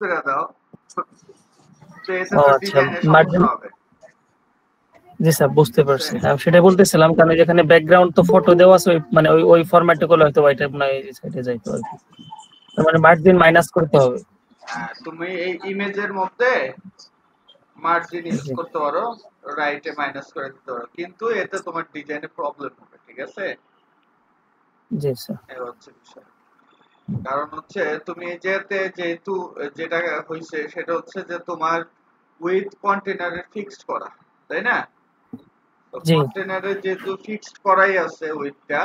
করে দাও, তো এতে তো আচ্ছা, ডিজাইনের মার্জিন, সমস্যা হবে। জি স্যার বুঝতে পারছি। আমি সেটা বলতেছিলাম, কারণ যেখানে ব্যাকগ্রাউন্ড তো ফটো দেওয়া আছে, মানে ওই ফরম্যাটে করলে হয়তো ওইটা মনে হয় এই সাইডে যাইতো আর কি। তার মানে মার্জিন মাইনাস করতে হবে। তুমি এই ইমেজের মধ্যে মার্জিন ইউজ জি করতে পারো, রাইটে মাইনাস করে দিতে পারো, কিন্তু এতে তোমার ডিজাইনে প্রবলেম হবে। ঠিক আছে, জি স্যার। এই হচ্ছে বিষয়। কারণ হচ্ছে তুমি যেহেতু যেটা হয়েছে সেটা হচ্ছে যে তোমার উইথ কন্টেনারে ফিক্সড করা, তাই না? তো জি কন্টেনারে যেহেতু ফিক্সড করাই আছে উইথটা,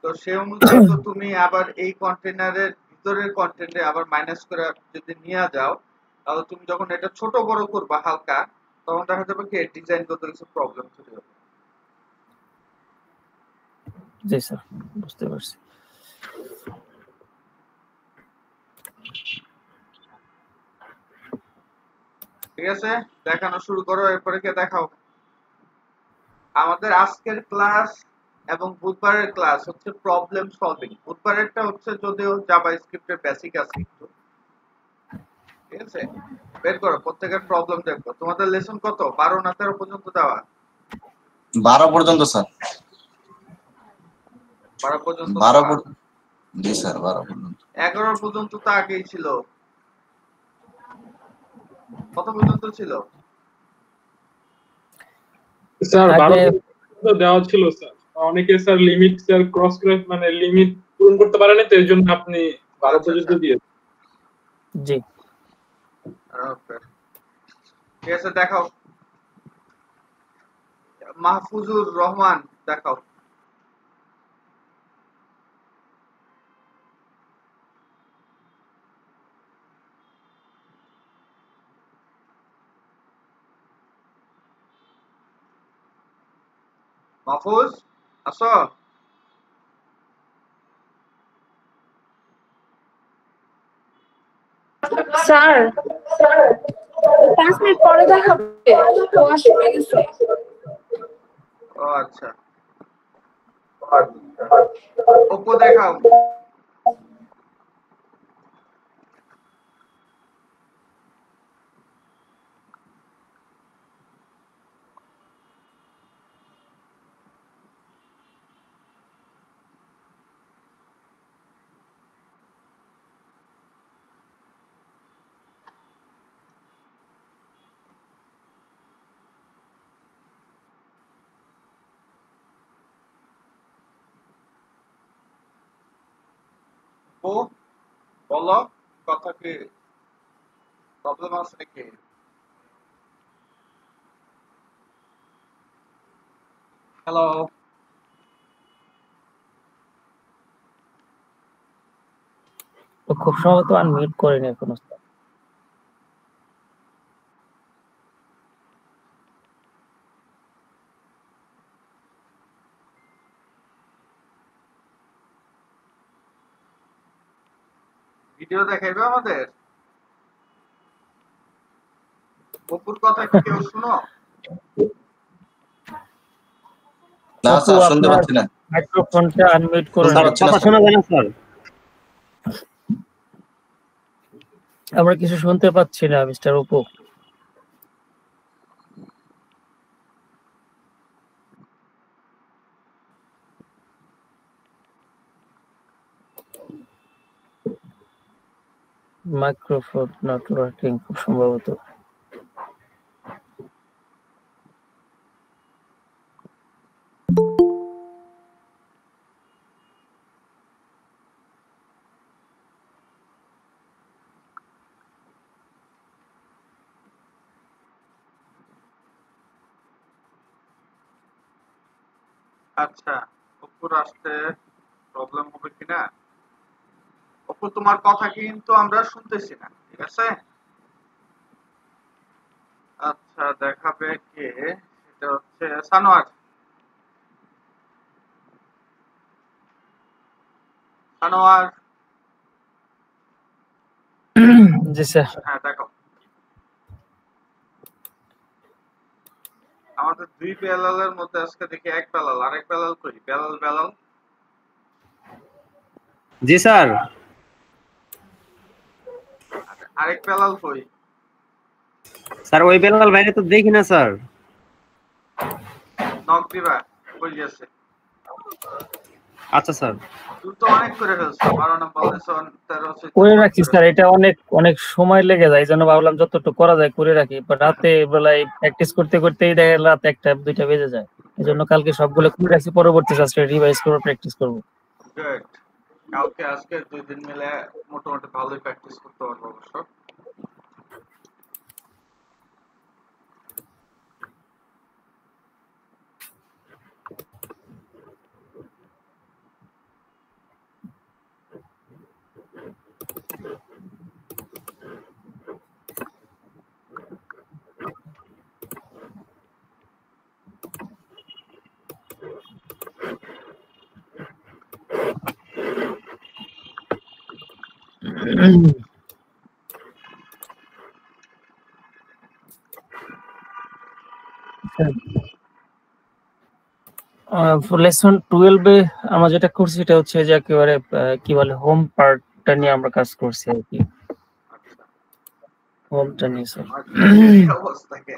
তো সেই অনুযায়ী তো তুমি আবার এই কন্টেনারের ভিতরের কন্টেন্টে আবার মাইনাস করে যদি নিয়ে যাও, তাহলে তুমি যখন এটা ছোট বড় করবা হালকা, তখন দেখা যাবে কি ডিজাইন করতে কিছু প্রবলেম তৈরি হবে। জি স্যার বুঝতে পারছি। ঠিক আছে, দেখানো শুরু করো, এরপরে কে দেখাও। আমাদের আজকের ক্লাস এবং বুধবারের ক্লাস হচ্ছে প্রবলেম সলভিং। বুধবারেরটা হচ্ছে যদিও জাভাস্ক্রিপ্টের বেসিক আছে একটু। ঠিক আছে, বের করো প্রত্যেকের প্রবলেম দেখবো। তোমাদের লেসন কত, 12 না 13 পর্যন্ত দেওয়া? 12 পর্যন্ত স্যার। 12 পর্যন্ত 12 দেওয়া। জি স্যার 12 পর্যন্ত। 11 পর্যন্ত তো আগেই ছিল। কত পর্যন্ত ছিল স্যার? আগে 12 পর্যন্ত দেওয়া ছিল স্যার। অনেকে স্যার লিমিট স্যার ক্রস করে, মানে লিমিট পূরণ করতে পারেনি, তো এর জন্য আপনি 12 আচ্ছা পর্যন্ত আচ্ছা, দিয়েছেন। জি ওকে, ঠিক আছে দেখাও। মাহফুজুর রহমান দেখাও। মাহফুজ আসো। স্যার 5 মিনিট পরে দেখাবে, ক্লাস হয়ে গেছে। ও আচ্ছা, ওপো দেখাও। ও বলো, কথা কি প্রবলেম আছে নাকি? হ্যালো, তো খুব সম্ভবত আনমিউট করিনি এখনো। ভিডিও দেখাইবে আমাদের? অপুর কথা কি কেউ শুনো? না অপু স্যার শুনতে আপনার পাচ্ছি না। মাইক্রোফোনটা আনমিউট করে শুনতে নিন। পাচ্ছি না কথা স্যার। শোনা যায় না স্যার? আমরা কিছু শুনতে পাচ্ছি না mister Apu. Microphone not working খুব সম্ভবত। আচ্ছা, অপুর আসতে প্রবলেম হবে কিনা? অপু তোমার কথা কিন্তু আমরা শুনতেছি না, ঠিক আছে? আচ্ছা, দেখাবে কে? সেটা হচ্ছে সানোয়ার। সানোয়ার, জি স্যার। হ্যাঁ দেখো। আমাদের 2 বেলালের মধ্যে আজকে দেখি 1 বেলাল, আরেক বেলাল কই? বেলাল বেলাল। জি স্যার। আরেক বেলাল কই? স্যার ওই বেলাল ভাইরে তো দেখি না স্যার। নক দিবা, কই গেছে? আচ্ছা স্যার। তুই তো অনেক করে ফেলছো, 12 নম্বর লেসন 13 করে রাখি স্যার, এটা অনেক অনেক সময় লেগে যায়, এই জন্য ভাবলাম যতটুকু করা যায় করে রাখি, বাট রাতে বেলায় প্র্যাকটিস করতে করতেই দেখা গেল রাত 1টা 2টা বেজে যায়, এই জন্য কালকে সবগুলো করে রাখছি, পরবর্তী আজকে রিভাইজ করবো, প্র্যাকটিস করবো। গুড। কালকে আজকে 2 দিন মিলে মোটামুটি ভালোই প্র্যাকটিস করতে পারবো অবশ্য। লেসন 12-এ আমরা যেটা করছি এটা হচ্ছে যে একেবারে কি বলে হোম পার্টটা নিয়ে আমরা কাজ করছি আর কি, আচ্ছা, হোমটা নিয়ে স্যার। এই অবস্থাকে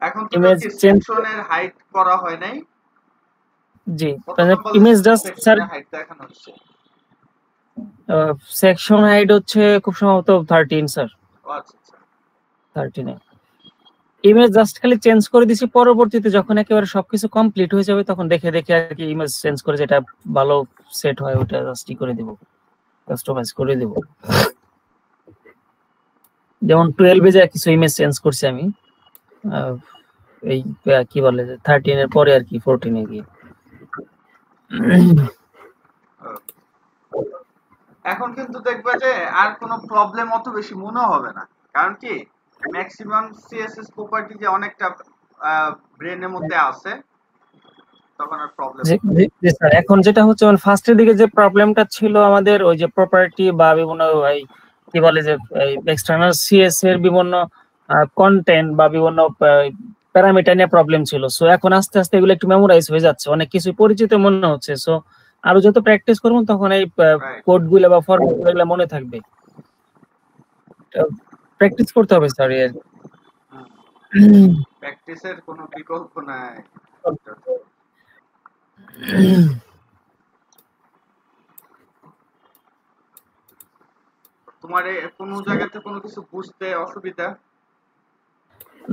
এখন তো ইমেজ কি চেঞ্জ, সেকশনের হাইট করা হয় নাই? জি কত মানে নম্বর ইমেজ লেসনে জাস্ট স্যার সেকশনের হাইট দেখানো হচ্ছে? সেকশন হাইট হচ্ছে খুব সম্ভবত 13 স্যার, ও আচ্ছা আচ্ছা। 13 ইমেজ জাস্ট খালি চেঞ্জ করে দিছি, পরবর্তীতে যখন একেবারে সবকিছু কমপ্লিট হয়ে যাবে তখন দেখে দেখে আর কি ইমেজ চেঞ্জ করে যেটা ভালো সেট হয় ওটা জাস্ট করে দিব, কাস্টমাইজ করে দিব। যেমন 12-এ যে কিছু ইমেজ চেঞ্জ করছি আমি, এই কি বলে 13 এর পরে আর কি 14 এ গিয়ে। এখন কিন্তু দেখবে যে আর কোনো প্রবলেম অত বেশি মনে হবে না, কারণ কি ম্যাক্সিমাম সিএসএস প্রপার্টি যে অনেকটা ব্রেনের মধ্যে আছে, তখন আর প্রবলেম জি জি স্যার, এখন যেটা হচ্ছে মানে ফার্স্টের দিকে যে প্রবলেমটা ছিল আমাদের ওই যে প্রপার্টি বা বিভিন্ন এই কি বলে যে এক্সটার্নাল সিএস এর বিভিন্ন কন্টেন্ট বা বিভিন্ন প্যারামিটার নিয়ে প্রবলেম ছিল, সো এখন আস্তে আস্তে এগুলো একটু মেমোরাইজ হয়ে যাচ্ছে, অনেক কিছু পরিচিত মনে হচ্ছে, সো আরো যত প্র্যাকটিস করব তখন এই কোড গুলো বা ফরম্যাট গুলো মনে থাকবে, প্র্যাকটিস করতে হবে স্যার এর। প্র্যাকটিসের কোনো বিকল্প নাই। তোমার কোনো জায়গাতে কোনো কিছু বুঝতে অসুবিধা?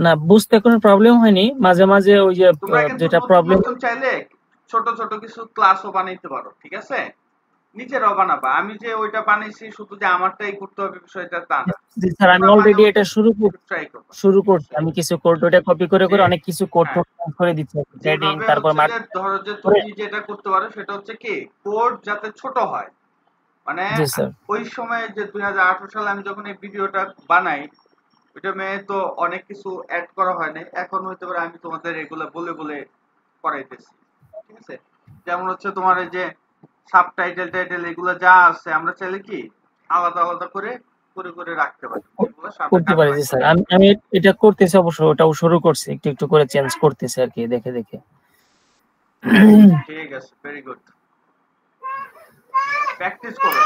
না বুঝতে কোনো প্রবলেম হয়নি, মাঝে মাঝে ওই যে তোমরা কিন্তু যেটা নতুন প্রবলেম নতুন চাইলে ছোট ছোট কিছু ক্লাসও বানাইতে পারো, ঠিক আছে? নিজেরাও বানাবা, আমি যে ওইটা বানাইছি শুধু যে আমারটাই করতে হবে বিষয়টা তা না। জি স্যার, আমি অলরেডি এটা ট্রাই করবা। শুরু করছি, আমি কিছু কোড ওটা কপি করে করে অনেক কিছু কোড হ্যাঁ, করে দিচ্ছি, ট্রেডিং যেভাবে তারপর হচ্ছে যে ধরো যে তুমি যেটা করতে পারো সেটা হচ্ছে কি কোড যাতে ছোট হয়, মানে জি স্যার, ওই সময় যে 2018 সালে আমি যখন এই ভিডিওটা বানাই ওইটা মেয়ে তো অনেক কিছু অ্যাড করা হয় নাই, এখন হইতে পারে আমি তোমাদের এগুলো বলে বলে করাইতেছি, ঠিক আছে? যেমন হচ্ছে তোমার এই যে সাবটাইটেল টাইটেল এগুলো যা আছে আমরা চাইলে কি আলাদা আলাদা করে করে করে রাখতে পারি, এগুলো সাথে করতে পারি। জি স্যার, আমি এটা করতেছি, অবশ্য ওটাও শুরু করছি, একটু একটু করে চেঞ্জ করতেছি আর কি, দেখে দেখে। ঠিক আছে, ভেরি গুড। প্র্যাকটিস করো,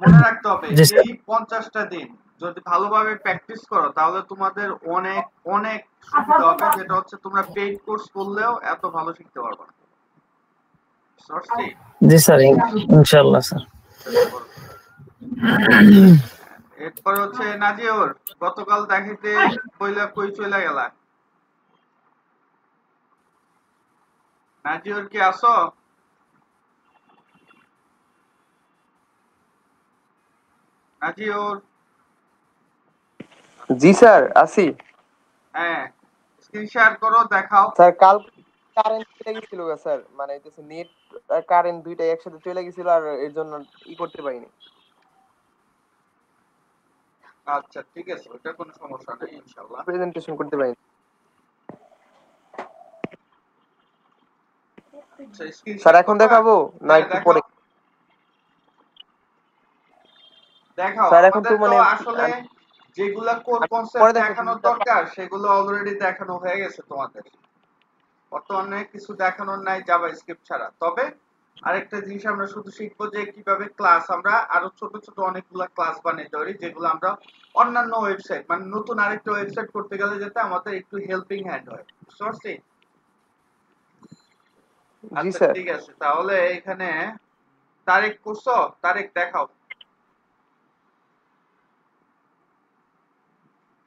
মনে রাখতে হবে জি স্যার, এই 50টা দিন যদি ভালোভাবে প্র্যাকটিস করো তাহলে তোমাদের অনেক অনেক সুবিধা হবে, যেটা হচ্ছে তোমরা পেইড কোর্স করলেও এত ভালো শিখতে পারবে না। সরছি? জি স্যার, ইনশাআল্লাহ স্যার। এরপরে হচ্ছে নাজিওর, গতকাল দেখিতে কইলা কই চলে গেলা? নাজিওর কি আসো? নাজিওর? জি স্যার আছি। হ্যাঁ, স্ক্রিন শেয়ার করো, দেখাও। স্যার কাল কারেন্ট চলে গেছিল স্যার, মানে হইতেছে নেট আর কারেন্ট দুইটাই একসাথে চলে গেছিল আর এর জন্য করতে পারিনি। আচ্ছা ঠিক আছে, ওটা কোনো সমস্যা নেই, ইনশাআল্লাহ প্রেজেন্টেশন করতে পারিনি। স্যার এখন দেখাবো না একটু পরে? দেখাও, স্যার এখন তো আমাদের তো মানে আসলে যেগুলা কোর পরে কনসেপ্ট দেখাচ্ছি দেখানোর স্যার। দরকার সেগুলো অলরেডি দেখানো হয়ে গেছে তোমাদের, বর্তমানে কিছু দেখানোর নাই জাভাস্ক্রিপ্ট ছাড়া। তবে আরেকটা জিনিস আমরা শুধু শিখবো যে কিভাবে ক্লাস আমরা আরো ছোট ছোট অনেকগুলা ক্লাস বানাইতে পারি, যেগুলো আমরা অন্যান্য ওয়েবসাইট মানে নতুন আরেকটা ওয়েবসাইট করতে গেলে যাতে আমাদের একটু হেল্পিং হ্যান্ড হয়। বুঝতে পারছি? জি আচ্ছা স্যার। ঠিক আছে, তাহলে এখানে তারেক করছো? তারেক দেখাও।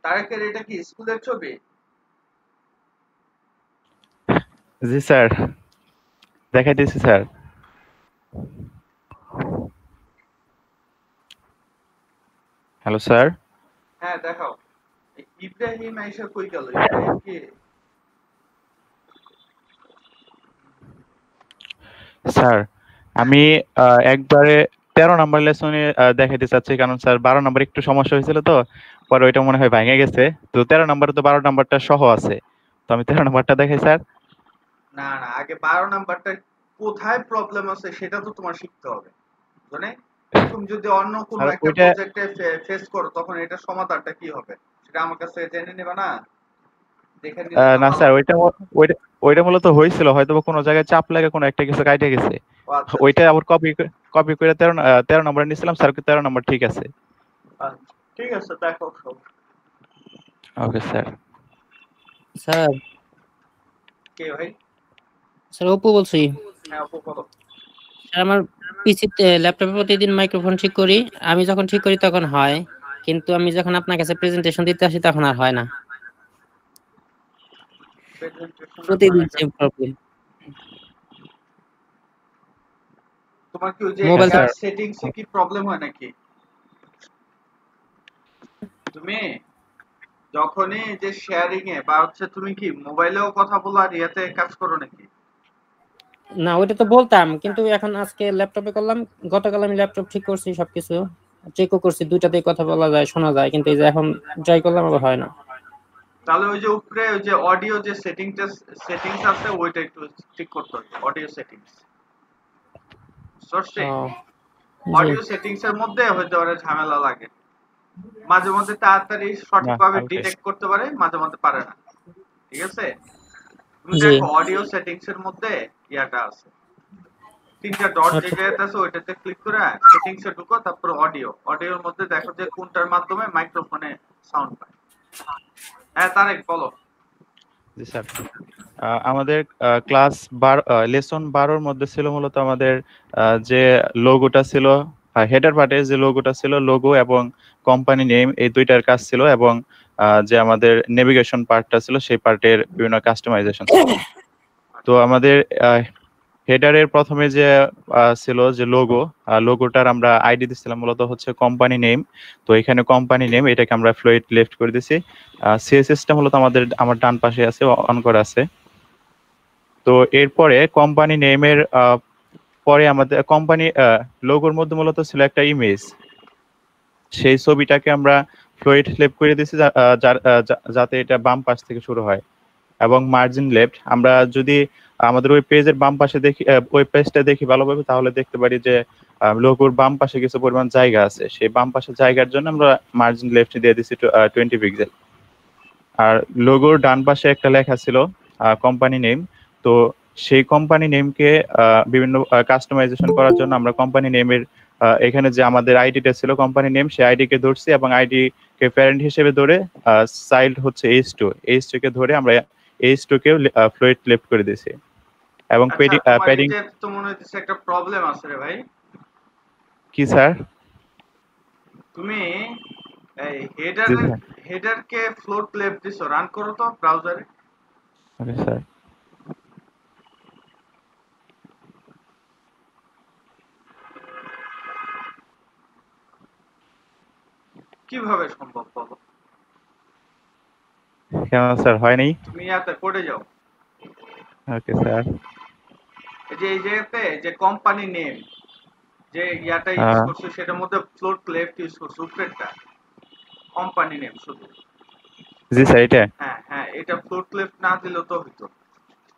তারেকের এটা কি স্কুলের ছবি? জি স্যার, দেখাইতেছি স্যার। Hello sir. হ্যাঁ দেখাও। ইব্রাহিম আইসা কই গেল? ইব্রাহিম কি? স্যার আমি একবারে 13 নম্বর লেসনে দেখাইতে চাচ্ছি, কারণ স্যার 12 নম্বর একটু সমস্যা হয়েছিল, তো পরে ওইটা মনে হয় ভেঙে গেছে। তো 13 নম্বরে তো 12 নম্বরটা সহ আছে, তো আমি 13 নম্বরটা দেখাই স্যার। না না, আগে 12 নাম্বারটা কোথায় প্রবলেম আছে সেটা তো তোমার শিখতে হবে। মানে এরকম যদি অন্য কোনো স্যার একটা ওইটা প্রজেক্টে ফেস করো তখন এটা সমাধানটা কি হবে সেটা আমার কাছে জেনে নেবা না? দেখে নিলে তো না ভালো স্যার, হয়। ওইটা ওইটা মূলত হয়েছিল হয়তো বা কোনো জায়গায় চাপ লাগে, কোনো একটা কিছু কাটে গেছে। ও আচ্ছা ওইটা আচ্ছা আবার কপি করে 13 নম্বরে নিয়েছিলাম স্যার, 13 নম্বর ঠিক আছে। আচ্ছা, ঠিক আছে দেখো সব। Okay sir. স্যার, কে ভাই? স্যার অপু বলছি। হ্যাঁ আপু বলো। স্যার আমার পিসিতে ল্যাপটপে প্রতিদিন মাইক্রোফোন ঠিক করি। আমি যখন ঠিক করি তখন হয়, কিন্তু আমি যখন আপনার কাছে প্রেজেন্টেশন দিতে আসি তখন আর হয় না। প্রেজেন্টেশনে হয় প্রতিদিন না কেন? Same problem. তোমার কি ওই যে মোবাইল স্যার অ্যাড সেটিংসে কি প্রবলেম হয় নাকি? তুমি যখনই যে শেয়ারিং এ বা হচ্ছে তুমি কি মোবাইলেও কথা বলো আর ইয়াতে কাজ করো নাকি? না, ওইটা তো বলতাম, কিন্তু এখন আজকে ল্যাপটপে করলাম। গতকাল আমি ল্যাপটপ ঠিক করছি, সবকিছু চেকও করছি, দুইটাতেই কথা বলা যায়, শোনা যায়, কিন্তু এই যে এখন ট্রাই করলাম আবার হয় না। তাহলে ওই যে উপরে ওই যে অডিও যে সেটিংস আছে ওইটা একটু ঠিক করতে হবে, অডিও সেটিংস। সরছে ও জি অডিও সেটিংস এর মধ্যে হয়তো ওরা ঝামেলা লাগে, মাঝে মধ্যে তাড়াতাড়ি না সঠিকভাবে কালকে। ডিটেক্ট করতে পারে, মাঝে মধ্যে পারে না। ঠিক আছে, তুমি জি দেখো অডিও সেটিংস এর মধ্যে ইয়াটা আছে, তিনটা ডট যে আচ্ছা জায়গাতে আছে ওইটাতে ক্লিক করে সেটিংস এ ঢুকো, তারপর অডিওর মধ্যে দেখো যে কোনটার মাধ্যমে মাইক্রোফোনে সাউন্ড পায়। হ্যাঁ তারেক বলো। জি স্যার, আমাদের ক্লাস লেসন 12-র মধ্যে ছিল মূলত আমাদের যে লোগোটা ছিল, হেডার পার্টে যে লোগোটা ছিল, লোগো এবং কোম্পানি নেম, এই দুইটার কাজ ছিল, এবং যে আমাদের নেভিগেশন পার্টটা ছিল সেই পার্টের বিভিন্ন কাস্টমাইজেশন ছিল। তো আমাদের হেডারের প্রথমে যে ছিল যে লোগোটার আমরা আইডি দিছিলাম মূলত হচ্ছে কোম্পানি নেম। তো এখানে কোম্পানি নেম এটাকে আমরা ফ্লোট লেফট করে দিছি। সিএসএসটা মূলত আমার ডান পাশে আছে, অন করা আছে। তো এরপরে কোম্পানি নেমের পরে আমাদের কোম্পানি লোগোর মধ্যে মূলত ছিল একটা ইমেজ, সেই ছবিটাকে আমরা ফ্লোট লেফট করে দিছি যাতে এটা বাম পাশ থেকে শুরু হয়, এবং মার্জিন লেফট। আমরা যদি আমাদের ওই পেজের বাম পাশে দেখি, ওই পেজটা দেখি ভালোভাবে, তাহলে দেখতে পারি যে লোগোর বাম পাশে কিছু পরিমাণ জায়গা আছে, সেই বাম পাশে জায়গার জন্য আমরা মার্জিন লেফট দিয়ে দিছি 20 পিক্সেল। আর লোগোর ডান পাশে একটা লেখা ছিল কোম্পানি নেম। তো সেই কোম্পানি নেমকে বিভিন্ন কাস্টমাইজেশন করার জন্য আমরা কোম্পানি নেমের এখানে যে আমাদের আইডিটা ছিল কোম্পানি নেম, সেই আইডি কে ধরছি, এবং আইডি কে প্যারেন্ট হিসেবে ধরে চাইল্ড হচ্ছে H2 কে ধরে আমরা H2 কেও ফ্লোট লেফট করে দিয়েছি, এবং আচ্ছা তোমার প্যাডিং। এটা তো মনে হচ্ছে একটা প্রবলেম আছে রে ভাই। কি স্যার? তুমি এই জি স্যার। হেডারকে ফ্লোট লেফট দিছো, রান করো তো ব্রাউজারে। Okay sir. কিভাবে সম্ভব বলো? কেন স্যার, হয়নি? তুমি ইয়াতে কোডে যাও, ওকে স্যার। এই জায়গাতে যে কোম্পানি নেম যে ইয়াটা ইউজ করছো সেটার মধ্যে ফ্লোট লেফট ইউজ করছো, উপরেরটা কোম্পানি নেম শুধু। জি স্যার, এটা হ্যাঁ হ্যাঁ, এটা ফ্লোট লেফট না দিলেও তো হইতো,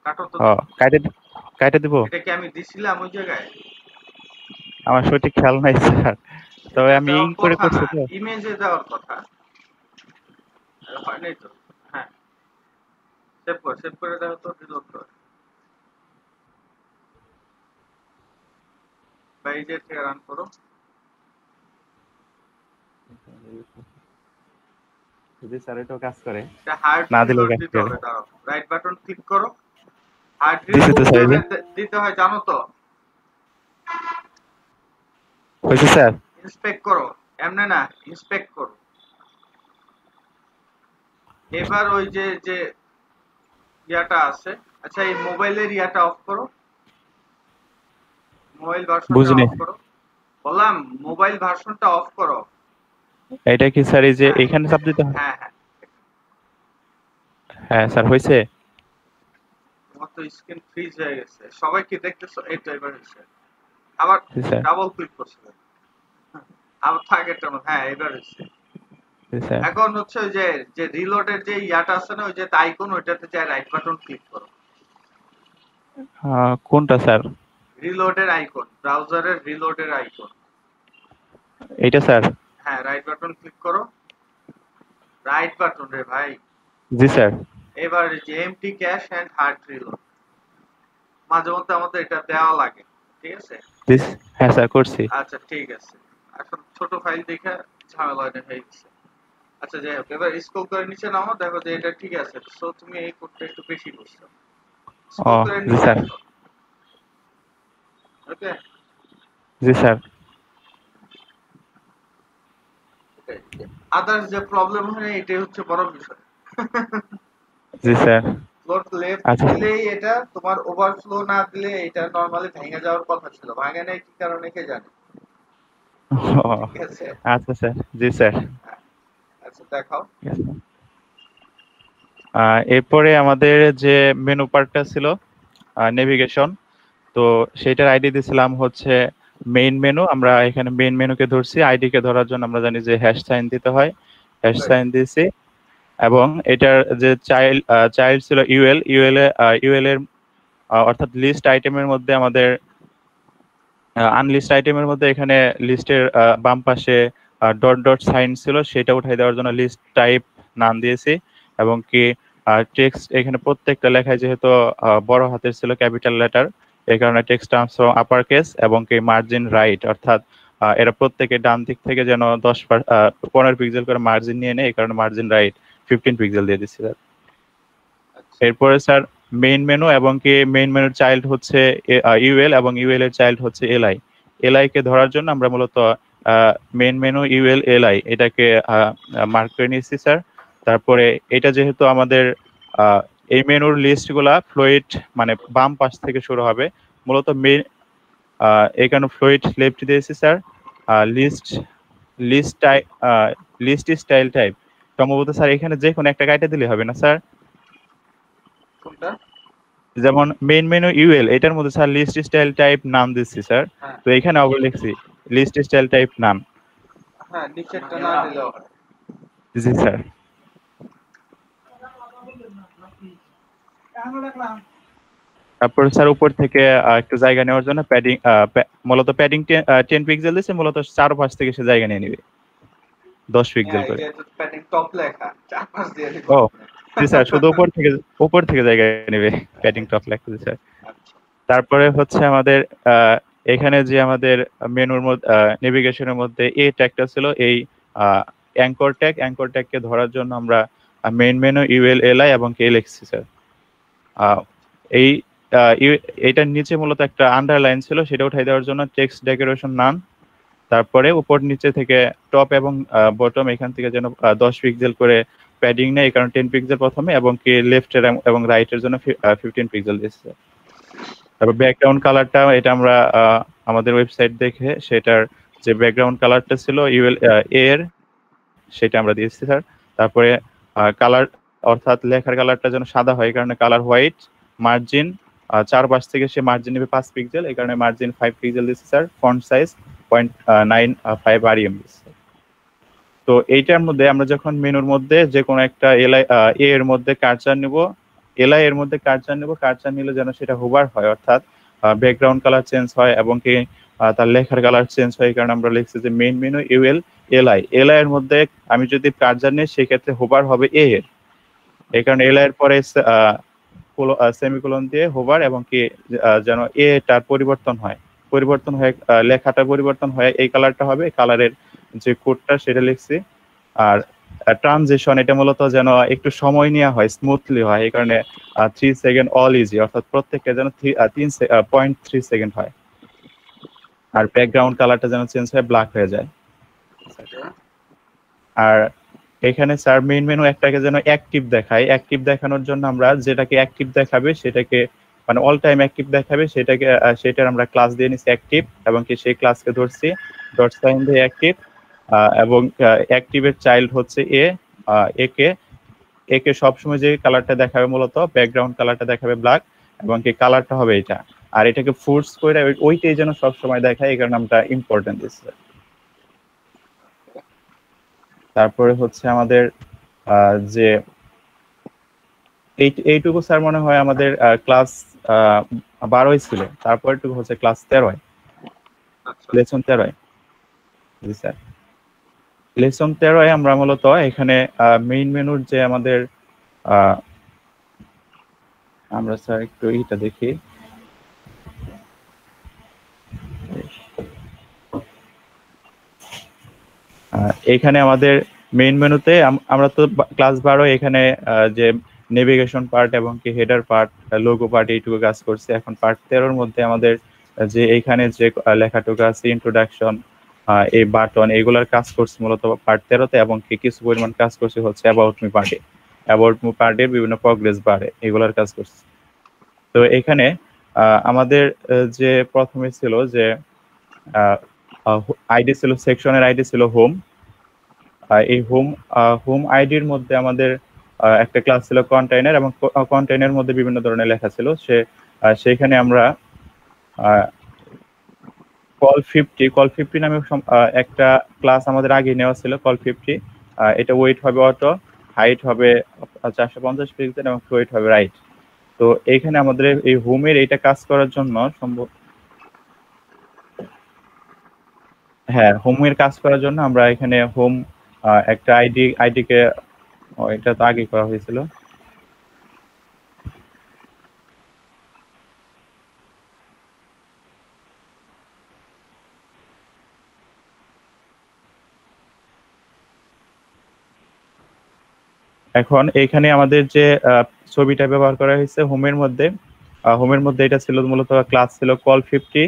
কাটো তো ও দেখি। কাইটে দিব। এটা কি আমি দিছিলাম ওই জায়গায়? আমার সঠিক খেয়াল নাই স্যার, তবে এটা আমি দেওয়ার ইং করে কথা না, করছি তো। ইমেজে দেওয়ার কথা। হয় নাই তো। হ্যাঁ সেভ করে দেখো তো, রিলোড কর। বাইরে থেকে রান করো। জি স্যার, এটাও কাজ করে এটা হার্ড না দিলেও রিলোড কাজ দিতে করে। হবে। দাঁড়াও, রাইট বাটন ক্লিক করো। হার্ড দিছি রিলোড তো স্যার, এই যে দিতে হয় জানো তো? হয়েছে স্যার। ইন্সপেক্ট করো, এমনি না, ইন্সপেক্ট করো। এবার ওই যে যে ইয়াটা আছে, আচ্ছা এই মোবাইলের ইয়াটা অফ করো, মোবাইল ভার্সনটা বুঝিনি। অফ করো। বললাম মোবাইল ভার্সনটা অফ করো। এটা কি স্যার এই যে হ্যাঁ এখানে চাপ দিতে হয়? হ্যাঁ হ্যাঁ, হ্যাঁ স্যার, হয়েছে। তোমার তো স্ক্রিন ফ্রিজ হয়ে গেছে। সবাই কি দেখতেছো? এইটা এবার হয়েছে। আবার জি স্যার। ডাবল ক্লিক করছো, আবার থাকেটা হ্যাঁ এবার হয়েছে। জি স্যার। এখন হচ্ছে ওই যে যে রিলোডের যে ইয়াটা আছে না, ওই যে আইকন, ওইটাতে যে রাইট বাটন ক্লিক করো। কোনটা স্যার? রিলোডের আইকন, ব্রাউজারের রিলোডের আইকন। এইটা স্যার? হ্যাঁ, রাইট বাটন ক্লিক করো। রাইট বাটন রে ভাই। জি স্যার। এবার যে empty cache and hard reload, মাঝে মধ্যে আমাদের এটা দেওয়া লাগে, ঠিক আছে? হ্যাঁ স্যার, করছি। আচ্ছা ঠিক আছে, এখন ছোট ফাইল দেখে ঝামেলা হয়ে গেছে। আচ্ছা যাই হোক, এবার স্ক্রল করে নিচে নামো, দেখো যে এটা ঠিক আছে। সো তুমি এই কোডটা একটু বেশি করছো। ও জি স্যার। ওকে জি স্যার। আদার্স যে প্রবলেম হয় এটাই হচ্ছে বড় বিষয়। জি স্যার। ফ্লোর লেফট আচ্ছা। দিলেই এটা তোমার ওভারফ্লো না দিলে এটা নরমালি ভেঙে যাওয়ার কথা ছিল, ভাঙে নাই কি কারণে কে জানে। ঠিক আছে, আচ্ছা স্যার। জি স্যার। আচ্ছা দেখাও। এরপরে আমাদের যে মেনু পার্টটা ছিল নেভিগেশন, তো সেটার আইডি দিয়েছিলাম হচ্ছে মেইন মেনু। আমরা এখানে মেইন মেনুকে ধরছি, আইডি কে ধরার জন্য আমরা জানি যে হ্যাশ সাইন দিতে হয়, হ্যাশ সাইন দিয়েছি। এবং এটার যে চাইল্ড ছিল ইউএল এর অর্থাৎ লিস্ট আইটেমের মধ্যে আমাদের আনলিস্ট আইটেমের মধ্যে এখানে লিস্টের বাম পাশে ডট ডট সাইন ছিল, সেটা উঠাই দেওয়ার জন্য লিস্ট টাইপ নাম দিয়েছি। এবং কি টেক্সট এখানে প্রত্যেকটা লেখায় যেহেতু বড় হাতের ছিল, ক্যাপিটাল লেটার, এই কারণে টেক্সট টার্মস আপার কেস এবং কি মার্জিন রাইট, অর্থাৎ এরা প্রত্যেকে ডান দিক থেকে যেন 15 পিক্সেল করে মার্জিন নিয়ে নেয়, এই কারণে মার্জিন রাইট 15 পিক্সেল দিয়ে দিচ্ছি স্যার। এরপরে স্যার মেইন মেনু এবং কি মেইন মেনুর চাইল্ড হচ্ছে ইউএল এবং ইউএল এর চাইল্ড হচ্ছে এলআই। এলআই কে ধরার জন্য আমরা মূলত মেইন মেনু ইউএল এলআই এটাকে মার্ক করে নিয়েছি স্যার। তারপরে এটা যেহেতু আমাদের এই মেনুর লিস্টগুলা ফ্লোইড মানে বাম পাশ থেকে শুরু হবে, মূলত মেইন এই কারণে ফ্লোইড লেফট দিয়েছি স্যার। লিস্ট স্টাইল টাইপ সম্ভবত স্যার এখানে যে কোনো একটা কাইটা দিলে হবে না স্যার? কোনটা? যেমন মেইন মেনু ইউএল, এটার মধ্যে স্যার লিস্ট স্টাইল টাইপ নাম দিচ্ছি স্যার। হ্যাঁ। তো এখানে আবার লিখছি লিস্ট স্টাইল টাইপ নাম। হ্যাঁ, নিচেরটা না দিলেও হয়। জি স্যার। তারপর স্যার উপর থেকে একটু জায়গা নেওয়ার জন্য প্যাডিং, মূলত প্যাডিং 10 পিক্সেল দিয়েছে, মূলত চারপাশ থেকে সে জায়গা নিয়ে নেবে 10 পিক্সেল হ্যাঁ, করে। এটা তো প্যাডিং টপ লেখা, চারপাশ দিয়ে দিতে ও হবে। জি স্যার, শুধু উপর থেকে জায়গা নেবে, প্যাডিং টপ লেখা স্যার। আচ্ছা। তারপরে হচ্ছে আমাদের এখানে যে আমাদের মেনুর মধ্যে নেভিগেশনের মধ্যে এই ট্যাগটা ছিল, এই অ্যাঙ্কর ট্যাগকে ধরার জন্য আমরা মেইন মেনু ইউএল এলআই এবং কে লিখছি স্যার। এই এইটার নিচে মূলত একটা আন্ডারলাইন ছিল, সেটা উঠাই দেওয়ার জন্য টেক্সট ডেকোরেশন নাম। তারপরে উপর নিচে থেকে টপ এবং বটম এখান থেকে যেন 10 পিক্সেল করে প্যাডিং নেয়, এই কারণে 10 পিক্সেল প্রথমে এবং কি লেফটের এবং রাইটের জন্য 15 পিক্সেল দিয়েছে। তারপর ব্যাকগ্রাউন্ড কালারটা এটা আমরা আমাদের ওয়েবসাইট দেখে সেটার যে ব্যাকগ্রাউন্ড কালারটা ছিল ইউএল এর, সেটা আমরা দিয়েছি স্যার। তারপরে কালার অর্থাৎ লেখার কালারটা যেন সাদা হয়, এই কারণে কালার হোয়াইট। মার্জিন চারপাশ থেকে সে মার্জিন নেবে 5 পিক্সেল, এই কারণে মার্জিন 5 পিক্সেল দিয়েছি স্যার। ফন্ট সাইজ 0.95 REM দিয়েছি। তো এইটার মধ্যে আমরা যখন মেনুর মধ্যে যে কোনো একটা এলআই এর মধ্যে কার্সার নিব, এলআই এর মধ্যে কার্সার নিলে যেন সেটা হোভার হয়, অর্থাৎ ব্যাকগ্রাউন্ড কালার চেঞ্জ হয় এবং কি তার লেখার কালার চেঞ্জ হয়। এই কারণে আমরা লিখছি যে মেইন মেনু ইউএল এলআই এর মধ্যে আমি যদি কার্সার নিই সেক্ষেত্রে হোভার হবে এ এর, এই কারণে এলআই এর পরে সেমিকোলন দিয়ে হোভার এবং কি যেন এ তার পরিবর্তন হয়, পরিবর্তন হয়ে লেখাটা পরিবর্তন হয়ে এই কালারটা হবে, কালারের যে কোডটা সেটা লিখছি। আর ট্রানজিশন এটা মূলত যেন একটু সময় নেওয়া হয়, স্মুথলি হয়, এই কারণে 3 সেকেন্ড অল ইজি, অর্থাৎ প্রত্যেকটা যেন 3.3 সেকেন্ড হয়। আর ব্যাকগ্রাউন্ড কালারটা যেন চেঞ্জ হয়ে ব্ল্যাক হয়ে যায়। আর এখানে স্যার মেইন মেনু একটাকে যেন অ্যাক্টিভ দেখায়, অ্যাক্টিভ দেখানোর জন্য আমরা যেটাকে অ্যাক্টিভ দেখাবে সেটাকে মানে অল টাইম অ্যাক্টিভ দেখাবে সেটার আমরা ক্লাস দিয়ে নিছি অ্যাক্টিভ, এবং কি সেই ক্লাসকে ধরছি ডট সাইন দিয়ে অ্যাক্টিভ, এবং অ্যাক্টিভের চাইল্ড হচ্ছে একে সবসময় যে কালারটা দেখাবে মূলত ব্যাকগ্রাউন্ড কালারটা দেখাবে ব্ল্যাক, এবং কি কালারটা হবে এটা। আর এটাকে ফোর্স করে ওইটাই যেন সবসময় দেখায়, এই কারণে আমরা ইম্পর্টেন্ট দিচ্ছি। তারপরে হচ্ছে আমাদের যে এইটুকু স্যার মনে হয় আমাদের ক্লাস 12 ছিল, তারপরেটুকু হচ্ছে ক্লাস 13, লেসন 13। জি স্যার, লেসন 13 আমরা মূলত এখানে মেইন মেনুর যে আমাদের আমরা স্যার একটু এইটা দেখি। এখানে আমাদের মেইন মেনুতে আমরা তো ক্লাস 12 এখানে যে নেভিগেশন পার্ট এবং কি হেডার পার্ট, লোগো পার্ট এইটুকু কাজ করছে। এখন পার্ট 13 মধ্যে আমাদের যে এইখানে যে লেখাটুকু আছে ইন্ট্রোডাকশন, এই বাটন, এগুলার কাজ করছে মূলত পার্ট 13তে, এবং কি কিছু পরিমাণ কাজ করছে হচ্ছে অ্যাবাউট মি পার্টে, অ্যাবাউট মি পার্টের বিভিন্ন প্রগ্রেস বারে এগুলার কাজ করছে। তো এখানে আমাদের যে প্রথমে ছিল যে আইডি ছিল, সেকশনের আইডি ছিল হোম। এই হোম আইডির মধ্যে আমাদের একটা ক্লাস ছিল কন্টেইনার, এবং কন্টেইনারের মধ্যে বিভিন্ন ধরনের লেখা ছিল। সেখানে আমরা কল 50 নামে একটা ক্লাস আমাদের আগে নেওয়া ছিল, কল 50। এটা ওয়েট হবে অটো, হাইট হবে 450 পিক্সেল, এবং ফ্লোইট হবে রাইট। তো এইখানে আমাদের এই হোমের এইটা কাজ করার জন্য হোমের কাজ করার জন্য আমরা এখানে হোম একটা আইডিকে এটা তো আগে করা হয়েছিল। এখন এইখানে আমাদের যে ছবিটা ব্যবহার করা হয়েছে হোমের মধ্যে, এটা ছিল মূলত ক্লাস ছিল কল 50।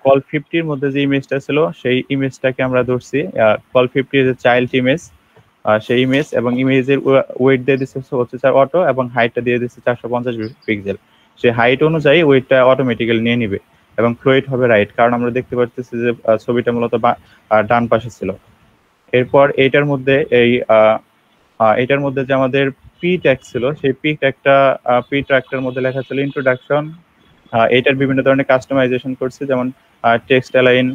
কল 50-র মধ্যে যে ইমেজটা ছিল সেই ইমেজটাকে আমরা ধরছি কল 50-এর যে চাইল্ড ইমেজ, সেই ইমেজ, এবং ইমেজের ওয়েট দিয়ে দিচ্ছে হচ্ছে স্যার অটো, এবং হাইটটা দিয়ে দিচ্ছে 450 পিক্সেল। সেই হাইট অনুযায়ী ওয়েটটা অটোমেটিক্যালি নিয়ে নিবে, এবং ফ্লোইট হবে রাইট, কারণ আমরা দেখতে পাচ্ছি যে ছবিটা মূলত ডান পাশে ছিল। এরপর এইটার মধ্যে যে আমাদের পি ট্যাগ ছিল, সেই পি ট্যাগটার মধ্যে লেখা ছিল ইন্ট্রোডাকশন। এটার বিভিন্ন ধরনের কাস্টমাইজেশন করছে, যেমন টেক্সট অ্যালাইন,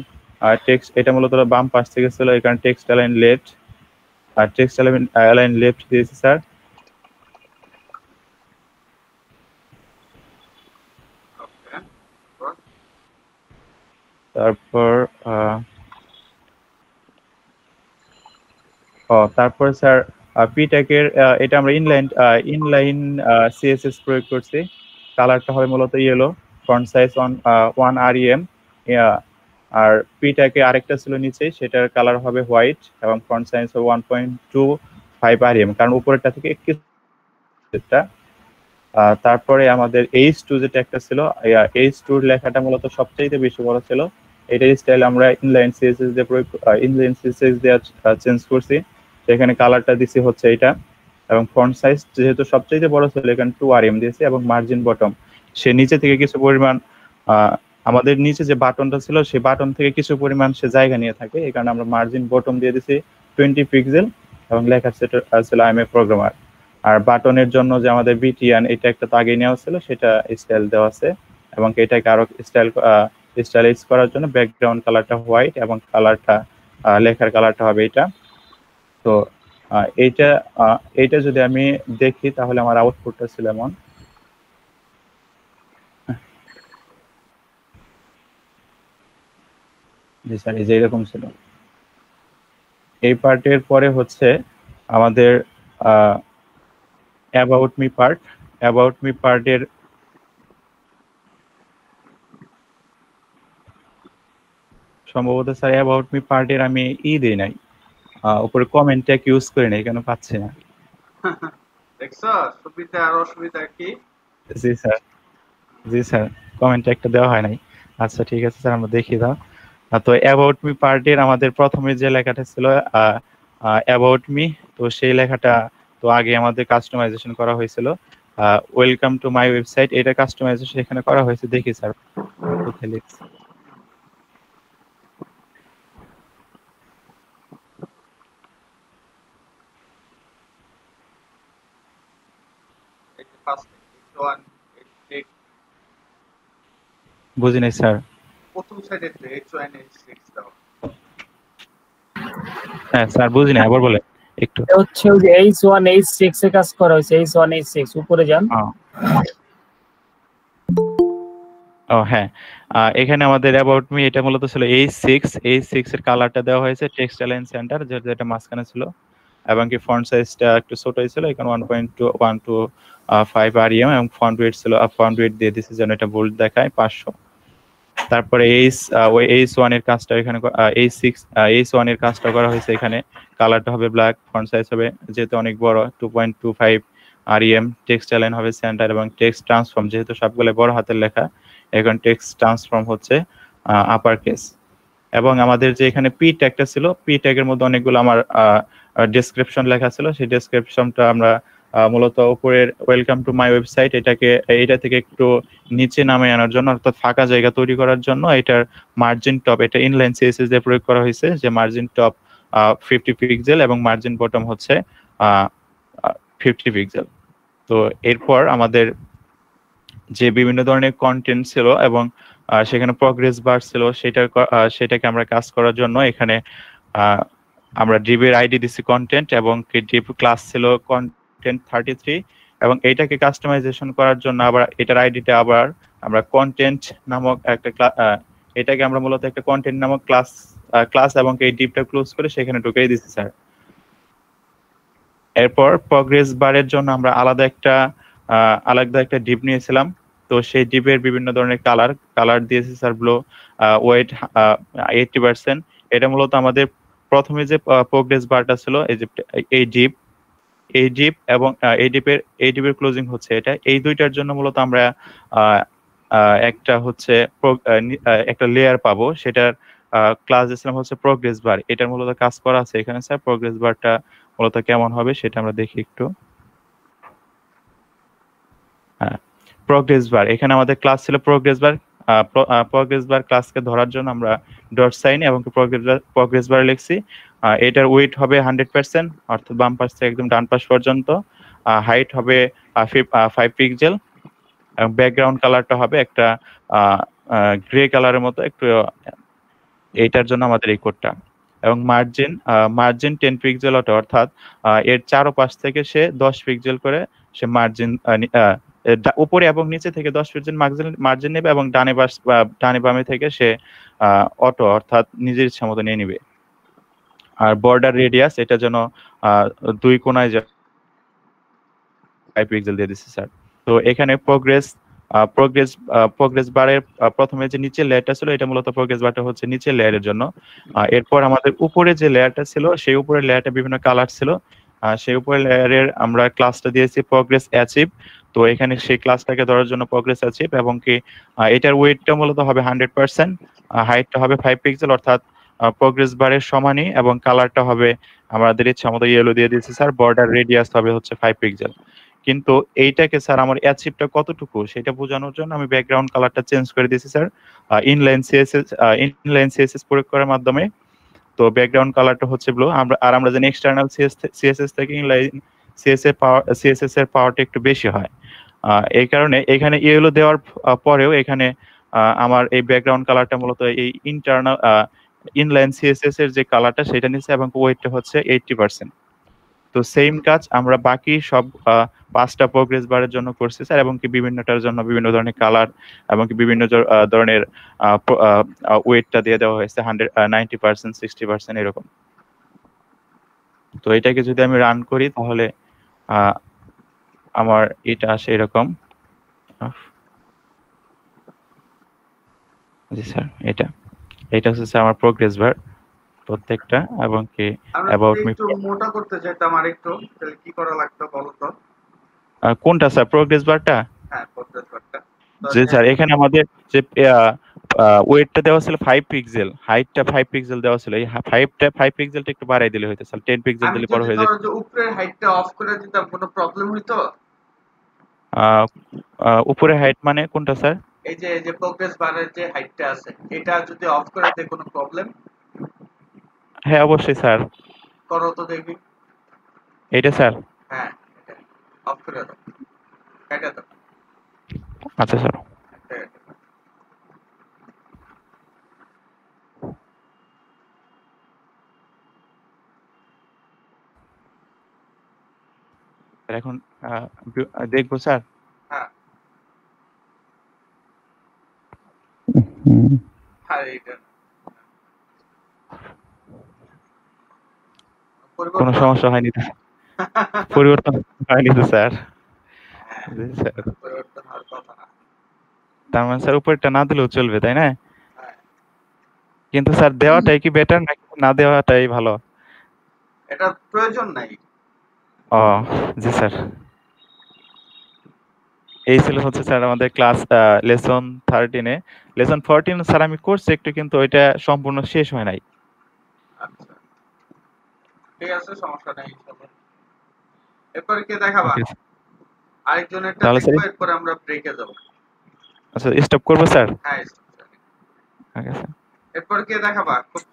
এটা মূলত বাম পাশ থেকে ছিল, এখানে টেক্সট অ্যালাইন লেফট, আর টেক্সট অ্যালাইন লেফট দিয়েছি স্যার। তারপর স্যার পি ট্যাগের এটা আমরা ইনলাইন সিএসএস প্রয়োগ করছি। কালারটা হবে মূলত ইয়েলো, ফন্ট সাইজ 1 REM। আর পি ট্যাগে আরেকটা ছিল নিচে, সেটার কালার হবে হোয়াইট, এবং ফন্ট সাইজ হবে 1.25 REM, কারণ উপরেরটা থেকে একটু। তারপরে আমাদের H2 যে ট্যাগটা ছিল, H2 এর লেখাটা মূলত সবচেয়ে বেশি বড় ছিল। এটার স্টাইল আমরা ইনলাইন সিএসএস দিয়ে চেঞ্জ করছি। এখানে কালারটা দিছি হচ্ছে এটা, এবং ফন্ট সাইজ যেহেতু সবচেয়ে বড় ছিল এখানে 2 REM দিয়েছি, এবং মার্জিন বটম সে নিচে থেকে কিছু পরিমাণ আমাদের নিচে যে বাটনটা ছিল সেই বাটন থেকে কিছু পরিমাণ সে জায়গা নিয়ে থাকে, এই কারণে আমরা মার্জিন বটম দিয়ে দিছি 20 পিক্সেল, এবং লেখা ছিল আই এম এ প্রোগ্রামার। আর বাটনের জন্য যে আমাদের বিটিএন এটা একটা তো আগে নেওয়া ছিল, সেটা স্টাইল দেওয়া আছে, এবং এটাকে আরো স্টাইলাইজ করার জন্য ব্যাকগ্রাউন্ড কালারটা হোয়াইট, এবং কালারটা লেখার কালারটা হবে এটা। তো এইটা যদি আমি দেখি তাহলে আমার আউটপুটটা ছিল এমন। জি স্যার, এই যে এরকম ছিল। এই পার্টের পরে হচ্ছে আমাদের অ্যাবাউট মি পার্টের সম্ভবত স্যার অ্যাবাউট মি পার্টের আমি দিই নাই, উপরে কমেন্ট ট্যাগ ইউজ করি নাই, কেন পাচ্ছি না। দেখছো সুবিধা আর অসুবিধা কি? জি স্যার, জি স্যার, কমেন্ট ট্যাগটা দেওয়া হয় নাই। আচ্ছা ঠিক আছে স্যার, আমরা দেখি দাও। তো অ্যাবাউট মি পার্টের আমাদের প্রথমে যে লেখাটা ছিল অ্যাবাউট মি, তো সেই লেখাটা তো আগে আমাদের কাস্টমাইজেশন করা হয়েছিল। ওয়েলকাম টু মাই ওয়েবসাইট, এটা কাস্টমাইজেশন এখানে করা হয়েছে। দেখি স্যার কোথায় লিখছি। এই যে ফার্স্ট H1 H6 বুঝি নাই স্যার। প্রথম সাইডে H1 H6 দাও। হ্যাঁ স্যার বুঝি নাই, আবার বলে একটু। এটা হচ্ছে ওই যে H1 H6 এ কাজ করা হয়েছে। H1 H6 উপরে যান। ও হ্যাঁ, এখানে আমাদের অ্যাবাউট মি এটা মূলত ছিল H6 এর কালারটা দেওয়া হয়েছে টেক্সট অ্যালাইন সেন্টার, যেটা মাঝখানে ছিল, এবং কি ফন্ট সাইজটা একটু ছোট ছিল, এখানে 1.125 REM, এবং ফন্ট ওয়েট ছিল, ফন্ট ওয়েট দিয়ে দিয়েছে যেন এটা বোল্ড দেখায় 500। তারপরে H1 এর কাজটা এখানে H1 এর কাজটা করা হয়েছে। এখানে কালারটা হবে ব্ল্যাক, ফন্ট সাইজ হবে যেহেতু অনেক বড় 2.25 REM, টেক্সট অ্যালাইন হবে সেন্টার, এবং টেক্সট ট্রান্সফর্ম যেহেতু সবগুলো বড় হাতের লেখা, এখন টেক্সট ট্রান্সফর্ম হচ্ছে আপার কেস। এবং আমাদের যে এখানে পি ট্যাগটা ছিল, পি ট্যাগের মধ্যে অনেকগুলো আমার ডেসক্রিপশন লেখা ছিল, সেই ডেসক্রিপশনটা আমরা মূলত উপরের ওয়েলকাম টু মাই ওয়েবসাইট এটা থেকে একটু নিচে নামে আনার জন্য, অর্থাৎ ফাঁকা জায়গা তৈরি করার জন্য এটার মার্জিন টপ, এটা ইনলাইন সিএসএস দিয়ে প্রয়োগ করা হয়েছে, যে মার্জিন টপ 50 পিক্সেল এবং মার্জিন বটম হচ্ছে 50 পিক্সেল। তো এরপর আমাদের যে বিভিন্ন ধরনের কন্টেন্ট ছিল এবং সেখানে প্রগ্রেস বার ছিল, সেটাকে আমরা কাজ করার জন্য এখানে আমরা ডিবের আইডি দিছি কন্টেন্ট, এবং ডিব ক্লাস ছিল কন্টেন্ট 33, এবং এইটাকে কাস্টমাইজেশন করার জন্য আবার এটার আইডিটা আবার আমরা কন্টেন্ট নামক একটা এটাকে আমরা মূলত একটা কন্টেন্ট নামক ক্লাস এবং এই ডিবটা ক্লোজ করে সেখানে ঢুকিয়ে দিছি স্যার। এরপর প্রগ্রেস বারের জন্য আমরা আলাদা একটা ডিপ নিয়েছিলাম। তো সেই ডিপের বিভিন্ন ধরনের কালার দিয়েছি স্যার। Blue, wait 80%। এটা মূলত আমাদের প্রথমে যে প্রগ্রেস বারটা ছিল, এই ডিপ এবং এই ডিপের ক্লোজিং হচ্ছে এটা। এই দুইটার জন্য মূলত আমরা একটা লেয়ার পাবো, সেটার ক্লাস দিয়েছিলাম হচ্ছে প্রগ্রেস বার। এটার মূলত কাজ করা আছে এখানে স্যার। প্রগ্রেস বারটা মূলত কেমন হবে সেটা আমরা দেখি একটু। হ্যাঁ, প্রগ্রেস বার, এখানে আমাদের ক্লাস ছিল প্রগ্রেস বার। প্রগ্রেস বার ক্লাসকে ধরার জন্য আমরা ডট সাইন এবং প্রগ্রেস বার লিখছি। এটার ওয়েট হবে 100%, অর্থাৎ বাম পাশ থেকে একদম ডান পাশ পর্যন্ত। হাইট হবে 5 পিক্সেল, এবং ব্যাকগ্রাউন্ড কালারটা হবে একটা গ্রে কালারের মতো একটু। এইটার জন্য আমাদের এই কোডটা। এবং মার্জিন 10 পিক্সেল, অর্থাৎ এর চারপাশ থেকে সে 10 পিক্সেল করে সে মার্জিন উপরে এবং নিচে থেকে 10 পিক্সেল মার্জিন নেবে, এবং ডানে বামে থেকে সে অর্থাৎ নিজের ইচ্ছা মতো নিয়ে নিবে। আর বর্ডার রেডিয়াস এটা যেন 2 কোণায় 5 পিক্সেল দিয়ে দিচ্ছে স্যার। তো এখানে প্রগ্রেস বারের প্রথমে যে নিচের লেয়ারটা ছিল, এটা মূলত প্রগ্রেস বারটা হচ্ছে নিচের লেয়ারের জন্য। এরপর আমাদের উপরে যে লেয়ারটা ছিল, সেই উপরের লেয়ারটা বিভিন্ন কালার ছিল। সেই উপরের লেয়ারের আমরা ক্লাসটা দিয়েছি প্রগ্রেস অ্যাচিভ। তো এখানে সেই ক্লাসটাকে ধরার জন্য প্রগ্রেস অ্যাচিভ, এবং কি এটার ওয়েটটা মূলত হবে 100%, হাইটটা হবে 5 পিক্সেল, অর্থাৎ প্রগ্রেস বারের সমানই, এবং কালারটা হবে আমাদের ইচ্ছা মতো ইয়েলো দিয়ে দিয়েছি স্যার। বর্ডার রেডিয়াস হবে হচ্ছে 5 পিক্সেল। কিন্তু এইটাকে স্যার আমার অ্যাচিভটা কতটুকু সেটা বোঝানোর জন্য আমি ব্যাকগ্রাউন্ড কালারটা চেঞ্জ করে দিয়েছি স্যার ইনলাইন সিএসএস প্রয়োগ করার মাধ্যমে। তো ব্যাকগ্রাউন্ড কালারটা হচ্ছে ব্লু। আমরা জানি এক্সটার্নাল সিএসএস থেকে ইনলাইন সিএসএস এর পাওয়ারটা একটু বেশি হয়। এই কারণে এখানে ইয়েলো দেওয়ার পরেও এখানে আমার এই ব্যাকগ্রাউন্ড কালারটা মূলত এই ইনলাইন সিএসএস এর যে কালারটা সেটা নিচ্ছে, এবং ওয়েটটা হচ্ছে 80%। তো সেম কাজ আমরা বাকি সব 5টা প্রগ্রেস বারের জন্য করছি স্যার, এবং কি বিভিন্নটার জন্য বিভিন্ন ধরনের কালার এবং কি বিভিন্ন ধরনের ওয়েটটা দিয়ে দেওয়া হয়েছে 90%, 60% এরকম। তো এটাকে যদি আমি রান করি তাহলে আমার এটা আসে এরকম। জি স্যার, এটা হচ্ছে স্যার আমার প্রোগ্রেস বার প্রত্যেকটা, এবং কি আমরা অ্যাবাউট যদি মি। একটু মোটা করতে চাইতাম আর একটু, তাহলে কি করা লাগতো বলো তো? কোনটা স্যার, প্রোগ্রেস বারটা? হ্যাঁ, প্রোগ্রেস বারটা। জি স্যার, এখানে আমাদের যে ওয়েটটা দেওয়া ছিল 5 পিক্সেল, হাইটটা 5 পিক্সেল দেওয়া ছিল, এই 5 পিক্সেলটা একটু বাড়াই দিলে হইতো স্যার, 10 পিক্সেল আমি দিলে বড় যদি হয়ে যেত। ধরো যে উপরের হাইটটা অফ করে দিতাম, কোনো প্রবলেম হইতো? উপরে হাইট মানে কোনটা স্যার? এই যে প্রোগ্রেস বারের যে হাইটটা আছে, এটা যদি অফ করে দেয় কোনো প্রবলেম? হ্যাঁ অবশ্যই স্যার। করো তো দেখি। এটা স্যার? হ্যাঁ, অফ করে দাও, কেটে দাও। আচ্ছা স্যার। এখন দেখবো স্যার। হ্যাঁ, এটা কোনো সমস্যা হয়নি তো? পরিবর্তন হয়নি তো স্যার? জি স্যার। পরিবর্তন হওয়ার কথা না। তার মানে স্যার উপরটা না দিলেও চলবে, তাই না? হ্যাঁ। কিন্তু স্যার দেওয়াটাই কি বেটার নাকি না দেওয়াটাই ভালো? এটা প্রয়োজন নাই। ও জি স্যার। এই ছিল হচ্ছে স্যার আমাদের ক্লাস লেসন 13 এ। লেসন 14 স্যার আমি করছি একটু, কিন্তু ওইটা সম্পূর্ণ শেষ হয় নাই। আচ্ছা, ঠিক আছে, সমস্যা নাই। এরপর কে দেখাবা? আরেকজনেরটা তাহলে দেখবো, স্যার এরপর আমরা ব্রেকে যাব। আচ্ছা স্টপ করবো স্যার? হ্যাঁ, ঠিক আছে। এরপর কে দেখাবা খুব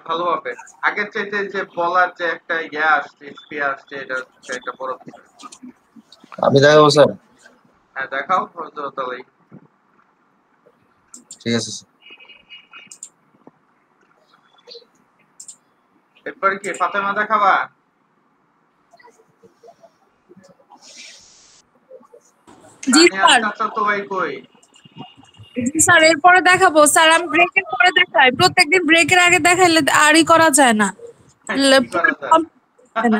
ভালোভাবে? আগের চাইতে যে বলার যে একটা আসছে, স্পিড আসছে, এটা একটা বড় বিষয়। আমি দেখাবো স্যার। হ্যাঁ, দেখাও তাহলে। ঠিক আছে স্যার। এরপর কি ফাতেমা দেখাবা? জি স্যার। আচ্ছা, তো ভাই কই? জি স্যার, এরপরে দেখাবো স্যার। আমি ব্রেকের পরে দেখাই, প্রত্যেকদিন ব্রেকের আগে দেখাইলে আরই করা যায় না। কি করা যায়? না।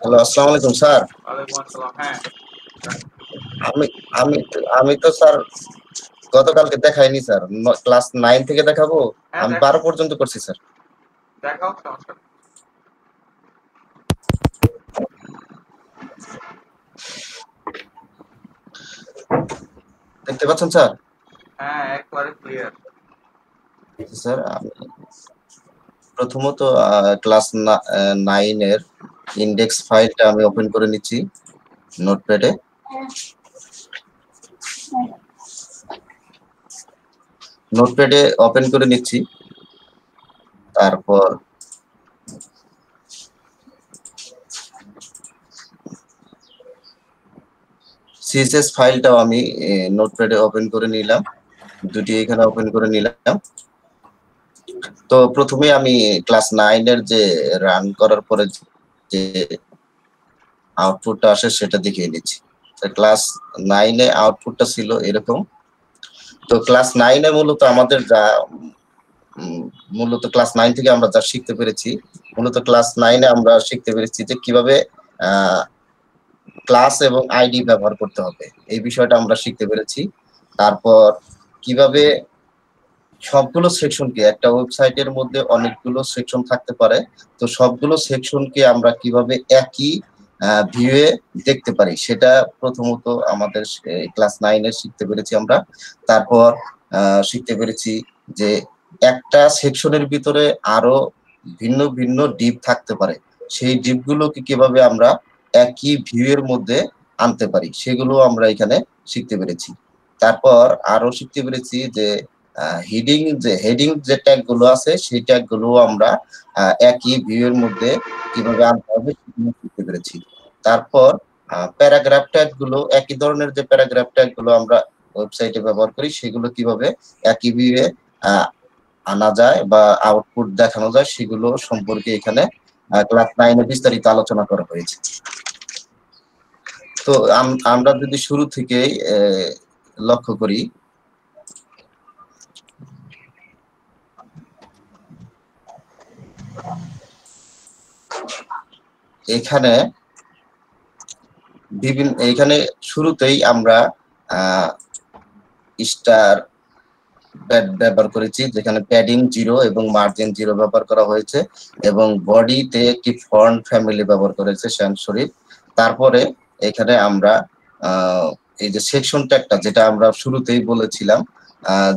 হ্যালো, আসসালামু আলাইকুম স্যার। ওয়ালাইকুম আসসালাম। হ্যাঁ, আমি আমি আমি তো স্যার গতকালকে দেখাইনি স্যার, ক্লাস 9 থেকে দেখাবো। হ্যাঁ, আমি 12 পর্যন্ত করছি স্যার। দেখাও, সমস্যা নেই। দেখতে পাচ্ছেন স্যার? হ্যাঁ, একবারে ক্লিয়ার। স্যার আমি প্রথমত ক্লাস 9 এর ইন্ডেক্স ফাইলটা আমি ওপেন করে নিচ্ছি নোটপ্যাডে। নোটপ্যাডে ওপেন করে নিচ্ছি। তারপর সিএসএস ফাইলটাও আমি নোটপ্যাডে ওপেন করে নিলাম, দুটি এখানে ওপেন করে নিলাম। তো প্রথমে আমি ক্লাস 9 এর যে রান করার পরে যে আউটপুটটা আসে সেটা দেখিয়ে নিচ্ছি। ক্লাস 9 এ আউটপুটটা ছিল এরকম। তো ক্লাস 9 এ মূলত আমাদের যা মূলত ক্লাস 9 থেকে আমরা যা শিখতে পেরেছি, মূলত ক্লাস 9 এ আমরা শিখতে পেরেছি যে কিভাবে ক্লাস এবং আইডি ব্যবহার করতে হবে, এই বিষয়টা আমরা শিখতে পেরেছি। তারপর কিভাবে সবগুলো সেকশনকে, একটা ওয়েবসাইটের মধ্যে অনেকগুলো সেকশন থাকতে পারে, তো সবগুলো সেকশনকে আমরা কিভাবে একই ভিউয়ে দেখতে পারি সেটা প্রথমত আমাদের ক্লাস 9 এ শিখতে পেরেছি আমরা। তারপর শিখতে পেরেছি যে একটা সেকশনের ভিতরে আরো ভিন্ন ভিন্ন ডিপ থাকতে পারে, সেই ডিপগুলোকে কিভাবে আমরা একই ভিউয়ের মধ্যে আনতে পারি সেগুলো আমরা এখানে শিখতে পেরেছি। তারপর আরো শিখতে পেরেছি যে হেডিং যে ট্যাগ গুলো আছে সেই ট্যাগ গুলো আমরা একই ভিউয়ের মধ্যে কিভাবে আনতে হবে সেগুলো শিখতে পেরেছি। তারপর প্যারাগ্রাফ ট্যাগ গুলো, একই ধরনের যে প্যারাগ্রাফ ট্যাগ গুলো আমরা ওয়েবসাইটে ব্যবহার করি সেগুলো কিভাবে একই ভিউয়ে আনা যায় বা আউটপুট দেখানো যায় সেগুলো সম্পর্কে এখানে ক্লাস 9 এ বিস্তারিত আলোচনা করা হয়েছে। তো আমরা যদি শুরু থেকে লক্ষ্য করি, এখানে বিভিন্ন এখানে শুরুতেই আমরা স্টার ব্যবহার করেছি, যেখানে প্যাডিং 0 এবং মার্জিন 0 ব্যবহার করা হয়েছে, এবং বডিতে একটি ফন্ট ফ্যামিলি ব্যবহার করেছে শ্যাম শরীফ। তারপরে এখানে আমরা এই যে সেকশন ট্যাগটা, যেটা আমরা শুরুতেই বলেছিলাম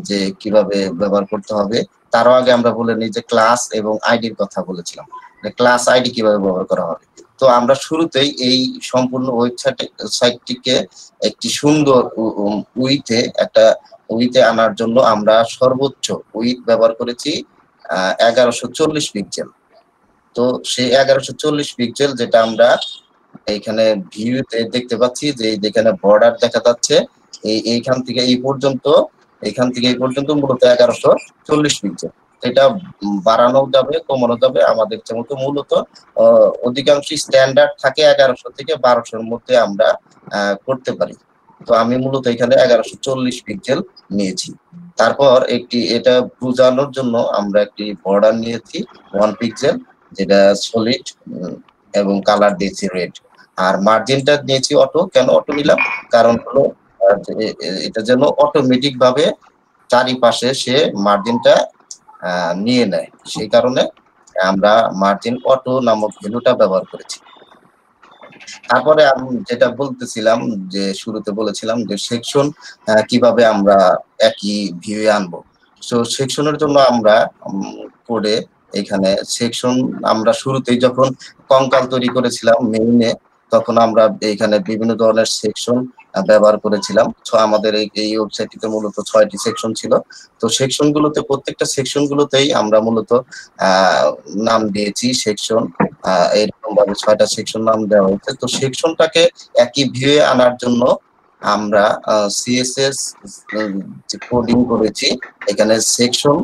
যে কিভাবে ব্যবহার করতে হবে, তারও আগে আমরা বলে নিই যে ক্লাস এবং আইডির কথা বলেছিলাম, ক্লাস আইডি কিভাবে ব্যবহার করা হবে। তো আমরা শুরুতেই এই সম্পূর্ণ ওয়েবসাইটটিকে একটি সুন্দর উইথে আনার জন্য আমরা সর্বোচ্চ উইথ ব্যবহার করেছি 1140 পিক্সেল। তো সেই 1140 পিক্সেল যেটা আমরা এইখানে ভিউতে দেখতে পাচ্ছি, যে যেখানে বর্ডার দেখা যাচ্ছে এইখান থেকে এই পর্যন্ত মূলত 1140 পিক্সেল। এটা বাড়ানো যাবে, কমানো যাবে আমাদের মতো। মূলত অধিকাংশ স্ট্যান্ডার্ড থাকে 1100 থেকে 1200-র মধ্যে আমরা করতে পারি। তো আমি মূলত এখানে 1140 পিক্সেল নিয়েছি। তারপর এটা বোঝানোর জন্য আমরা একটি বর্ডার নিয়েছি 1 পিক্সেল, যেটা সলিড এবং কালার দিয়েছি রেড। আর মার্জিনটা নিয়েছি অটো। কেন অটো নিলাম? কারণ হলো এটা যেন অটোমেটিক ভাবে চারিপাশে সে মার্জিনটা নিয়ে নেয়, সেই কারণে আমরা মার্জিন অটো নামক ভ্যালুটা ব্যবহার করেছি। তারপরে আমি যেটা বলতেছিলাম, যে শুরুতে বলেছিলাম যে সেকশন কিভাবে আমরা একই ভিউয়ে আনবো। তো সেকশনের জন্য আমরা কোডে এখানে সেকশন আমরা শুরুতেই যখন কঙ্কাল তৈরি করেছিলাম মেইনে, তখন আমরা এখানে বিভিন্ন ধরনের সেকশন ব্যবহার করেছিলাম। আমাদের এই ওয়েবসাইটটিতে মূলত 6টি সেকশন ছিল। তো সেকশন গুলোতে, প্রত্যেকটা সেকশন গুলোতেই আমরা মূলত নাম দিয়েছি সেকশন। এরকম ভাবে 6টা সেকশন নাম দেওয়া হয়েছে। তো সেকশনটাকে একই ভিউয়ে আনার জন্য আমরা সিএসএস কোডিং করেছি এখানে সেকশন,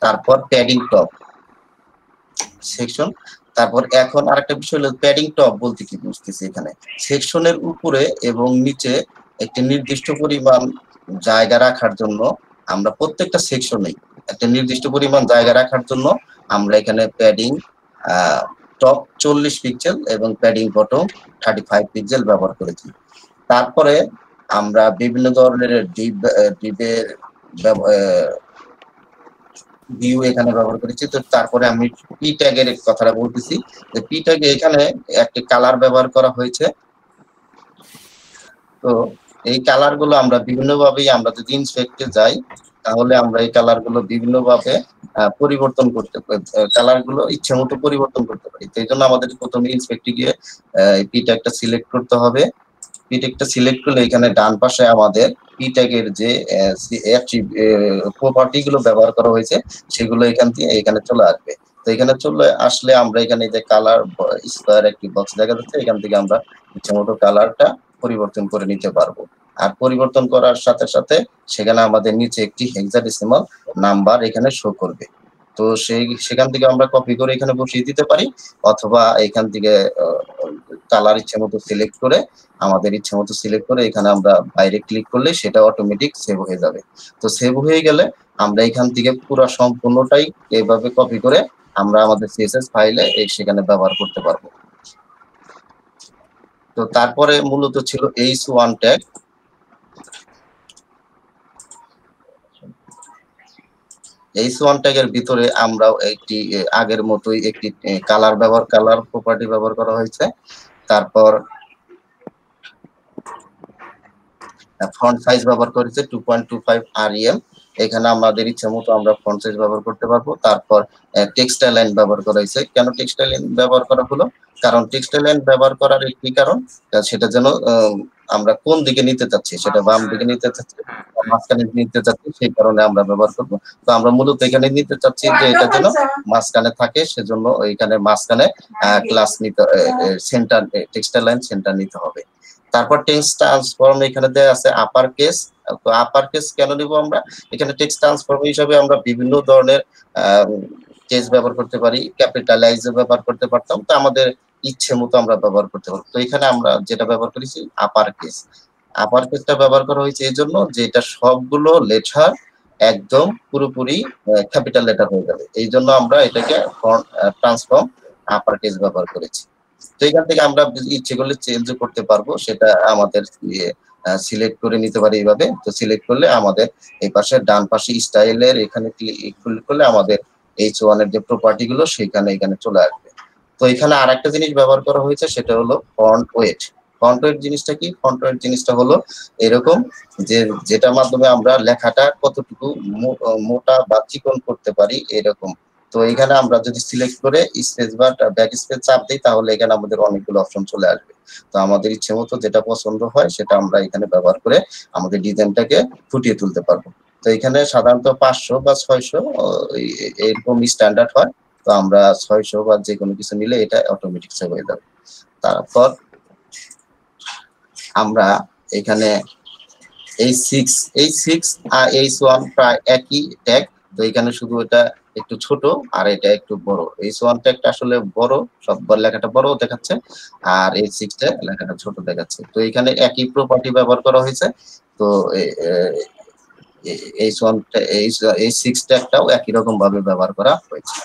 তারপর প্যাডিং টপ সেকশন। তারপর এখন আরেকটা বিষয় হলো প্যাডিং টপ বলতে কি বুঝতেছি, এখানে সেকশনের উপরে এবং নিচে একটি নির্দিষ্ট পরিমাণ জায়গা রাখার জন্য আমরা প্রত্যেকটা সেকশনেই একটা নির্দিষ্ট পরিমাণ জায়গা রাখার জন্য আমরা এখানে প্যাডিং টপ 40 পিক্সেল এবং প্যাডিং বটম 35 পিক্সেল ব্যবহার করেছি। তারপরে আমরা বিভিন্ন ধরনের ডিবের ভিউ এখানে ব্যবহার করেছি। তো তারপরে আমি পি ট্যাগের কথাটা বলতেছি, যে পি ট্যাগে এখানে একটি কালার ব্যবহার করা হয়েছে। তো এই কালার গুলো আমরা বিভিন্নভাবেই, আমরা যদি ইনস্পেক্টে যাই তাহলে আমরা এই কালার গুলো বিভিন্নভাবে পরিবর্তন করতে পারি, কালার গুলো ইচ্ছে মতো পরিবর্তন করতে পারি। তো এই জন্য আমাদের প্রথমে ইনস্পেক্টে গিয়ে পি ট্যাগটা সিলেক্ট করতে হবে। পি ট্যাগটা সিলেক্ট করলে এখানে ডান পাশে আমাদের পি ট্যাগের যে প্রপার্টি গুলো ব্যবহার করা হয়েছে সেগুলো এখানে চলে আসবে। তো এখানে চলে আসলে আমরা এখানে যে কালার স্কয়ার একটি বক্স দেখা যাচ্ছে, এখান থেকে আমরা ইচ্ছে মতো কালারটা পরিবর্তন করে নিতে পারবো। আর পরিবর্তন করার সাথে সাথে সেখানে আমাদের নিচে একটি হেক্সাডেসিমাল নাম্বার এখানে শো করবে। তো সেখান থেকে আমরা কপি করে এখানে বসিয়ে দিতে পারি, অথবা এখান থেকে কালার ইচ্ছে মতো সিলেক্ট করে আমাদের ইচ্ছে মতো সিলেক্ট করে এখানে আমরা বাইরে ক্লিক করলে সেটা অটোমেটিক সেভ হয়ে যাবে। তো সেভ হয়ে গেলে আমরা এখান থেকে পুরো সম্পূর্ণটাই এইভাবে কপি করে আমরা আমাদের সিএসএস ফাইলে সেখানে ব্যবহার করতে পারবো। তো তারপরে মূলত ছিল H1 ট্যাগ। H1 ট্যাগের ভিতরে আমরা একটি আগের মতোই একটি কালার প্রপার্টি ব্যবহার করা হয়েছে। তারপর ফন্ট সাইজ ব্যবহার করেছে 2.25 REM। এখানে আমাদের ইচ্ছা মতো আমরা ফন্ট সাইজ ব্যবহার করতে পারবো। তারপর টেক্সটাইল লাইন ব্যবহার করা হয়েছে। কেন টেক্সটাইল লাইন ব্যবহার করা হলো? কারণ টেক্সটাইল লাইন ব্যবহার করার একটি কারণ, সেটা যেন আমরা কোন দিকে নিতে চাচ্ছি, সেটা বাম দিকে নিতে চাচ্ছি, মাঝখানে নিতে চাচ্ছি, সেই কারণে আমরা ব্যবহার করবো। তো আমরা মূলত এখানে নিতে চাচ্ছি যে এটা যেন মাঝখানে থাকে, সেজন্য এখানে মাঝখানে ক্লাস নিতে সেন্টার, টেক্সটাইল লাইন সেন্টার নিতে হবে। তারপর টেক্সট ট্রান্সফর্ম এখানে দেয়া আছে আপার কেস। তো আপার কেস কেন নিব আমরা? এখানে টেক্সট ট্রান্সফর্ম হিসাবে আমরা বিভিন্ন ধরনের কেস ব্যবহার করতে পারি, ক্যাপিটালাইজ ব্যবহার করতে পারতাম। তো আমাদের ইচ্ছে মতো আমরা ব্যবহার করতে পারবো। তো এখানে আমরা যেটা ব্যবহার করেছি আপার কেস। আপার কেসটা ব্যবহার করা হয়েছে এই জন্য যে এটা সবগুলো লেটার একদম পুরোপুরি ক্যাপিটাল লেটার হয়ে যাবে। এই জন্য আমরা এটাকে ট্রান্সফর্ম আপার কেস ব্যবহার করেছি। তো এখান থেকে আমরা ইচ্ছে করলে চেঞ্জ করতে পারবো, সেটা আমাদের সিলেক্ট করে নিতে পারি এইভাবে। তো সিলেক্ট করলে আমাদের এই পাশে ডান পাশে স্টাইলের এখানে ক্লিক করলে আমাদের H1 এর যে প্রপার্টি গুলো এখানে চলে আসবে। তো এখানে আরেকটা জিনিস ব্যবহার করা হয়েছে, সেটা হলো ফন্ট ওয়েট। ফন্ট ওয়েট জিনিসটা কি? ফন্ট ওয়েট জিনিসটা হলো এরকম যে যেটার মাধ্যমে আমরা লেখাটা কতটুকু মোটা বা চিকন করতে পারি এরকম। তো এখানে আমরা যদি সিলেক্ট করে স্পেস বা ব্যাক স্পেস চাপ দিই তাহলে এখানে আমাদের অনেকগুলো অপশন চলে আসবে। তো আমাদের ইচ্ছে মতো যেটা পছন্দ হয় সেটা আমরা এখানে ব্যবহার করে আমাদের ডিজাইনটাকে ফুটিয়ে তুলতে পারবো। তো এখানে সাধারণত 500 বা 600 এরকম স্ট্যান্ডার্ড হয়। তো আমরা 600 বা যে কোনো কিছু নিলে এটা অটোমেটিক সেভ হয়ে যাবে। তারপর আমরা এখানে H6 আর H1 প্রায় একই ট্যাগ। তো এখানে শুধু এটা একটু ছোট আর এটা একটু বড়। H1 ট্যাগটা আসলে বড়, সববার লেখাটা বড় দেখাচ্ছে, আর H6 টা লেখাটা ছোট দেখাচ্ছে। তো এখানে একই প্রপার্টি ব্যবহার করা হয়েছে। তো H6 ট্যাগটাও একই রকম ভাবে ব্যবহার করা হয়েছে।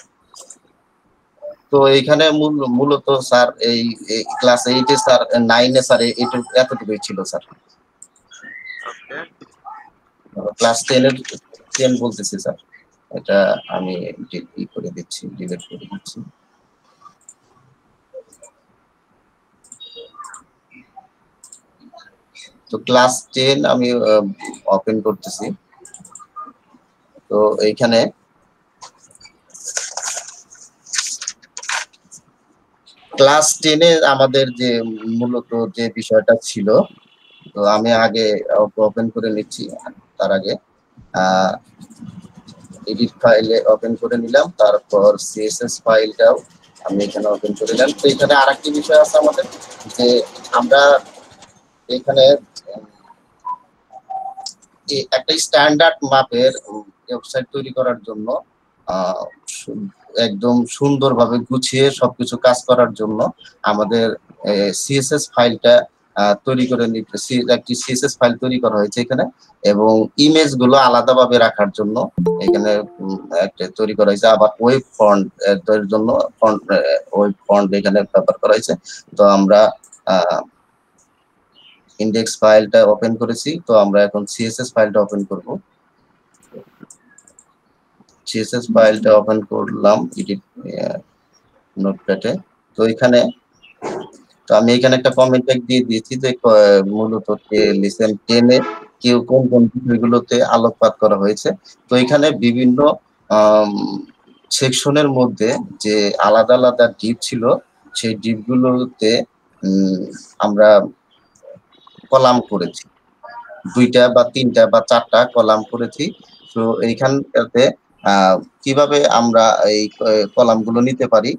তো এইখানে মূলত স্যার এই ক্লাস 8 এ স্যার 9 এ স্যার এতটুকুই ছিল স্যার। ক্লাস 10 বলতেছি স্যার, এটা আমি ডিলিট করে দিচ্ছি। তো ক্লাস 10 আমি ওপেন করতেছি। তো এইখানে ক্লাস 10 এ আমাদের যে মূলত যে বিষয়টা ছিল, তো আমি আগে ওপেন করে নিচ্ছি। তার আগে এডিট ফাইলে ওপেন করে নিলাম, তারপর সিএসএস ফাইলটাও আমি এখানে ওপেন করে নিলাম। তো এখানে আরেকটি বিষয় আছে আমাদের, যে আমরা এখানে একটা স্ট্যান্ডার্ড মাপের ওয়েবসাইট তৈরি করার জন্য একদম সুন্দরভাবে গুছিয়ে সবকিছু কাজ করার জন্য আমাদের সিএসএস ফাইলটা তৈরি করে নিতেছি। একটি সিএসএস ফাইল তৈরি করা হয়েছে এখানে, এবং ইমেজ গুলো আলাদাভাবে রাখার জন্য এখানে একটা তৈরি করা হয়েছে। আবার ওয়েব ফন্ট এর জন্য ওয়েব ফন্ট এখানে ব্যবহার করা হয়েছে। তো আমরা ইন্ডেক্স ফাইলটা ওপেন করেছি। তো আমরা এখন সিএসএস ফাইলটা ওপেন করব। সিএসএস ফাইলটা ওপেন করলাম এডিট নোটপ্যাডে। তো এখানে আমি এখানে একটা কমেন্ট ট্যাগ দিয়ে দিয়েছি যে মূলত লেসন 10 এ কেউ কোন কোন বিষয়গুলোতে আলোকপাত করা হয়েছে। তো এখানে বিভিন্ন সেকশনের মধ্যে যে আলাদা আলাদা ডিপ ছিল, সেই ডিপগুলোতে আমরা কলাম করেছি, 2টা বা 3টা বা 4টা কলাম করেছি। তো এইখানটাতে কিভাবে আমরা এই কলামগুলো নিতে পারি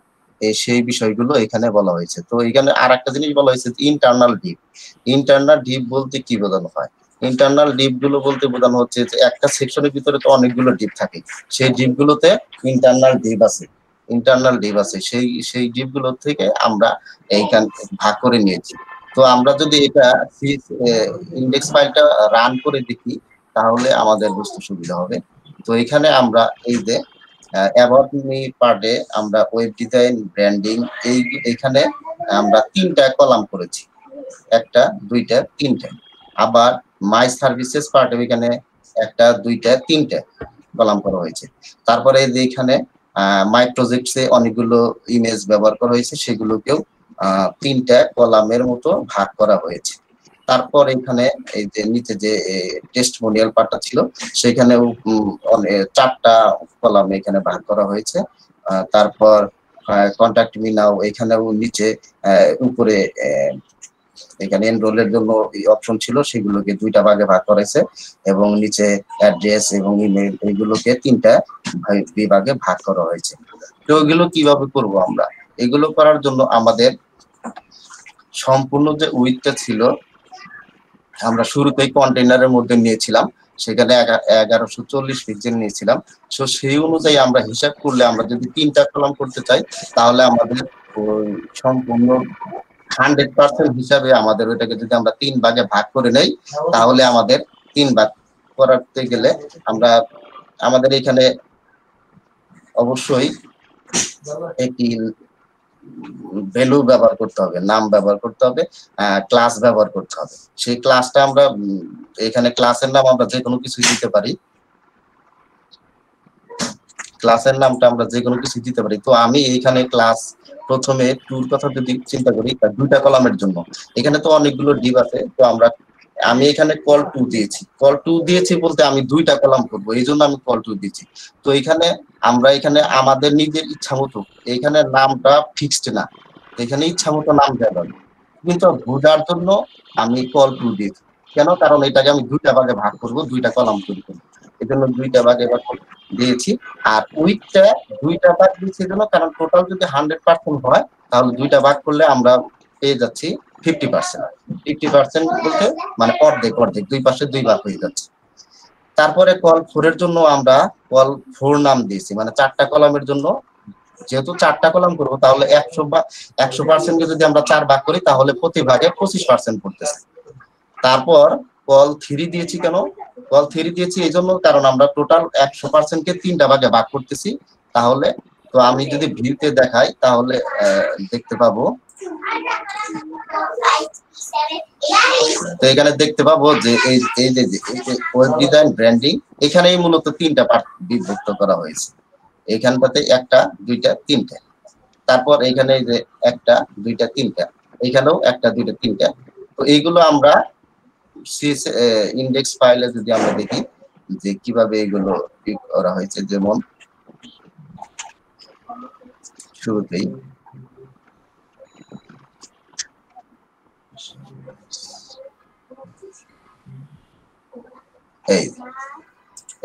সেই বিষয়গুলো এখানে বলা হয়েছে। তো এখানে আরেকটা জিনিস বলা হয়েছে ইন্টারনাল ডিপ। ইন্টারনাল ডিপ বলতে কি বোঝানো হয়? ইন্টারনাল ডিপ গুলো বলতে বোঝানো হচ্ছে যে একটা সেকশনের ভিতরে তো অনেকগুলো ডিপ থাকে, সেই ডিপগুলোতে ইন্টারনাল ডিপ আছে। সেই ডিপগুলো থেকে আমরা এইখান ভাগ করে নিয়েছি। তো আমরা যদি এটা ইন্ডেক্স ফাইলটা রান করে দেখি তাহলে আমাদের বুঝতে সুবিধা হবে। তো এখানে আমরা এই যে অ্যাবাউট মি পার্টে আমরা ওয়েব ডিজাইন, ব্র্যান্ডিং, এইখানে আমরা 3টা কলাম করেছি, 1টা 2টা 3টা। আবার মাই সার্ভিসেস পার্টে এখানে 1টা 2টা 3টা কলাম করা হয়েছে। তারপরে এই যে এখানে মাই প্রজেক্টসে অনেকগুলো ইমেজ ব্যবহার করা হয়েছে, সেগুলোকেও 3টা কলামের মতো ভাগ করা হয়েছে। তারপর এখানে এই যে নিচে যে টেস্টিমোনিয়াল পার্টটা ছিল সেখানেও 4টা কলাম এখানে ভাগ করা হয়েছে। তারপর কন্টাক্ট মি নাও, এখানেও নিচে উপরে এখানে এনরোলের জন্য অপশন ছিল, সেগুলোকে 2টা ভাগে ভাগ করেছে, এবং নিচে অ্যাড্রেস এবং ইমেল এইগুলোকে 3টা বিভাগে ভাগ করা হয়েছে। তো এগুলো কিভাবে করব আমরা? এগুলো করার জন্য আমাদের সম্পূর্ণ যে উইডথটা ছিল আমরা শুরুতেই কন্টেইনারের মধ্যে নিয়েছিলাম, সেখানে 1140 পিক্সেল নিয়েছিলাম। তো সেই অনুযায়ী আমরা হিসাব করলে আমরা যদি 3টা কলাম করতে চাই তাহলে আমাদের সম্পূর্ণ 100% হিসাবে আমাদের ওইটাকে যদি আমরা 3 ভাগে ভাগ করে নেই তাহলে আমাদের 3 ভাগ করতে গেলে আমাদের এখানে অবশ্যই একটি ভ্যালু ব্যবহার করতে হবে, নাম ব্যবহার করতে হবে, ক্লাস ব্যবহার করতে হবে। সেই ক্লাসটা আমরা এখানে ক্লাসের নাম আমরা যে কোনো কিছু দিতে পারি, ক্লাসের নামটা আমরা যে কোনো কিছু দিতে পারি। তো আমি এইখানে ক্লাস প্রথমে টুর কথা যদি চিন্তা করি, দুইটা কলামের জন্য এখানে তো অনেকগুলো ডিভ আছে, তো আমি এখানে কল টু দিয়েছি বলতে আমি দুইটা কলাম করবো, এই জন্য আমি কল টু দিয়েছি। তো আমরা এখানে আমাদের নিজের ইচ্ছা মতো, এখানে নামটা ফিক্সড না, এখানে ইচ্ছা মতো নাম দেওয়া যাবে, কিন্তু বোঝার জন্য আমি কল টু দিয়েছি। কেন? কারণ এটাকে আমি দুইটা ভাগে ভাগ করবো, দুইটা কলাম তৈরি করবো, এই জন্য দুইটা ভাগে ভাগ দিয়েছি। আর উইথটা দুইটা ভাগ দিয়েছি জন্য, কারণ টোটাল যদি 100% হয় তাহলে দুইটা ভাগ করলে আমরা পেয়ে যাচ্ছি 50% বলতে মানে অর্ধেক, দুই পাশে দুই ভাগ হয়ে যাচ্ছে। তারপরে কল 4 এর জন্য আমরা কল 4 নাম দিয়েছি, মানে 4টা কলামের জন্য, যেহেতু 4টা কলাম করবো তাহলে 100% যদি আমরা 4 ভাগ করি তাহলে প্রতি ভাগে 25% পড়তেছে। তারপর কল 3 দিয়েছি, কেন কল 3 দিয়েছি এই জন্য কারণ আমরা টোটাল 100% কে 3টা ভাগে ভাগ করতেছি। তাহলে তো আমি যদি ভিউতে দেখাই তাহলে দেখতে পাবো, তো এখানে দেখতে পাবো যে এই যে ওয়েব ডিজাইন ব্র্যান্ডিং, এখানেই মূলত 3টা পার্ট বিভক্ত করা হয়েছে। এইখানটাতে 1টা 2টা 3টা, তারপর এখানে যে 1টা 2টা 3টা, এখানেও 1টা 2টা 3টা। তো এইগুলো আমরা ইন্ডেক্স ফাইলে যদি আমরা দেখি যে কিভাবে এগুলো করা হয়েছে, যেমন শুরুতেই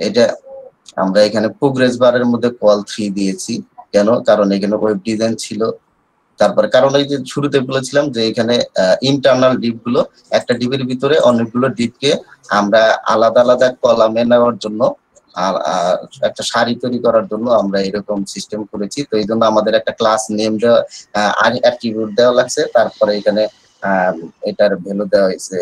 এটা আমরা এখানে প্রোগ্রেস বারের মধ্যে কল 3 দিয়েছি, কেন? কারণ এখানে ওয়েব ডিজাইন ছিল। তারপরে কারণ এই যে শুরুতে বলেছিলাম যে এখানে ইন্টারনাল ডিপ গুলো, একটা ডিপের ভিতরে অনেকগুলো ডিপকে আমরা আলাদা আলাদা কলামে নেওয়ার জন্য আর একটা সারি তৈরি করার জন্য আমরা এরকম সিস্টেম করেছি। তো এই জন্য আমাদের একটা ক্লাস নেম দেওয়া আর অ্যাট্রিবিউট দেওয়া লাগছে। তারপরে এখানে এটার ভ্যালু দেওয়া হয়েছে,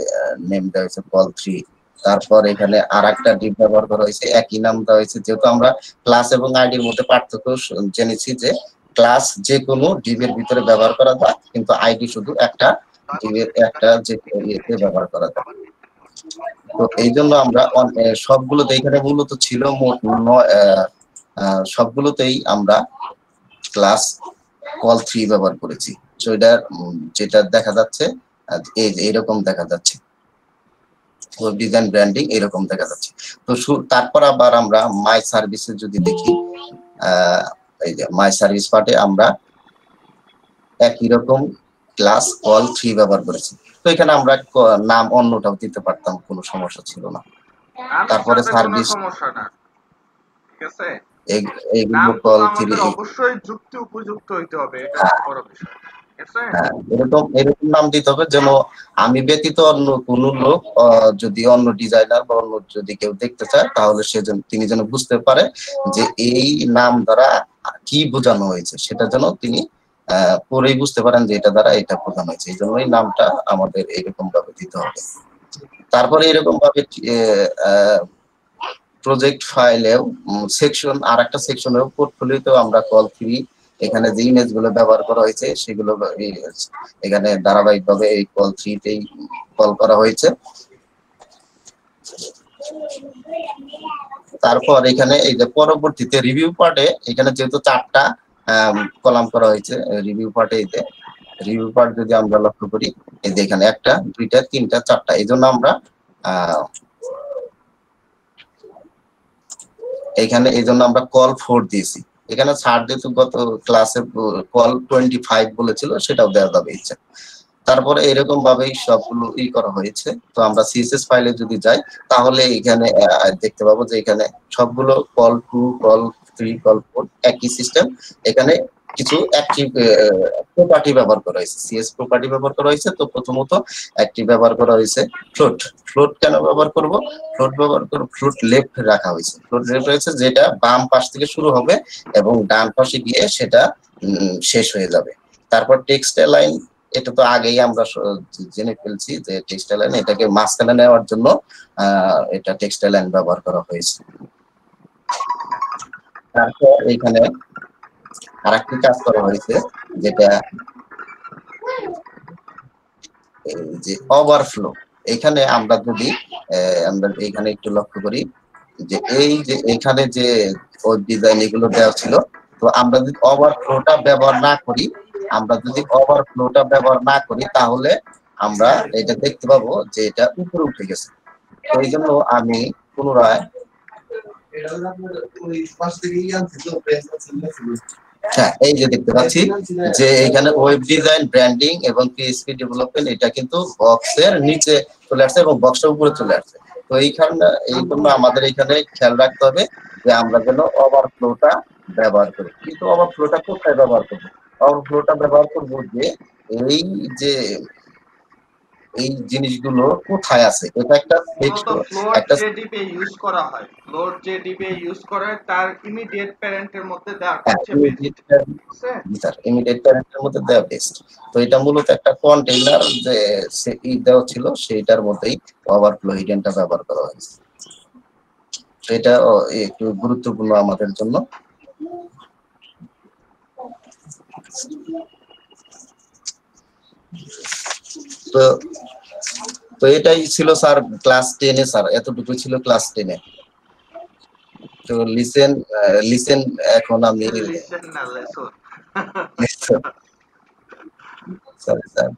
নেম দেওয়া হয়েছে কল 3। তারপর এখানে আর একটা ডিপ ব্যবহার করা হয়েছে, একই নাম দেওয়া হয়েছে। যেহেতু আমরা ক্লাস এবং আইডির মধ্যে পার্থক্য জেনেছি যে ক্লাস যে কোনো ডিবের ভিতরে ব্যবহার করা যায়, কিন্তু আইডি শুধু একটা ডিবের একটা যে ইয়েতে ব্যবহার করা যায়। তো এই জন্য আমরা সবগুলোতে এখানে মূলত ছিল সবগুলোতেই আমরা ক্লাস কল 3 ব্যবহার করেছি। তো এটা যেটা দেখা যাচ্ছে এইরকম দেখা যাচ্ছে, ওয়েব ডিজাইন ব্র্যান্ডিং এরকম দেখা যাচ্ছে। তো তারপর আবার আমরা মাই সার্ভিসে যদি দেখি, এই যে মাই সার্ভিস পার্টে আমরা একই রকম ক্লাস কল 3 ব্যবহার করেছি। তো এখানে আমরা নাম অন্যটাও দিতে পারতাম, কোনো সমস্যা ছিল না। তারপরে সার্ভিস সমস্যা না, ঠিক আছে। এইগুলো কল 3 অবশ্যই যুক্তি উপযুক্ত হইতে হবে, এটা বড় বিষয়। এরকম নাম দিতে হবে যেন আমি ব্যতীত অন্য কোন লোক যদি অন্য ডিজাইনার বা অন্য যদি কেউ দেখতে চায় তাহলে তিনি যেন বুঝতে পারে যে এই নাম দ্বারা কি বোঝানো হয়েছে, সেটা যেন তিনি পরেই বুঝতে পারেন যে এটা দ্বারা এটা বোঝানো হয়েছে। এই জন্যই নামটা আমাদের এইরকম ভাবে দিতে হবে। তারপরে এরকম ভাবে প্রজেক্ট ফাইলেও সেকশন, আর একটা সেকশনেও পোর্টফোলিওতেও আমরা কল 3 এখানে যে ইমেজ গুলো ব্যবহার করা হয়েছে সেগুলো এখানে ধারাবাহিকভাবে এই কল 3 তেই কল করা হয়েছে। তারপর এখানে এই যে পরবর্তীতে রিভিউ পার্টে এখানে যেহেতু 4টা কলাম করা হয়েছে রিভিউ পার্টে, এই যে রিভিউ পার্ট যদি আমরা লক্ষ্য করি, এই যে এখানে 1টা 2টা 3টা 4টা, এই জন্য আমরা কল 4 দিয়েছি। এখানে ছাড় যেহেতু গত ক্লাসে কল 25 বলেছিল, সেটাও দেওয়া যাবে ইচ্ছা। তারপরে এরকম ভাবেই সবগুলো করা হয়েছে। তো আমরা সিএসএস ফাইলে যদি যাই তাহলে এখানে দেখতে পাবো যে এখানে সবগুলো কল 2 কল 3 কল 4 একই সিস্টেম। এখানে কিছু অ্যাক্টিভ প্রপার্টি ব্যবহার করা হয়েছে, সিএস প্রপার্টি ব্যবহার করা হয়েছে। তো প্রথমত অ্যাক্টিভ ব্যবহার করা হয়েছে ফ্লোট কেন ব্যবহার করব? ফ্লোট লেফট রাখা হয়েছে, ফ্লোট লেফট রয়েছে যেটা বাম পাশ থেকে শুরু হবে এবং ডান পাশে গিয়ে সেটা শেষ হয়ে যাবে। তারপর টেক্সট লাইন, এটা তো আগেই আমরা জেনে ফেলছি যে টেক্সট লাইন, এটাকে মাঝখানে নেওয়ার জন্য এটা টেক্সট লাইন ব্যবহার করা হয়েছে। তারপর এখানে আরেকটি কাজ করা হয়েছে, যেটা এই যে ওভারফ্লো, এখানে আমরা যদি আমরা এখানে একটু লক্ষ্য করি যে এই যে এখানে যে ওয়েব ডিজাইন এগুলো দেওয়া ছিল, তো আমরা যদি ওভারফ্লোটা ব্যবহার না করি, তাহলে আমরা এটা দেখতে পাবো যে এটা উপরে উঠে গেছে। তো এই জন্য আমি পুনরায় হ্যাঁ এই যে দেখতে পাচ্ছি যে এখানে ওয়েব ডিজাইন, ব্র্যান্ডিং এবং পিএইচপি ডেভেলপমেন্ট এটা কিন্তু বক্সের নিচে চলে আসছে এবং বক্সের উপরে চলে আসছে। তো এই জন্য আমাদের এখানে খেয়াল রাখতে হবে যে আমরা যেন ওভারফ্লোটা ব্যবহার করি। কিন্তু ওভারফ্লোটা কোথায় ব্যবহার করবো? ওভারফ্লোটা ব্যবহার করবো যে এই জিনিসগুলো কোথায় আছে, এটা একটা জেডিপি ইউজ করা হয়, ফ্লোট জেডিপি ইউজ করে তার ইমিডিয়েট প্যারেন্টের মধ্যে দেওয়া হচ্ছে ইমিডিয়েট প্যারেন্টের মধ্যে দেওয়া বেস্ট। তো এটা মূলত একটা কন্টেইনার যে দেওয়া ছিল সেইটার মধ্যেই ওভারফ্লো হিডেনটা ব্যবহার করা হয়েছে। এটা একটু গুরুত্বপূর্ণ আমাদের জন্য। তো এটাই ছিল স্যার ক্লাস 10-এ, স্যার এতটুকু ছিল ক্লাস 10-এ। তো লিসেন এখন আমি সরি স্যার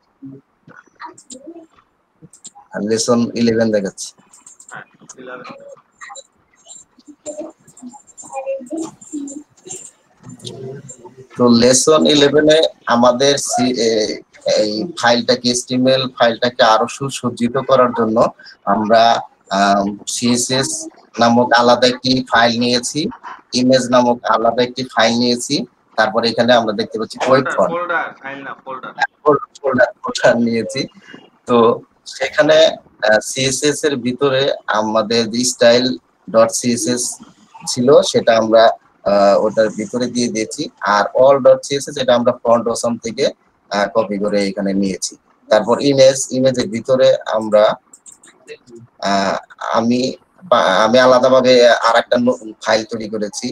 লেসন 11 দেখাচ্ছি। তো লেসন 11-এ আমাদের এই ফাইলটাকে HTML ফাইলটাকে আরো সুসজ্জিত করার জন্য আমরা CSS নামক আলাদা একটি ফাইল নিয়েছি, ইমেজ নামক আলাদা একটি ফাইল নিয়েছি, তারপরে এখানে আমরা দেখতে পাচ্ছি ওয়েব ফোল্ডার নিয়েছি। তো সেখানে CSS এর ভিতরে আমাদের স্টাইল ডট CSS ছিল, সেটা আমরা ওটার ভিতরে দিয়ে দিয়েছি। আর অল ডট CSS এটা আমরা ফ্রন্ট অসাম থেকে কপি করে এখানে নিয়েছি। তারপর ইমেজের ভিতরে আমরা আমি আলাদাভাবে আর একটা ফাইল তৈরি করেছি,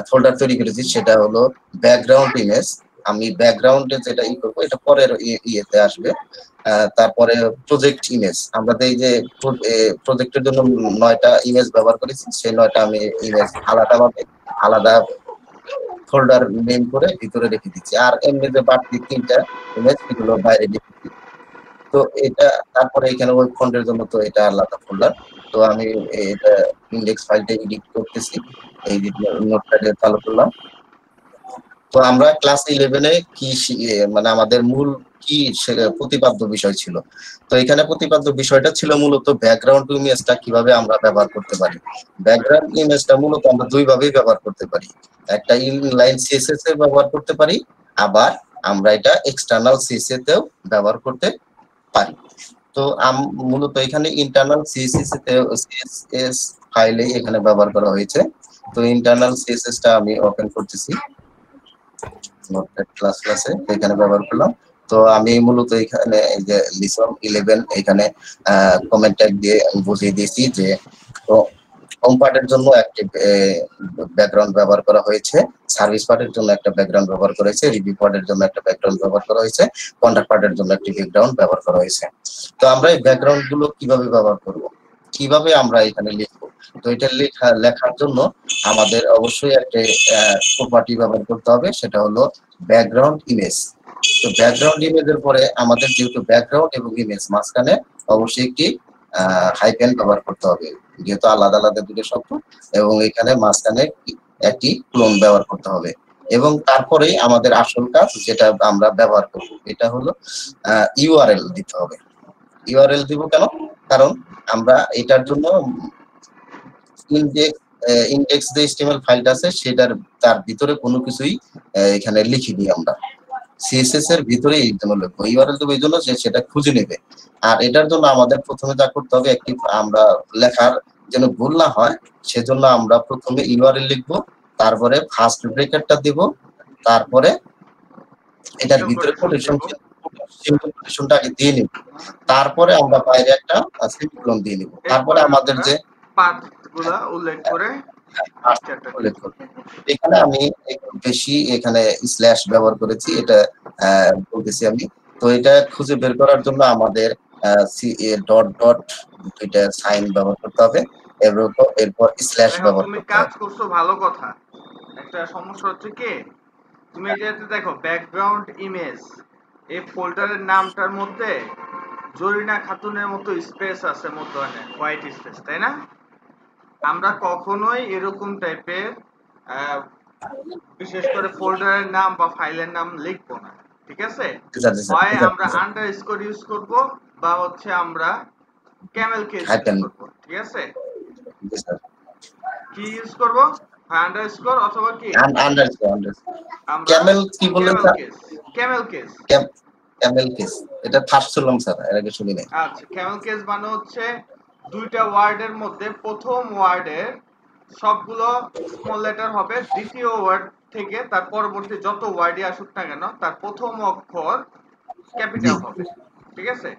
ফোল্ডার তৈরি করেছি, সেটা হলো ব্যাকগ্রাউন্ড ইমেজ। আমি ব্যাকগ্রাউন্ডে যেটা করবো এটা পরের ইয়েতে আসবে। তারপরে প্রজেক্ট ইমেজ, আমরা এই যে প্রজেক্টের জন্য 9টা ইমেজ ব্যবহার করেছি, সেই 9টা আমি ইমেজ আলাদা ফোল্ডার নেম করে ভিতরে রেখে দিচ্ছি। আর এমনি যে বাড়তি 3টা ইমেজ এগুলো বাইরে রেখেছি। তো এটা তারপরে এখানে ওয়েব ফন্টের জন্য তো এটা আলাদা ফোল্ডার। তো আমি এটা ইন্ডেক্স ফাইলটা এডিট করতেছি, এই নোটপ্যাডে চালু করলাম। তো আমরা ক্লাস 11-এ কি মানে আমাদের মূল কি প্রতিপাদ্য বিষয় ছিল, তো এখানে প্রতিপাদ্য বিষয়টা ছিল মূলত ব্যাকগ্রাউন্ড ইমেজটা কিভাবে আমরা ব্যবহার করতে পারি। ব্যাকগ্রাউন্ড ইমেজটা মূলত আমরা দুই ভাবেই ব্যবহার করতে পারি, একটা ইনলাইন CSS এ ব্যবহার করতে পারি, আবার আমরা এটা এক্সটার্নাল CSS তেও ব্যবহার করতে পারি। তো মূলত এখানে ইন্টারনাল CSS ফাইলে এখানে ব্যবহার করা হয়েছে। তো ইন্টারনাল CSS টা আমি ওপেন করতেছি নোটপ্যাড ক্লাসে, এখানে ব্যবহার করলাম। তো আমি মূলত এখানে এই যে লিসন 11 এখানে কমেন্ট ট্যাগ দিয়ে বুঝিয়ে দিয়েছি যে হোম পার্টের জন্য একটি ব্যাকগ্রাউন্ড ব্যবহার করা হয়েছে, সার্ভিস পার্টের জন্য একটা ব্যাকগ্রাউন্ড ব্যবহার করা হয়েছে, রিভিউ পার্টের জন্য একটা ব্যাকগ্রাউন্ড ব্যবহার করা হয়েছে, কন্ট্যাক্ট পার্টের জন্য একটি ব্যাকগ্রাউন্ড ব্যবহার করা হয়েছে। তো আমরা এই ব্যাকগ্রাউন্ড গুলো কিভাবে ব্যবহার করব, কিভাবে আমরা এখানে লিখবো, তো এটা লেখার জন্য আমাদের অবশ্যই একটা প্রপার্টি ব্যবহার করতে হবে, সেটা হলো ব্যাকগ্রাউন্ড ইমেজ। তো ব্যাকগ্রাউন্ড ইমেজের পরে আমাদের যেহেতু ব্যাকগ্রাউন্ড এবং ইমেজ মাঝখানে অবশ্যই একটি হাইফেন ব্যবহার করতে হবে, যেহেতু আলাদা আলাদা দুটো শব্দ, এবং এখানে মাঝখানে একটি ক্লোন ব্যবহার করতে হবে। এবং তারপরে আমাদের আসল কাজ যেটা আমরা ব্যবহার করব, এটা হলো URL দিতে হবে। URL দিব কেন? কারণ আমরা এটার জন্য ইন্ডেক্স যে HTML ফাইলটা আছে সেটার তার ভিতরে কোনো কিছুই এখানে লিখিনি আমরা, CSS এর ভিতরে এই জন্য লিখবো। URL দেবো এই জন্য যে সেটা খুঁজে নেবে। আর এটার জন্য আমাদের প্রথমে যা করতে হবে, একটি আমরা লেখার যেন ভুল না হয় সেজন্য আমরা প্রথমে URL লিখবো, তারপরে ফার্স্ট ব্র্যাকেটটা দিব, তারপরে এটার ভিতরে কোটেশনটা আগে দিয়ে নিব, তারপরে আমরা বাইরে একটা সেমিকোলন দিয়ে নিব, তারপরে আমাদের যে পাথগুলো উল্লেখ করে এখানে আমি একটু বেশি এখানে স্ল্যাশ ব্যবহার করেছি, এটা বলতেছি আমি। তো এটা খুঁজে বের করার জন্য আমাদের ডট ডট দুইটা সাইন ব্যবহার করতে হবে, এরপর স্ল্যাশ দেখো ব্যবহার তুমি করতে কাজ হবে। করছো ভালো কথা, একটা সমস্যা হচ্ছে কি তুমি এটাতে দেখো ব্যাকগ্রাউন্ড ইমেজ এই ফোল্ডারের নামটার মধ্যে জরিনা খাতুনের মতো স্পেস আছে মধ্যখানে হোয়াইট স্পেস, তাই না? আমরা কখনোই এরকম টাইপের বিশেষ করে ফোল্ডারের নাম বা ফাইলের নাম লিখবো না, ঠিক আছে? হয় আমরা আন্ডারস্কোর ইউজ করব বা হচ্ছে আমরা ক্যামেল কেস ইউজ করব, ঠিক আছে? কি ইউজ করব? আন্ডারস্কোর অথবা কি আন্ডারস্কোর আমরা ক্যামেল কি বললেন sir? Camel case. Camel case এটা ফার্স্ট শুনলাম স্যার, এর আগে শুনি নাই। আচ্ছা, ক্যামেল কেস মানে হচ্ছে দুইটা ওয়ার্ডের মধ্যে প্রথম ওয়ার্ডের সবগুলো স্মল লেটার হবে, দ্বিতীয় ওয়ার্ড থেকে তার পরবর্তী যত ওয়ার্ডই আসুক না কেন তার প্রথম অক্ষর ক্যাপিটাল হবে, ঠিক আছে?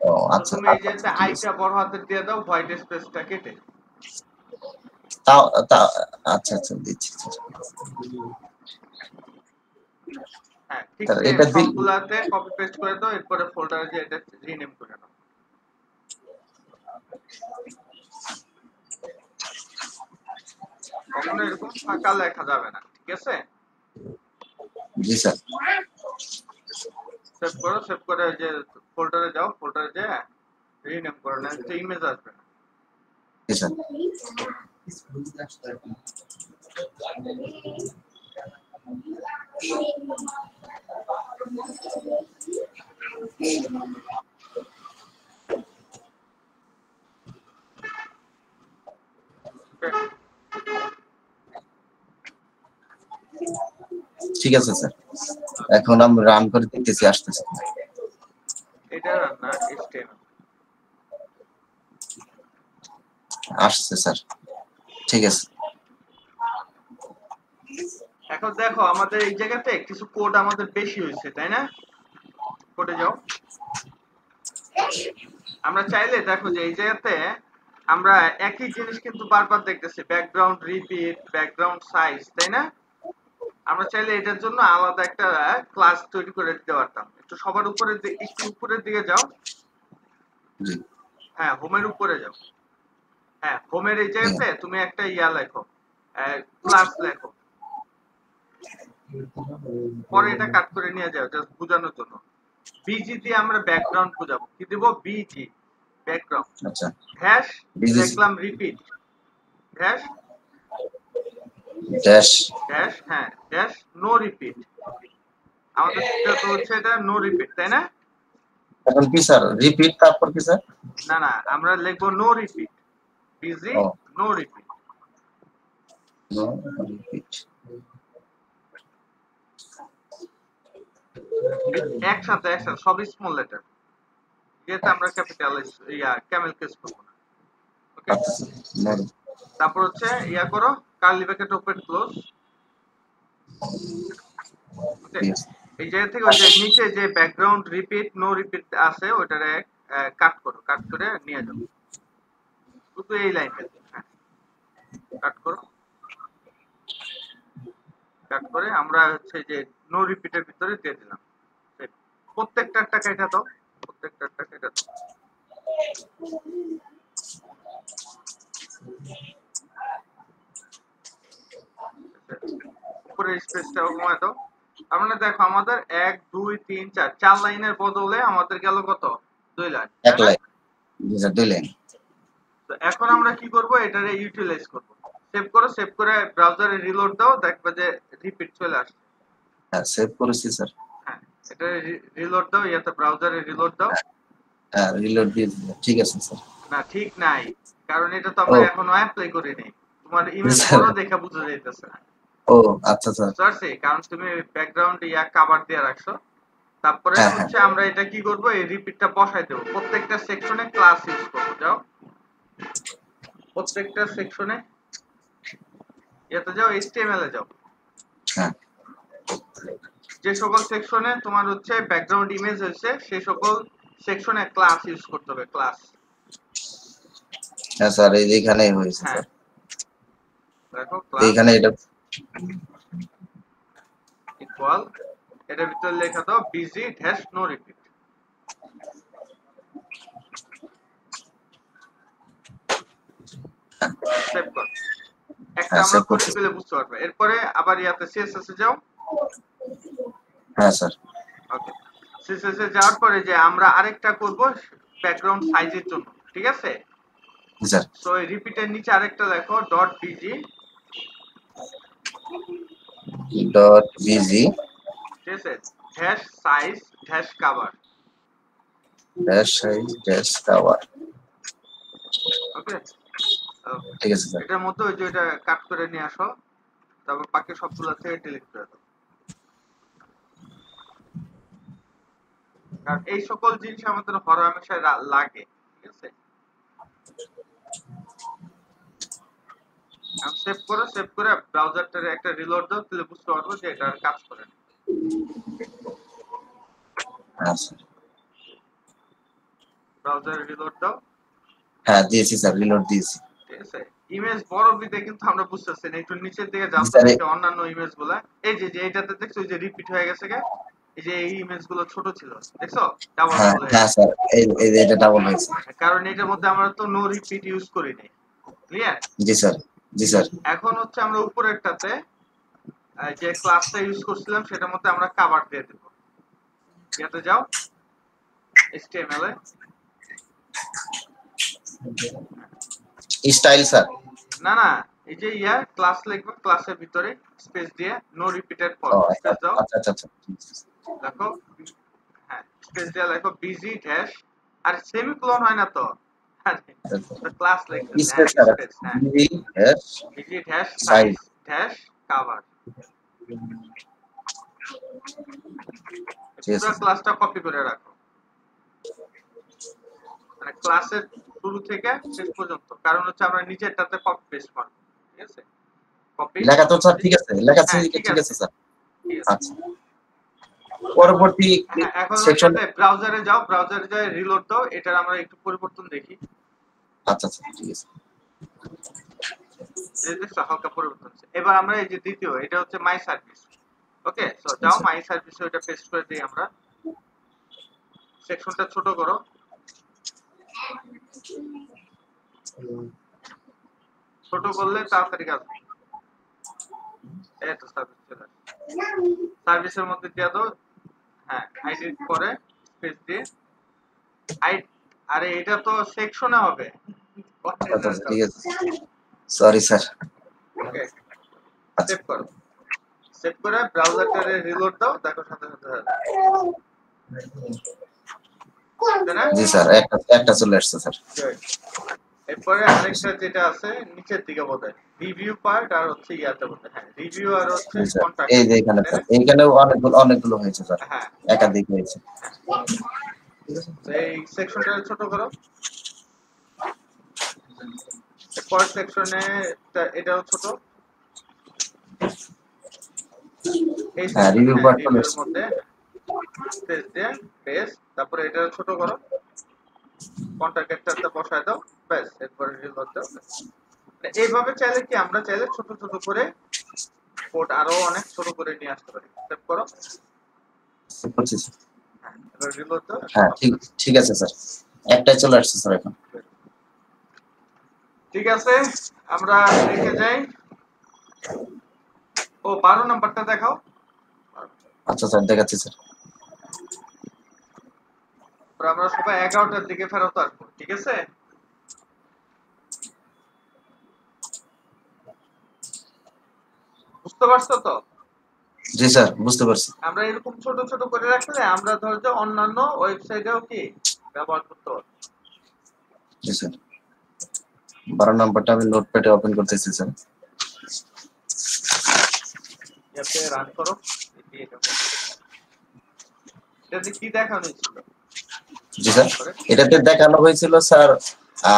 তুমি এই যে আইটা বড় হাতের দিয়ে দাও, হোয়াইট স্পেসটা কেটে। আচ্ছা আচ্ছা দিচ্ছি। হ্যাঁ, ঠিক আছে, এটা সবগুলাতে কপি পেস্ট করে দাও, এরপরে ফোল্ডারে যে এটা রিনেম করে নাও। কখনো এরকম ফাঁকা লেখা যাবে না, ঠিক আছে? জি স্যার। সেভ করে যে ফোল্ডারে যাও, ফোল্ডারে যে রিনেম করে না, তো ইমেজ আসবে না। জি স্যার। ঠিক আছে স্যার, এখন আমি রান করে দেখতেছি আসতেছে। এটা রান না, HTML আসছে স্যার, ঠিক আছে। এখন দেখো আমাদের এই জায়গাতে কিছু কোড আমাদের বেশি হয়েছে, তাই না? কোডে যাও। আমরা চাইলে দেখো যে এই জায়গাতে আমরা একই জিনিস কিন্তু বারবার দেখতেছি, ব্যাকগ্রাউন্ড রিপিট, ব্যাকগ্রাউন্ড সাইজ, তাই না? আমরা চাইলে এটার জন্য আলাদা একটা ক্লাস তৈরি করে দিতে পারতাম। একটু সবার উপরে, একটু উপরের দিকে যাও। হ্যাঁ, হোমের উপরে যাও। হ্যাঁ, হোমের এই জায়গাতে তুমি একটা লেখো, ক্লাস লেখো, পরে এটা কাট করে নিয়ে যাও জাস্ট বোঝানোর জন্য। বিজি দিয়ে আমরা ব্যাকগ্রাউন্ড বোঝাবো, কি দেব? BG background. আচ্ছা, হ্যাশ লিখলাম রিপিট, হ্যাশ ড্যাশ, হ্যাঁ ড্যাশ নো রিপিট। আমাদের সেটা তো হচ্ছে এটা নো রিপিট, তাই না? এখন কি স্যার রিপিট তারপর কি স্যার? না আমরা লিখবো no repeat, BG no repeat. No repeat একসাথে সব স্মল লেটার, যেটা আমরা ক্যাপিটাল ক্যামেল কেস করব না। ওকে, তারপর হচ্ছে করো কার্লি ব্র্যাকেট ওপেন ক্লোজ। ওকে, এই জায়গা থেকে ওই যে নিচে যে ব্যাকগ্রাউন্ড রিপিট নো রিপিট আছে ওটারে কাট করে নিয়ে যাও শুধু এই লাইনটা। হ্যাঁ, কাট করে আমরা হচ্ছে যে নো রিপিটের ভিতরে দিয়ে দিলাম। প্রত্যেকটা কেটে দাও, উপরের স্পেসটা কমায় দাও। আমরা দেখো আমাদের 1 2 3 4 লাইনের বদলে আমাদের গেল কত? 2 লাইন। 1 লাইন। জি 2 লাইন। তো এখন আমরা কি করব? এটারে ইউটিলাইজ করব। সেভ করে ব্রাউজারে রিলোড দাও, দেখবে যে রিপিট চলে আসছে। হ্যাঁ, সেভ করেছি স্যার। হ্যাঁ, এটা রিলোড দাও, ব্রাউজারে রিলোড দাও। হ্যাঁ, রিলোড দিয়ে দিলাম। ঠিক আছে স্যার। না, ঠিক নাই, কারণ এটা তো আমরা এখনো অ্যাপ্লাই করি নাই। তোমার ইমেজ বড় দেখা বোঝা যাইতেছে না। ও আচ্ছা স্যার। কারণ তুমি ব্যাকগ্রাউন্ড কভার দিয়ে রাখছো। তারপরে হচ্ছে আমরা এটা কি করব? এই রিপিটটা বসাই দেব। প্রত্যেকটা সেকশনে ক্লাস ইউজ করব। যাও প্রত্যেকটা সেকশনে যাও, HTML এ যাও। হ্যাঁ, যে সকল সেকশনে তোমার হচ্ছে ব্যাকগ্রাউন্ড ইমেজ হয়েছে সেই সকল সেকশনে ক্লাস ইউজ করতে হবে। ক্লাস, হ্যাঁ স্যার, এইখানে হয়েছে স্যার। দেখো ক্লাস এইখানে এটা ইকুয়াল এটার ভিতরে লেখা দাও BG dash no repeat. Save কর। একটা হ্যাঁ আমরা সেভ করে করছি। দিলে বুঝতে পারবে। এরপরে আবার ইয়াতে সিএসএস এ যাও। হ্যাঁ স্যার। ওকে, সিএসএস এ যাওয়ার পরে যে আমরা আরেকটা করব ব্যাকগ্রাউন্ড সাইজের জন্য, ঠিক আছে? জি স্যার। সো এই রিপিটের নিচে আরেকটা লেখো ডট বিজি ডট বিজি ঠিক আছে dash size dash cover. Dash size dash cover. Okay, ঠিক আছে স্যার। এটার মধ্যে ওই যে এটা কাট করে নিয়ে আসো, তারপর বাকি সবগুলো থেকে ডিলিট করে দাও। কারণ এই সকল জিনিস আমাদের হরহামেশাই লাগে, ঠিক আছে? এখন সেভ করো, সেভ করে ব্রাউজারটারে একটা রিলোড দাও, তাহলে বুঝতে পারবো যে এটা কাজ করে না। হ্যাঁ স্যার। ব্রাউজারে রিলোড দাও। হ্যাঁ দিয়েছি স্যার, রিলোড দিয়েছি। ঠিক আছে, ইমেজ বড় বিদে কিন্তু আমরা বুঝতেছি না, একটু নিচের দিকে যাও স্যার, তো অন্যান্য ইমেজ গুলা। এই যে এইটাতে দেখছো যে রিপিট হয়ে গেছে গে, এই যে এই ইমেজ গুলো ছোট ছিল, দেখছো? ডাবল হ্যাঁ ডাবল হ্যাঁ স্যার, এই এটা ডাবল হয়েছে। কারণ এটার মধ্যে আমরা তো নো রিপিট ইউজ করি নাই। ক্লিয়ার? জি স্যার। জি স্যার। এখন হচ্ছে আমরা উপরেরটাতে যে ক্লাসটা ইউজ করছিলাম সেটার মধ্যে আমরা কভার দিয়ে দেব। ইয়াতে যাও HTML এ, স্টাইল স্যার। না না, এই যে ক্লাস লিখবো, ক্লাসের ভিতরে স্পেস দিয়ে নো রিপিটেড ফর স্পেস দাও। আচ্ছা আচ্ছা আচ্ছা। দেখো, হ্যাঁ স্পেস দিয়ে লেখো বিজি ড্যাশ, আর সেমিকোলন হয় না তো, ক্লাস লিখতে স্পেস স্যার। স্পেস, হ্যাঁ busy dash size dash cover. পুরো ক্লাসটা কপি করে রাখো, মানে ক্লাসের শুরু থেকে শেষ পর্যন্ত, কারণ হচ্ছে আমরা নিচেরটাতে কপি পেস্ট করব। ঠিক আছে, কপি লেখা তো স্যার ঠিক আছে, লেখা ঠিক আছে স্যার। আচ্ছা, পরবর্তী এখন সেকশন ব্রাউজারে যাও, ব্রাউজারে যাও রিলোড দাও, এটার আমরা একটু পরিবর্তন দেখি। আচ্ছা আচ্ছা ঠিক আছে, এই দেখো হালকা পরিবর্তন হচ্ছে। এবার আমরা এই যে দ্বিতীয়, এটা হচ্ছে মাই সার্ভিস। ওকে, সো যাও মাই সার্ভিসে ওটা পেস্ট করে দেই আমরা। সেকশনটা ছোট করো, ছোট করলে তাড়াতাড়ি কাজ হবে। এই তো সার্ভিস চলে আসছে, সার্ভিসের মধ্যে দিয়ে দাও। হ্যাঁ, আইডি পরে স্পেস দিয়ে আরে এটা তো সেকশনে হবে। আচ্ছা ঠিক আছে, সরি স্যার। ওকে, সেভ করো, সেভ করে ব্রাউজারটারে রিলোড দাও, দেখো সাথে সাথে জি স্যার, একটা চলে আসছে স্যার। এরপরে আরেকটা যেটা আছে নিচের দিকে বোধহয় রিভিউ পার্ট, আর হচ্ছে ইয়াতে বোধহয়, হ্যাঁ রিভিউ আর হচ্ছে কন্টাক্ট। এই যে এখানে অনেকগুলো হয়েছে স্যার, হ্যাঁ একাধিক হয়েছে। এই সেকশনটা ছোট করো। এরপর সেকশনে এটাও ছোট, এই রিভিউ পার্ট রিভিউর মধ্যে স্পেস দিয়ে পেস্ট, তারপরে এটা ছোট করো, কন্টাক্টটা বসায় দাও, ব্যাস। এরপরে রিলোড দাও। এইভাবে চাইলে কি আমরা চাইলে ছোট ছোট করে কোড আরো অনেক ছোট করে নিয়ে আসতে পারি। সেভ করো, এবার রিলোড দাও। হ্যাঁ ঠিক আছে স্যার, একটাই চলে আসছে স্যার এখন। ঠিক আছে, আমরা দেখে যাই। ও 12 নাম্বারটা দেখাও। আচ্ছা স্যার, দেখাচ্ছি স্যার। আমরা সবাই 11টার দিকে ফেরত আসবো, ঠিক আছে? বুঝতে পারছো তো? জি স্যার, বুঝতে পারছি। আমরা এরকম ছোট ছোট করে রাখলে আমরা ধরো অন্যান্য ওয়েবসাইটেও কি ব্যবহার করতে পারবো। জি স্যার, 12 নাম্বারটা আমি নোটপ্যাডে ওপেন করতেছি স্যার। এতে রান করো। এটাতে কি দেখানো হয়েছিল? জি স্যার, এটাতে দেখানো হয়েছিল স্যার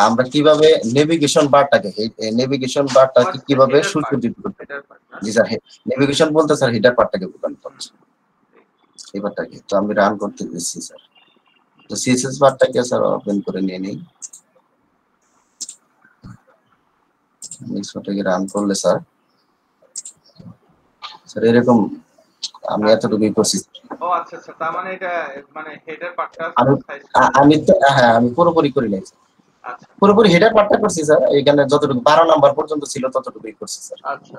আমরা কিভাবে নেভিগেশন বারটাকে কিভাবে সুসজ্জিত করতে। জি স্যার, নেভিগেশন বলতে স্যার হেডার পার্টটাকে বোঝানো হচ্ছে, এই পার্টটাকে। তো আমি রান করতে দিচ্ছি স্যার। তো সিএসএস পার্টটাকে স্যার ওপেন করে নিয়ে নেই। নেক্সট পার্টটাকে রান করলে স্যার এরকম আমি এতটুকুই করছি। ও আচ্ছা আচ্ছা, তার মানে এটা মানে হেডার পার্টটা আমি সাইজ। আমি তো হ্যাঁ আমি পুরোপুরি করি নাই স্যার। আচ্ছা পুরোপুরি হেডার পার্টটা করছি স্যার, এখানে যতটুকু 12 নাম্বার পর্যন্ত ছিল ততটুকুই করছি স্যার। আচ্ছা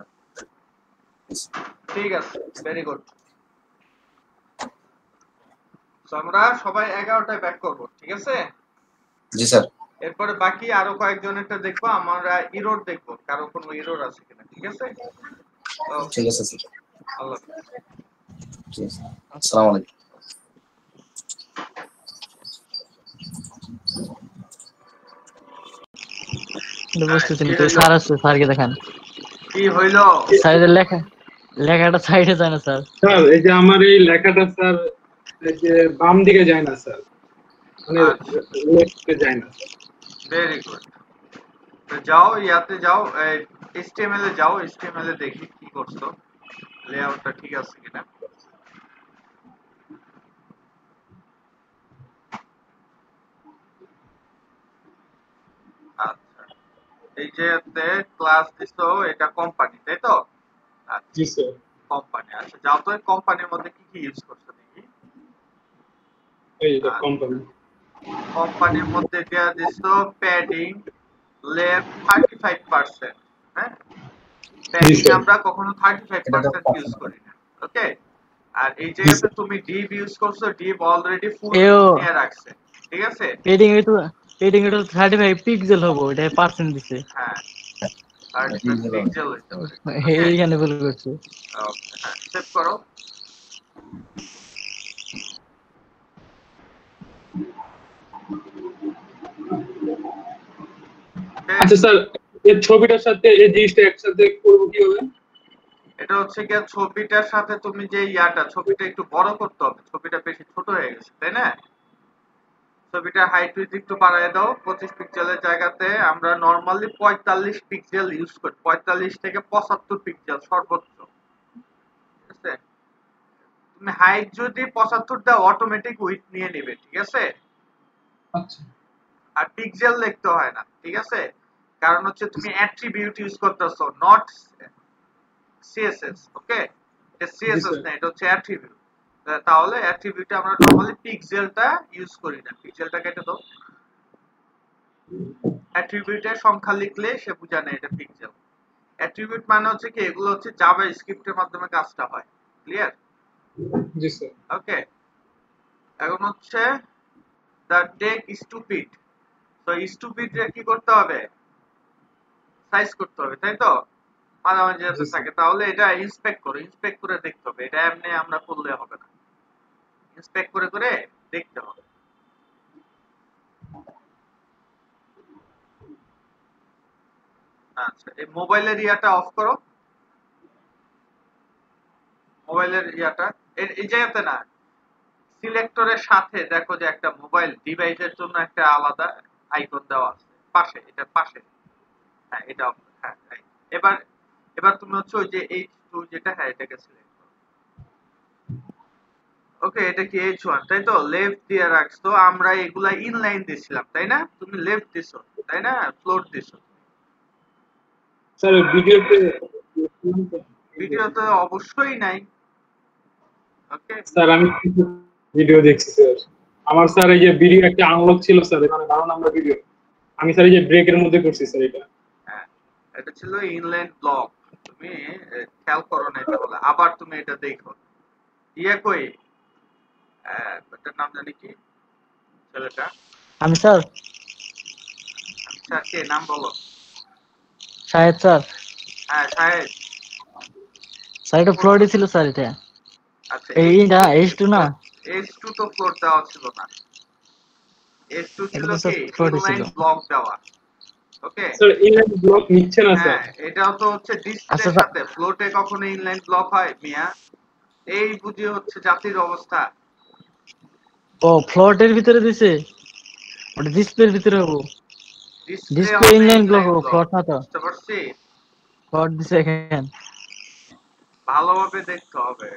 ঠিক আছে, ভেরি গুড। সো আমরা সবাই 11টায় ব্যাক করব, ঠিক আছে? জি স্যার। এরপরে বাকি আরো কয়েকজনেরটা দেখবো, আমরা এরর দেখবো কারো কোনো এরর আছে কিনা, ঠিক আছে? ঠিক আছে স্যার। আল্লাহ হাফেজ। ঠিক আছে, আসসালামু আলাইকুম। বুঝতেছি না তো, স্যার আছে, স্যারকে দেখান। কি হইলো? স্যারের লেখাটা সাইডে যায় না স্যার। স্যার এই যে আমার এই লেখাটা স্যার এই যে বাম দিকে যায় না স্যার, মানে লেফটে যায় না। Very good. তো যাও ইয়াতে যাও, HTML এ যাও, HTML এ দেখি কি করছো, লেআউটটা ঠিক আছে কিনা। আচ্ছা এই যে ক্লাস দিছো এটা কোম্পানি, তাই তো? জি স্যার। কোম্পানি, আচ্ছা যাও তো কোম্পানির মধ্যে কি কি ইউজ করছো দেখি। এই যে কোম্পানি, কোম্পানির মধ্যে দেয়া দিছো প্যাডিং লেফট 35%, হ্যাঁ? প্যাডিং আমরা কখনো 35% ইউজ করি না, ওকে? আর এই জায়গাতে তুমি div ইউজ করছো, div অলরেডি ফুল নিয়ে রাখছে, ঠিক আছে? পেডিং এ তো 35 পিক্সেল হবে, এটা পার্সেন্ট দিছে। হ্যাঁ 35 পিক্সেল হইতে হবে, এইখানে ভুল করছে। ওকে হ্যাঁ সেভ করো। আচ্ছা স্যার এই ছবিটার সাথে এই জিনিসটা একসাথে করব কিভাবে? এটা হচ্ছে কি, ছবিটার সাথে তুমি যে ছবিটা একটু বড় করতে হবে, ছবিটা বেশি ছোট হয়ে গেছে, তাই না? ছবিটা হাইট উইডথ একটু বাড়ায় দাও, 25 পিক্সেলের জায়গাতে আমরা নরমালি 45 পিক্সেল ইউজ করি, 45 থেকে 75 পিক্সেল সর্বোচ্চ, ঠিক আছে? তুমি হাইট যদি 75 দাও অটোমেটিক উইডথ নিয়ে নেবে, ঠিক আছে? আচ্ছা। আর পিক্সেল লিখতে হয় না, ঠিক আছে? কারণ হচ্ছে তুমি অ্যাট্রিবিউট ইউজ করতেছো, নট সিএসএস, ওকে? এটা সিএসএস না, এটা হচ্ছে অ্যাট্রিবিউট। তাহলে অ্যাট্রিবিউটে আমরা নরমালি পিক্সেলটা ইউজ করি না, পিক্সেলটা কেটে দাও। অ্যাট্রিবিউটের সংখ্যা লিখলে সে বুঝা নেয় এটা পিক্সেল। অ্যাট্রিবিউট মানে হচ্ছে কি, এগুলো হচ্ছে জাভা স্ক্রিপ্টের মাধ্যমে কাজটা হয়, ক্লিয়ার? জি স্যার। ওকে এখন হচ্ছে দ্য টেক স্টুপিড। তো স্টুপিড এর কি করতে হবে? সাইজ করতে হবে, তাই তো? মাঝামাঝি যাতে থাকে, তাহলে এটা ইন্সপেক্ট করো, ইন্সপেক্ট করে দেখতে হবে, এটা এমনি আমরা করলে হবে না, ইন্সপেক্ট করে করে দেখতে হবে। আচ্ছা এই মোবাইলের ইয়াটা অফ করো, মোবাইলের ইয়াটা এই জায়গাতে না, সিলেক্টরের সাথে দেখো যে একটা মোবাইল ডিভাইসের জন্য একটা আলাদা আইকন দেওয়া আছে পাশে, এটা পাশে, হ্যাঁ এটা হ্যাঁ এবার এবার তুমি হচ্ছে ওই যে H2 যেটা, হ্যাঁ এটাকে সিলেক্ট করো। ওকে এটা কি H1 তাই তো? লেফট দিয়ে রাখছো, আমরা এগুলা ইনলাইন দিছিলাম তাই না? তুমি লেফট দিছো তাই না, ফ্লোট দিছো। স্যার ভিডিওতে অবশ্যই নাই। ওকে স্যার আমি ভিডিও দেখছি স্যার, আমার স্যার এই যে ভিডিও একটা আনলক ছিল স্যার, এখানে 12 নাম্বার ভিডিও আমি স্যার এই যে ব্রেকের মধ্যে করছি স্যার এটা। হ্যাঁ এটা ছিল ইনলাইন ব্লক, তুমি খেয়াল করো না, তাহলে আবার তুমি এটা দেখো। ইয়ে কই এটার নাম জানি কি ছেলেটা? আমি স্যার। আচ্ছা কে নাম বলো? শাহেদ স্যার। হ্যাঁ শাহেদ। স্যার এটা ফ্লোরে ছিল স্যার, এটা আচ্ছা এই না H2 না, H2 তো ফ্লোর দেওয়া ছিল না, H2 ছিল কি ইনলাইন ব্লক দেওয়া। ওকে স্যার ইনলাইন ব্লক নিচ্ছে না স্যার। হ্যাঁ এটাও তো হচ্ছে ডিসপ্লের সাথে, ফ্লোটে কখনো ইনলাইন ব্লক হয় মিয়া? এই বুঝি হচ্ছে জাতির অবস্থা। ও ফ্লোটের ভিতরে দিছে, ওটা ডিসপ্লের ভিতরে হবে, ডিসপ্লে হবে ইনলাইন ব্লক হবে, ফ্লোট না তো। বুঝতে পারছি, ফ্লোট দিছে এখানে, ভালোভাবে দেখতে হবে।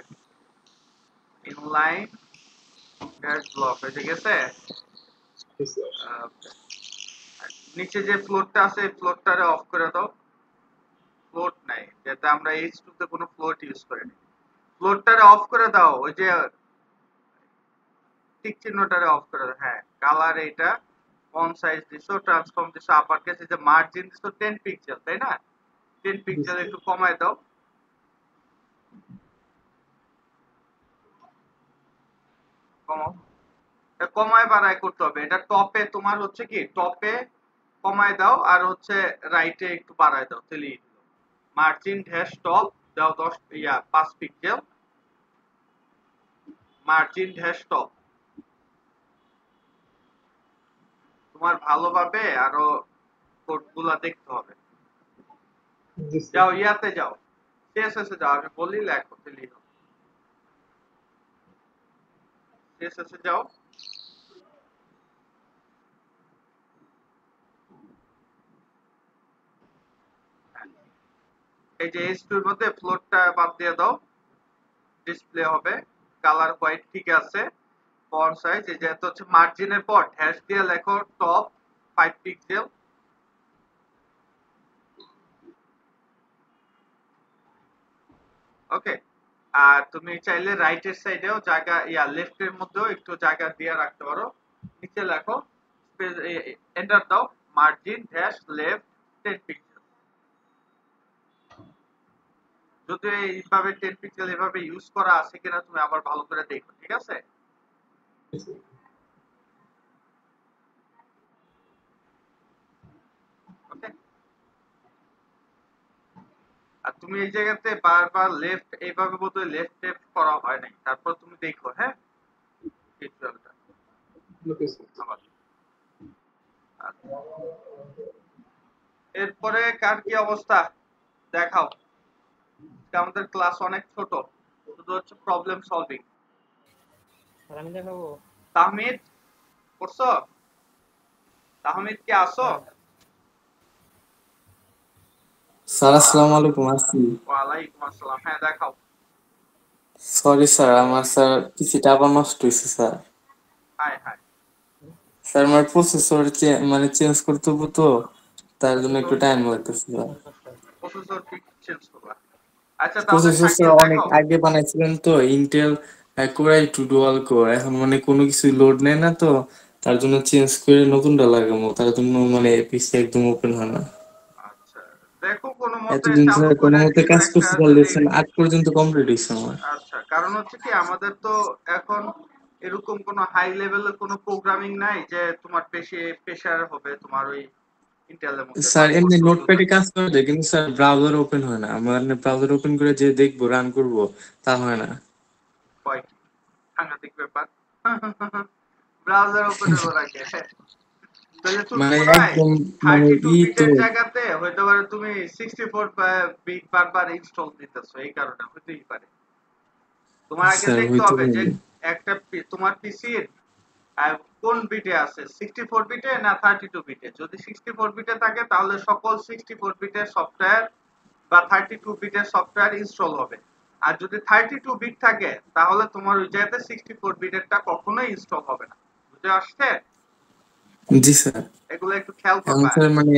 ইনলাইন ব্লক হয়ে গেছে, নিচে যে ফ্লোটটা আছে ফ্লোটটারে অফ করে দাও, ফ্লোট নাই, যাতে আমরা H2 তে কোনো ফ্লোট ইউজ করি না। ফ্লোরটারে অফ করে দাও, ওই যে টিক চিহ্নটারে অফ করে দাও। হ্যাঁ, কালার এইটা, ফন্ট সাইজ দিছো, ট্রান্সফর্ম দিছো, আপার কেস, এই যে মার্জিন দিছো 10 পিক্সেল, তাই না? 10 পিক্সেল একটু কমায় দাও। কমাও, এটা কমায় বাড়ায় করতে হবে। এটা টপে তোমার হচ্ছে কি, টপে কমায় দাও আর হচ্ছে রাইটে একটু বাড়ায় দাও, তাহলেই মার্জিন ড্যাশ টপ দাও 10 5 পিক্সেল, মার্জিন ড্যাশ টপ। তোমার ভালোভাবে আরো কোডগুলা দেখতে হবে। যাও ইয়াতে যাও, সিএসএস এ যাও, আমি বলি লেখো, তাহলেই হবে। সিএসএস এ যাও, এই যে H2 এর মধ্যে ফ্লোরটা বাদ দিয়ে দাও, ডিসপ্লে হবে, কালার হোয়াইট ঠিক আছে, ফন্ট সাইজ এই যে হচ্ছে মার্জিনের পর ড্যাশ দিয়ে লেখো টপ 5 পিক্সেল। ওকে, আর তুমি চাইলে রাইটের সাইডেও জায়গা লেফটের মধ্যেও একটু জায়গা দিয়ে রাখতে পারো। নিচে লেখো, এন্টার দাও, মার্জিন ড্যাশ লেফট 10 পিক্সেল। যদি এইভাবে 10 পিক্সেল এভাবে ইউজ করা আছে কিনা তুমি আবার ভালো করে দেখো, ঠিক আছে? ওকে, আর তুমি এই জায়গাতে বারবার লেফট এইভাবে বোধহয় লেফট লেফট করা হয় নাই, তারপর তুমি দেখো। হ্যাঁ, টিউটোরিয়ালটা আবার। আচ্ছা। এরপরে কার কি অবস্থা দেখাও। আমাদের ক্লাস অনেক ছোট, শুধু হচ্ছে প্রবলেম সলভিং। আমি দেখাবো। তাহমিদ করছো? তাহমিদ কি আসো? স্যার আসসালামু আলাইকুম। আসি। ওয়ালাইকুম আসসালাম। হ্যাঁ দেখাও। সরি স্যার, আমার স্যার পিসিটা আবার নষ্ট হয়েছে স্যার। High high. স্যার আমার প্রসেসর মানে চেঞ্জ করতে হবে তো, তার জন্য একটু টাইম লাগতেছে স্যার। প্রসেসর কি চেঞ্জ করবা? আচ্ছা তাহলে প্রসেসর শাকিল স্যার অনেক দেখাও। আগে বানাইছিলেন তো, Intel core i2 dual core, এখন মানে কোনো কিছু লোড নেয় না তো, তার জন্য চেঞ্জ করে নতুনটা লাগাবো, তার জন্য মানে পিসি একদম ওপেন হয় না। আচ্ছা দেখো কোনো মতে এতদিন চালু স্যার কোনো করে মতে কিছু কাজ একটা করতে স্যার, যদি। লেসন 8 পর্যন্ত কমপ্লিট হয়েছে আমার। আচ্ছা, কারণ হচ্ছে কি আমাদের তো এখন এরকম কোনো হাই লেভেলের কোনো প্রোগ্রামিং নাই যে তোমার বেশি প্রেসার হবে তোমার ওই ইন্টেলের মধ্যে স্যার 5 এমনি বছর ধরে। নোটপ্যাডে কাজ করা যায়, কিন্তু স্যার ব্রাউজার ওপেন হয় না আমার, ব্রাউজার ওপেন করে যে দেখবো রান করব তা হয় না। কয় কি সাংঘাতিক ব্যাপার। ব্রাউজার ওপেন হবে নাকি? তাহলে তুমি মানে মনে হয় একদম মানে 32 তো বিটের জায়গাতে হয়তো পারে তুমি 64 বিট বারবার ইনস্টল দিতেছো, এই কারণে হতেই পারে। তোমার আগে স্যার দেখতে হইতে হবে যে পারে। একটা তোমার পিসির কোন বিটে আছে, 64 বিটে না 32 বিটে। যদি 64 বিটে থাকে তাহলে সকল 64 বিটের সফটওয়্যার বা 32 বিটের সফটওয়্যার ইনস্টল হবে। আর যদি 32 বিট থাকে তাহলে তোমার ওই জায়গাতে 64 বিটেরটা কখনোই ইনস্টল হবে না। বুঝে আসছে? জি স্যার। এগুলো একটু খেয়াল এখন করবা। স্যার মানে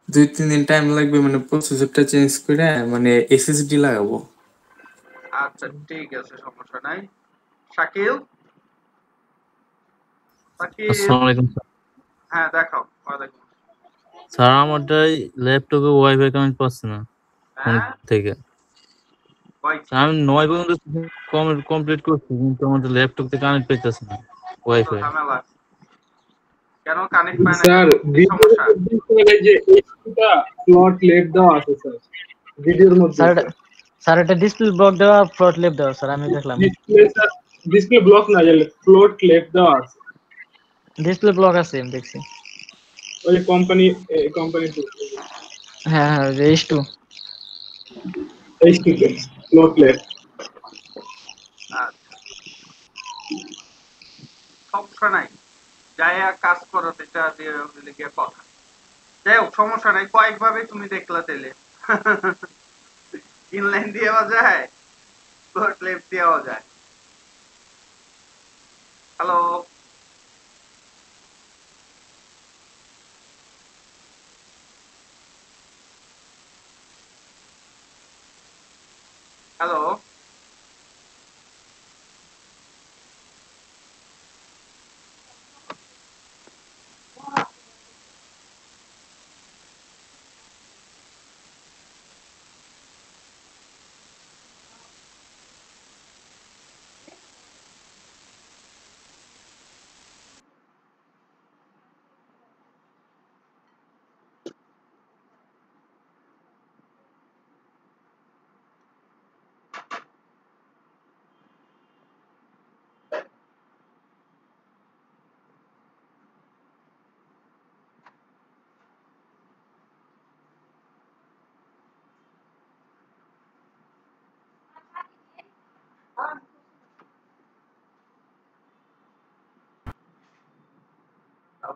2-3 দিন টাইম লাগবে, মানে প্রসেসরটা চেঞ্জ করে মানে এসএসডি লাগাবো। আচ্ছা ঠিক আছে, সমস্যা নাই। শাকিল, শাকিল, আসসালামু আলাইকুম স্যার। হ্যাঁ দেখাও। ওয়ালাইকুম স্যার আমারটাই ল্যাপটপে ওয়াইফাই কানেক্ট পাচ্ছে না ফোন হ্যাঁ থেকে। কয় কি? স্যার আমি 9 পর্যন্ত কমপ্লিট করছি, কিন্তু আমাদের ল্যাপটপ থেকে কানেক্ট পাইতেছে না কত ওয়াইফাই। ঝামেলা, কেন কানেক্ট পায় না স্যার কেন, কি ভিডিওর সমস্যা? মধ্যে যে এইটা প্লট লেফট দেওয়া আছে স্যার, ভিডিওর মধ্যে স্যার স্যার স্যার এটা ডিসপ্লে ব্লক দেওয়া ফ্রন্ট লেফট দেওয়া স্যার, আমি দেখলাম। ডিসপ্লে ব্লক না, প্লট লেফট দেওয়া আছে। ডিসপ্লে ব্লক আছে আমি দেখছি। ওই কোম্পানি হ্যাঁ হ্যাঁ H2। H two plot left. আচ্ছা সমস্যা নাই, যাই কাজ করো সেটা দিয়ে লিখে কথা। যাই হোক সমস্যা নাই, কয়েকভাবে তুমি দেখলা তেলে। ইনলাইন দিয়েও যায়, ফ্লোট লেফট দিয়েও যায়। হ্যালো, হ্যালো,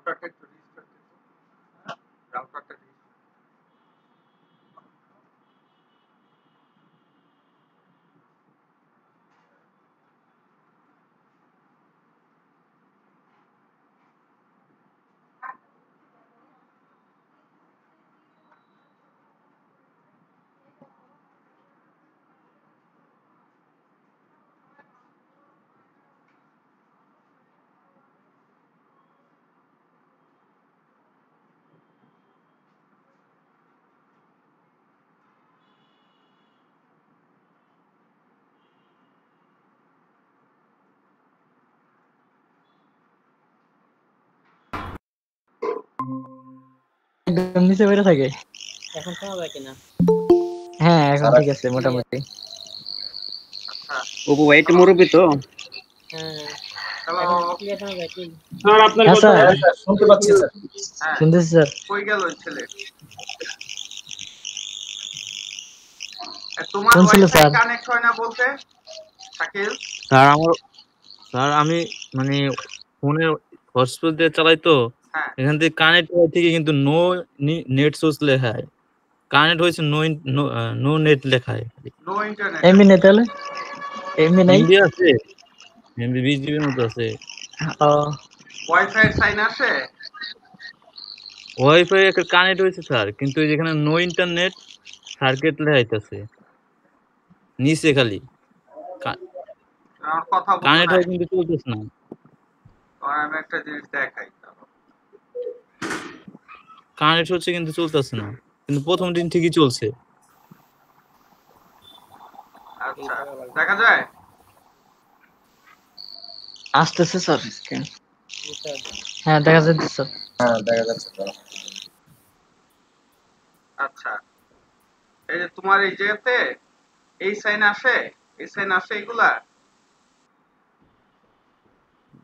রাউটারটা একটু রিস্টার্ট রাউটারটা একদম নিচে বেড়ে থাকে। এখন শোনা যায় কিনা? হ্যাঁ এখন ঠিক আছে মোটামুটি। অপু ভাই একটু মুরব্বী তো। হ্যাঁ হ্যালো এখন ক্লিয়ার শোনা যায় কি? স্যার আপনার হ্যাঁ কথা স্যার শুনতে পাচ্ছি স্যার। হ্যাঁ শুনতেছি স্যার। কই গেল ওই ছেলে? তোমার শুনছিল ওয়াইফাই স্যার। কানেক্ট হয় না বলতে শাকিল? স্যার আমি মানে ফোনে হটস্পট দিয়ে চালাই তো, হ্যাঁ এখান থেকে কানেক্ট হওয়া থেকে কিন্তু নো নেট সোর্স লেখায়, কানেক্ট হয়েছে নো নেট লেখায়। নো ইন্টারনেট এমবি নেই তাহলে? এমবি নাই? এমবি আছে, এমবি 20 জিবির মতো আছে। ও ওয়াইফাই সাইন আসে? ওয়াইফাই একটা কানেক্ট হয়েছে স্যার, কিন্তু যেখানে নো ইন্টারনেট সার্কিট লেখাইতেছে নিচে খালি আমার কথা বুঝো কানেক্ট না। হয় কিন্তু চলতেছে না। আমি একটা জিনিস দেখাই। কানেক্ট হচ্ছে কিন্তু চলতেছে না, কিন্তু প্রথম দিন ঠিকই চলছে। আচ্ছা দেখা যায়? আসতেছে স্যার। হ্যাঁ দেখা যাচ্ছে স্যার। হ্যাঁ দেখা যাচ্ছে তো। আচ্ছা এই যে তোমার এই যেতে এই সাইন আসে, এই সাইন আসে এগুলা?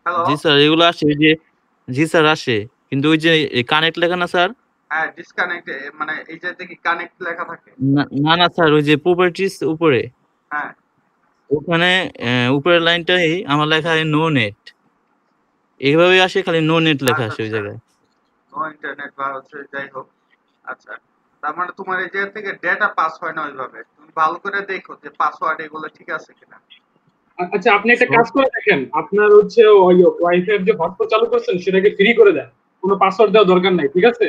হ্যালো জি স্যার এগুলো আসে, ওই যে জি স্যার আসে, কিন্তু ওই যে কানেক্ট লেখা না স্যার? হ্যাঁ ডিসকানেক্ট মানে এই যে দেখি কানেক্ট লেখা থাকে। না না স্যার, ওই যে প্রপার্টিস উপরে হ্যাঁ ওখানে উপরের লাইনটাই আমার লেখা নো নেট, এইভাবে আসে, খালি নো নেট লেখা আসে ওই জায়গায়। নো ইন্টারনেট বা হচ্ছে যাই হোক। আচ্ছা তার মানে তোমার এই জায়গা থেকে ডেটা পাস হয় না ওইভাবে। তুমি ভালো করে দেখো যে পাসওয়ার্ড এগুলো ঠিক আছে কিনা। আচ্ছা আপনি একটা কাজ করে দেখেন, আপনার হচ্ছে ওই ওয়াইফাই যে হটস্পট চালু করছেন সেটাকে ফ্রি করে দেন, কোনো পাসওয়ার্ড দেওয়ার দরকার নাই, ঠিক আছে?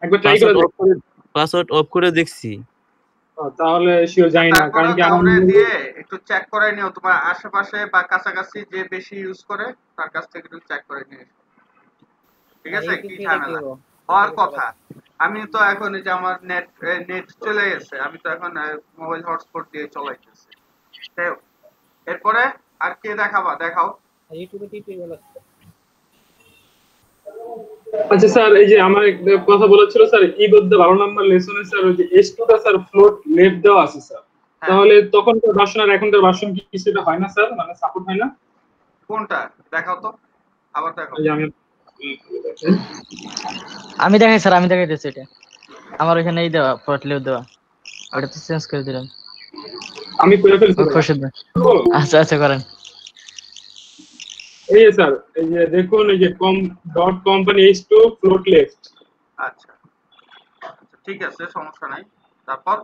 একবার ট্রাই করে দেখেন। পাসওয়ার্ড অফ করে দেখছি। তাহলে শিওর জানি না, কারণ কি আমার কাউরে দিয়ে একটু চেক করাই নিও, তোমার আশেপাশে বা কাছাকাছি যে বেশি ইউজ করে তার কাছ থেকে একটু চেক করে নিও। ঠিক আছে কি ঝামেলা হওয়ার কথা। আমি তো এখন এই যে আমার নেট চলে গেছে, আমি তো এখন মোবাইল হটস্পট দিয়ে চলাইতেছি। এরপরে আর কে দেখাবা? দেখাও। ইউটিউবে টিপে গেল। আচ্ছা স্যার এই যে আমার একটা কথা বলার ছিল স্যার, এই বলতে 12 নাম্বার লেসনে স্যার ওই যে S2 টা স্যার ফ্লোট লেফট দেওয়া আছে স্যার, তাহলে তখনকার ভার্সন আর এখনকার ভার্সন কি কিছুটা হয় না স্যার, মানে সাপোর্ট হয় না? কোনটা দেখাও তো, আবার দেখাও। এই যে আমি দেখাই স্যার, আমি দেখাইতেছি এটা। আমার ওখানে এই দেওয়া ফ্লোট লেফট দেওয়া, ওটা তো চেঞ্জ করে দিলাম। আমি করে ফেলছি। আচ্ছা আচ্ছা করেন। এই যে স্যার এই যে দেখুন এই যে dot company S2 float left. আচ্ছা ঠিক আছে সমস্যা নাই। তারপর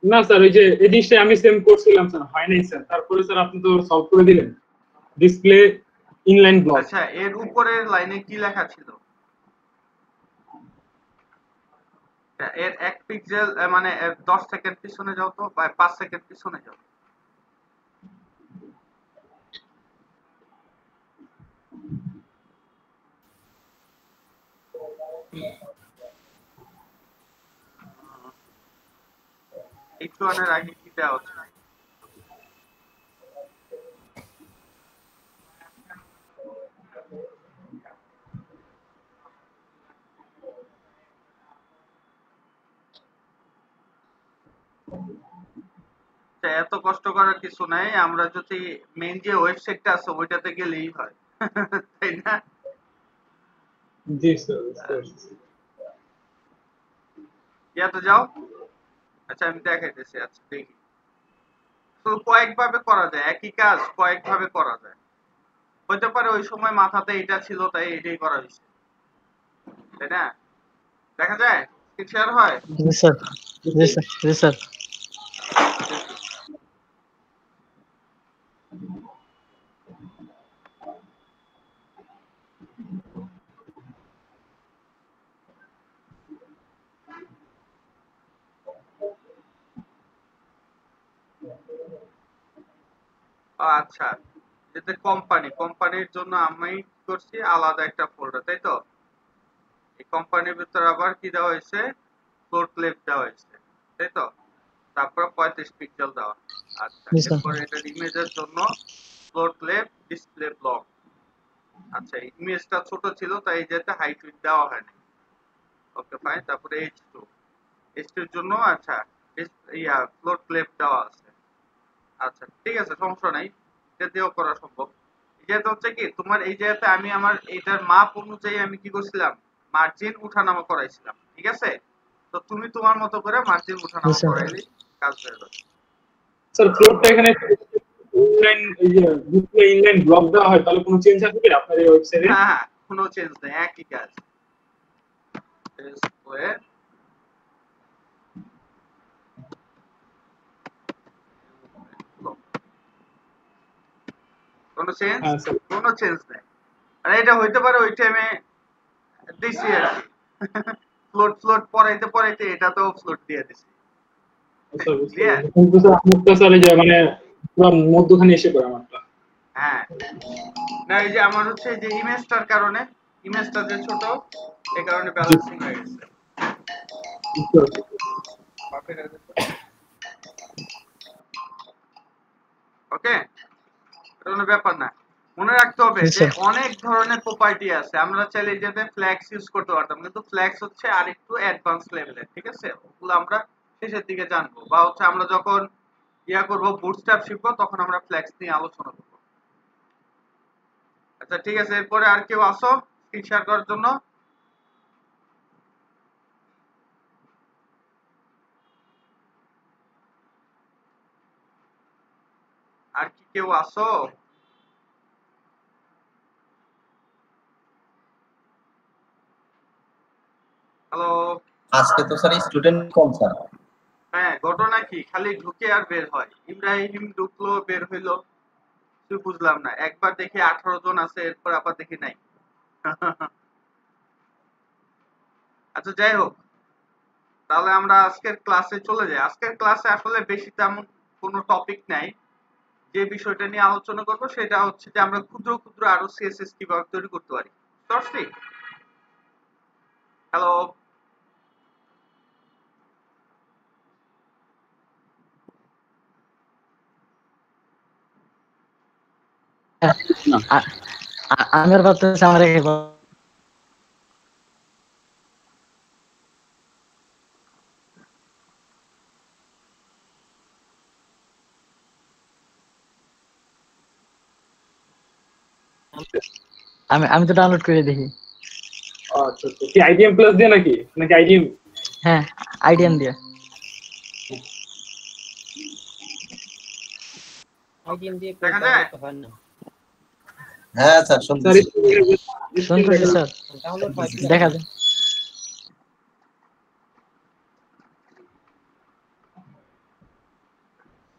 না স্যার এই যে এই জিনিসটা আমি সেম করছিলাম স্যার, হয় নাই স্যার। তারপরে স্যার আপনি তো সলভ করে দিলেন, ডিসপ্লে ইনলাইন ব্লক। আচ্ছা এর উপরের লাইনে কি লেখা ছিল? এর 1 পিক্সেল মানে 10 সেকেন্ড পিছনে যাও তো, বা 5 সেকেন্ড পিছনে যাও। একটু আনের আগে কি দেওয়া হচ্ছে? এত কষ্ট করার কিছু নাই, আমরা যদি মেইন যে ওয়েবসাইটটা আছে ওইটাতে গেলেই হয় তাই না? জি স্যার ইয়াতে যাও। আচ্ছা আমি দেখাইতেছি। আচ্ছা দেখি তো কয়েকভাবে করা যায়, একই কাজ কয়েকভাবে করা যায়। হতে পারে ওই সময় মাথাতে এটা ছিল তাই এটাই করা হয়েছে। তাই না? দেখা যায় স্ক্রিন শেয়ার হয়? জি স্যার, জি স্যার, জি স্যার। আচ্ছা, যেটা কোম্পানির জন্য আমি কি করছি আলাদা একটা ফোল্ডার, তাই তো? এই কোম্পানির ভিতরে আবার কি দেওয়া হয়েছে, ফ্লোর ক্লিপ দেওয়া হয়েছে, তাই তো? তারপর 35 পিক্সেল দেওয়া। আচ্ছা, জি স্যার। এরপরে এটার ইমেজের জন্য ফ্লোর ক্লিপ ডিসপ্লে ব্লক। আচ্ছা, ইমেজটা ছোট ছিল তাই যেটা হাইট উইডথ দেওয়া হয়নি। Okay fine. তারপরে H2 এর জন্য আচ্ছা ফ্লোর ক্লিপ দেওয়া আছে। আচ্ছা ঠিক আছে, সমস্যা নাই, এটা দিয়েও করা সম্ভব। যেটা হচ্ছে কি তোমার এই জায়গাতে আমি আমার এইটার মাপ অনুযায়ী আমি কি করছিলাম, মার্জিন উঠানামা করাইছিলাম, ঠিক আছে? তো তুমি তোমার মতো করে মার্জিন জি উঠানামা স্যার। করাইলে কাজ হয়ে যাবে। স্যার ফ্লোরটা এখানে ইনলাইন এই যে ডিসপ্লে ইনলাইন ব্লক দেওয়া হয়, তাহলে কোনো চেঞ্জ আসবে কি আপনার এই ওয়েবসাইটে? হ্যাঁ, কোনো চেঞ্জ নেই, একই কাজ। ডিসপ্লে কোনো চেঞ্জ, কোনো চেঞ্জ নেই। আর এটা হইতে পারে ওই টাইমে দিছি আর কি ফ্লোট পড়াইতে এটা তো ফ্লোট দিয়ে দিছি। কিন্তু স্যার আমারটা স্যার এই যে মানে পুরো মধ্যখানে এসে পড়ে আমারটা। হ্যাঁ, না এই যে আমার হচ্ছে যে ইমেজটার কারণে, ইমেজটা যে ছোট এই কারণে ব্যালেন্সিং হয়ে গেছে। ওকে, কোনো ব্যাপার না। মনে রাখতে হবে যে অনেক ধরনের প্রপার্টি আছে, আমরা চাইলে যেটা ফ্ল্যাক্স ইউজ করতে পারতাম, কিন্তু ফ্ল্যাক্স হচ্ছে আরেকটু অ্যাডভান্স লেভেলের, ঠিক আছে? ওগুলো আমরা শেষের দিকে জানবো, বা হচ্ছে আমরা যখন করব বুটস্ট্র্যাপ শিখবো তখন আমরা ফ্ল্যাক্স নিয়ে আলোচনা করব। আচ্ছা ঠিক আছে, এরপরে আর কেউ আসো স্ক্রিন শেয়ার করার জন্য? আর কি কেউ আসো? হ্যালো। আজকে তো স্যার স্টুডেন্ট কম স্যার। হ্যাঁ, ঘটনা কি খালি ঢুকে আর বের হয়, ইব্রাহিম ঢুকলো বের হইলো, তুই বুঝলাম না। একবার দেখি 18 জন আছে, এরপর আবার দেখি নাই। আচ্ছা যাই হোক, তাহলে আমরা আজকের ক্লাসে চলে যাই। আজকের ক্লাসে আসলে বেশি তেমন কোনো টপিক নাই। যে বিষয়টা নিয়ে আলোচনা করব সেটা হচ্ছে যে আমরা ক্ষুদ্র ক্ষুদ্র আরো সিএসএস কিভাবে তৈরি করতে পারি। বুঝতে হ্যালো। আমি আর ভাবতেছি আমার আমি তো ডাউনলোড করে দেখি। আচ্ছা আচ্ছা, কি আইডিএম প্লাস দিয়ে নাকি আইডিএম? হ্যাঁ, আইডিএম দিয়ে। আইডিএম দিয়ে দেখা যায়? হয় না। হ্যাঁ স্যার, শুনতেছি স্যার, ডাউনলোড হয় দেখা যায়।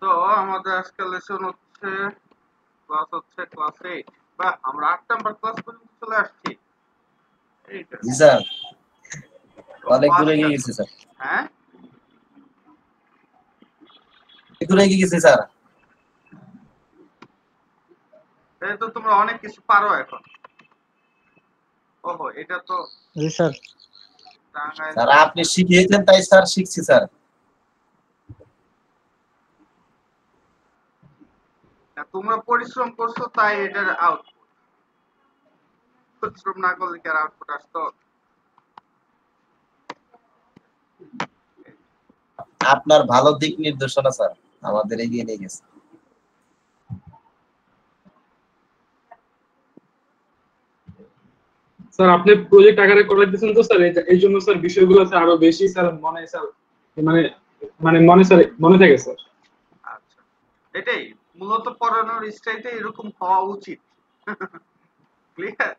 তো আমাদের আজকে লেসন হচ্ছে ক্লাস 8। বাহ, আমরা 8 নাম্বার ক্লাস পর্যন্ত চলে আসছি। এইটা জি স্যার, অনেক দূরে এগিয়ে গেছে স্যার। হ্যাঁ, দূরে এগিয়ে গেছে স্যার। এই তো তোমরা অনেক কিছু পারো এখন। ওহো, এটা তো জি স্যার। স্যার আপনি শিখিয়েছেন তাই স্যার শিখছি স্যার। তোমরা পরিশ্রম করছো তাই এটার আউটপুট। পরিশ্রম না করলে কি আর আউটপুট আসতো? আপনার ভালো দিক নির্দেশনা স্যার আমাদের এগিয়ে নিয়ে গেছে। স্যার আপনি প্রজেক্ট আকারে করাইতেছেন তো স্যার, এই জন্য স্যার বিষয়গুলো স্যার আরো বেশি স্যার মনে স্যার মানে মানে মনে স্যার মনে থাকে স্যার। আচ্ছা, এটাই মূলত পড়ানোর স্টাইলটা এরকম হওয়া উচিত। ক্লিয়ার?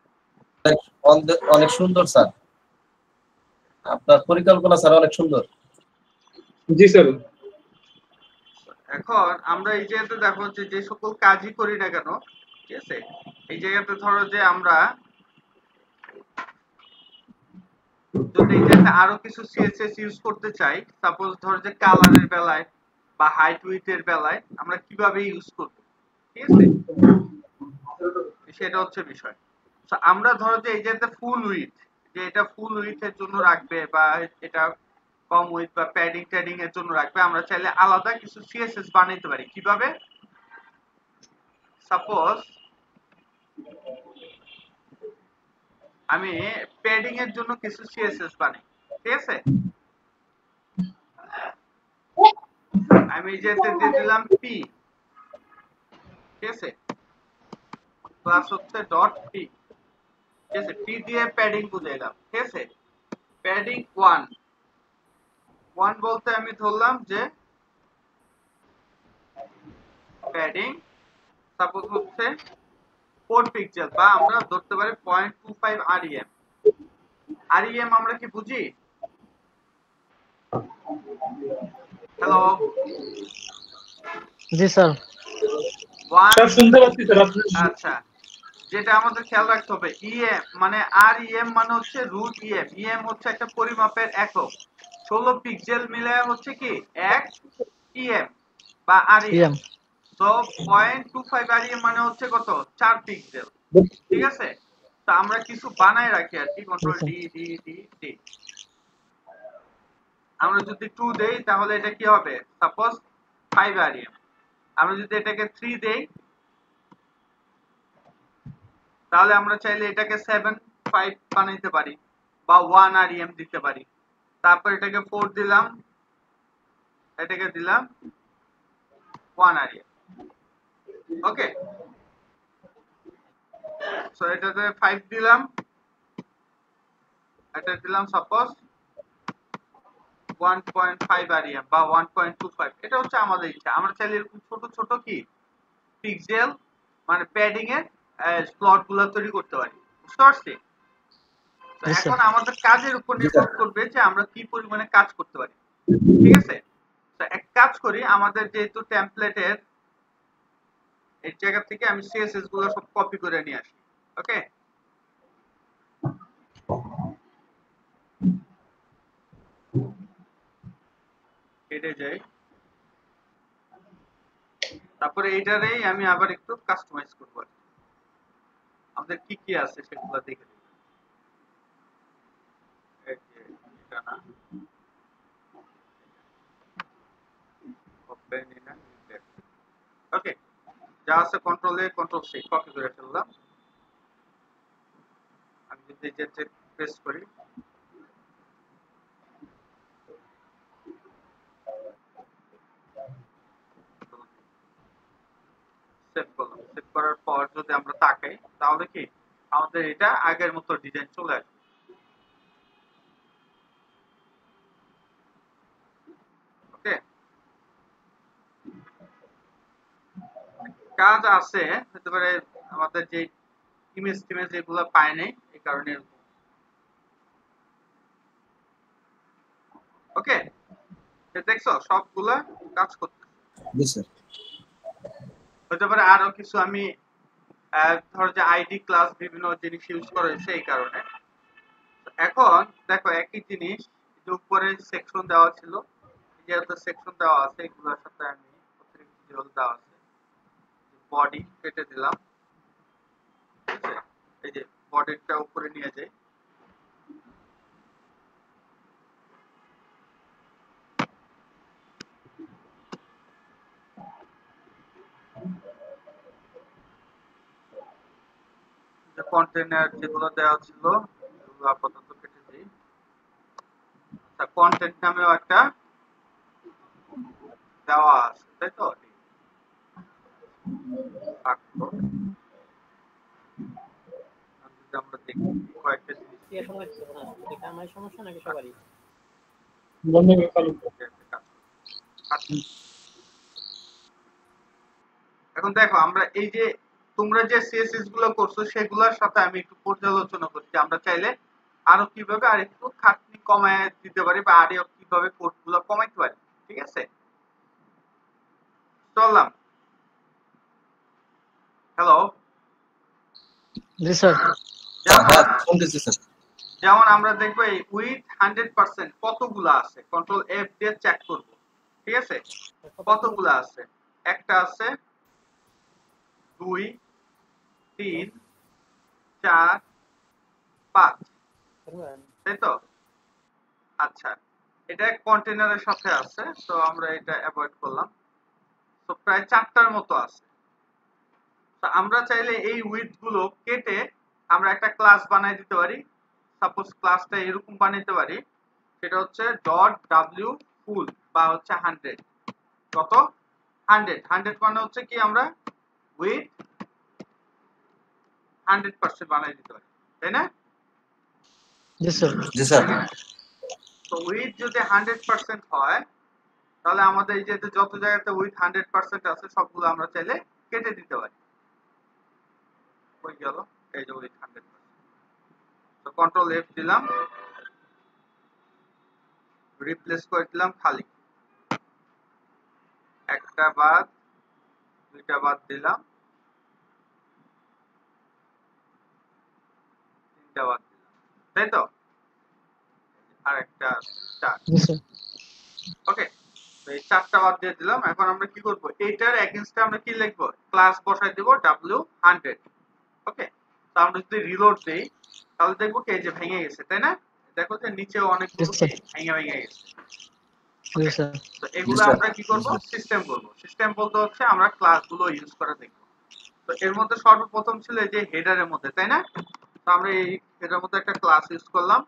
অনেক সুন্দর স্যার। আপনার পরিকল্পনা স্যার অনেক সুন্দর। জি স্যার। এখন আমরা এই জায়গাতে দেখো যে সকল কাজই করি না কেন, ঠিক আছে, এই জায়গাতে ধরো যে আমরা যদি এই জায়গাতে আরো কিছু সিএসএস ইউজ করতে চাই, সাপোজ ধরো যে কালারের বেলায় বা হাইট উইথের বেলায় আমরা কিভাবে ইউজ করব, ঠিক আছে, সেটা হচ্ছে বিষয়। তো আমরা ধরো যে এই জায়গাতে ফুল উইথ, যে এটা ফুল উইথের জন্য রাখবে বা এটা কম উইথ বা প্যাডিং ট্যাডিং এর জন্য রাখবে, আমরা চাইলে আলাদা কিছু সিএসএস বানাইতে পারি। কিভাবে? সাপোজ আমি প্যাডিং এর জন্য কিছু সিএসএস বানাই, ঠিক আছে, আমি যেতে দিয়ে দিলাম পি, ঠিক আছে, প্লাস হচ্ছে ডট পি, ঠিক আছে, পি দিয়ে প্যাডিং বুঝাইলাম, ঠিক আছে, প্যাডিং 1 বলতে আমি ধরলাম যে প্যাডিং সাপোজ হচ্ছে 4 পিক্সেল বা আমরা ধরতে পারি 0.25 আরইএম। আরইএম আমরা কি বুঝি? হ্যালো জি স্যার। স্যার শুনতে পাচ্ছি স্যার আপনি। আচ্ছা, যেটা আমাদের খেয়াল রাখতে হবে, ইএম মানে আরইএম মানে হচ্ছে রুট ইএম। ইএম হচ্ছে একটা পরিমাপের একক। 16 পিক্সেল মিলে হচ্ছে কি 1 ইএম বা আরইএম। তো 0.25 আরইএম মানে হচ্ছে কত? 4 পিক্সেল, ঠিক আছে। তো আমরা কিছু বানায় রাখি আর কি, control D D D D. আমরা যদি 2 দেই তাহলে এটা কি হবে? Suppose 5 REM. আমরা যদি এটাকে 3 দেই তাহলে আমরা চাইলে এটাকে 7.5 বানাইতে পারি বা 1 আরইএম দিতে পারি। তারপর এটাকে 4 দিলাম, এটাকে দিলাম 1 আরইএম। ওকে, সো এটাতে 5 দিলাম, এটা দিলাম সাপোজ 1.5 আরইএম বা 1.25। এটা হচ্ছে আমাদের ইচ্ছা। আমরা চাইলে এরকম ছোট ছোট কি পিক্সেল মানে প্যাডিং এর স্লট গুলো তৈরি করতে পারি। বুঝতে পারছি? তো এখন আমাদের কাজের উপর নির্ভর করবে যে আমরা কি পরিমাণে কাজ করতে পারি, ঠিক আছে। তো এক কাজ করি, আমাদের যেহেতু টেমপ্লেটের এই জায়গা থেকে আমি সিএসএস গুলো সব কপি করে নিয়ে আসি। ওকে, কেটে যাই, তারপরে এইটারেই আমি আবার একটু কাস্টমাইজ করব। আমাদের কি কি আছে সেগুলো দেখে নিই। এই যে এটা না, ওপেন ইন ওকে, যা আছে কন্ট্রোল এ কন্ট্রোল সি কপি করে ফেললাম। আমি যদি যেটা প্রেস করি সেভ করলাম, সেভ করার পর যদি আমরা তাকাই তাহলে কি আমাদের এটা আগের মতো ডিজাইন চলে আসবে। ওকে, কাজ আছে হতে পারে আমাদের যে ইমেজ টিমেজ এগুলো পায় নাই এই কারণে। ওকে, দেখছো সবগুলা কাজ করতে। জি স্যার। হতে পারে আরো কিছু আমি ধর যে আইডি ক্লাস বিভিন্ন জিনিস ইউজ করা হয়েছে এই কারণে। এখন দেখো একই জিনিস যে উপরে সেকশন দেওয়া ছিল, যেহেতু সেকশন দেওয়া আছে এগুলোর সাথে আমি অতিরিক্ত জল দেওয়া আছে, বডি কেটে দিলাম, ঠিক আছে, এই যে বডিটা উপরে নিয়ে যাই, কন্টেনার যেগুলো দেওয়া ছিল এগুলো আপাতত কেটে দিই। কন্টেন্ট নামেও একটা দেওয়া আছে, তাই তো? আমরা দেখি কয়েকটা জিনিস আমার সমস্যা নাকি সবারই? এখন দেখো আমরা এই যে তোমরা যে সিএসএস গুলো করছো সেগুলোর সাথে আমি একটু পর্যালোচনা করছি। আমরা চাইলে আরো কিভাবে আর একটু খাটনি কমায় দিতে পারি বা আরো কিভাবে কোডগুলো কমাইতে পারি। ঠিক আছে, চললাম। হ্যালো, জি স্যার। যেমন আমরা দেখবো এই উইথ 100% কতগুলো আছে, কন্ট্রোল এফ দিয়ে চেক করব। ঠিক আছে, কতগুলো আছে, একটা আছে, 2 3 4 5, তাই তো? আচ্ছা, এটা কন্টেনারের সাথে আছে, তো আমরা এটা অ্যাভয়েড করলাম। তো প্রায় 4টার মতো আছে। তো আমরা চাইলে এই উইথ গুলো কেটে আমরা একটা ক্লাস বানাই দিতে পারি। সাপোজ ক্লাসটা এরকম বানাইতে পারি, সেটা হচ্ছে ডট ডাব্লিউ ফুল বা হচ্ছে 100। কত? 100। 100 মানে হচ্ছে কি আমরা উইথ 100% বানাই দিতে পারি, তাই না? জি স্যার। জি স্যার। তো উইথ যদি 100% হয়, তাহলে আমাদের এই যে যত জায়গাতে উইথ 100% আছে সবগুলো আমরা চাইলে কেটে দিতে পারি। হয়ে গেল এই যে উইথ 100%। তো কন্ট্রোল এফ দিলাম, রিপ্লেস করে দিলাম খালি, একটা বাদ, দুইটা বাদ দিলাম, তিনটা বাদ দিলাম, তাই তো? আর একটা 4। ওকে, তো এই 4টা বাদ দিয়ে দিলাম। এখন আমরা কি করব, এইটার এগেইনস্টে আমরা কি লিখবো, ক্লাস বসাই দেব w100। ওকে, তো আমরা যদি রিলোড দেই তাহলে দেখবো কি এই যে ভেঙে গেছে, তাই না? দেখো যে নিচে অনেকগুলো ভেঙে গেছে। তো এগুলো আমরা কি করব, সিস্টেম করব। সিস্টেম বলতে হচ্ছে আমরা ক্লাসগুলো ইউজ করে দেখব। তো এর মধ্যে সর্বপ্রথম ছিল এই যে হেডারের মধ্যে, তাই না? তো আমরা এই হেডারের মধ্যে একটা ক্লাস ইউজ করলাম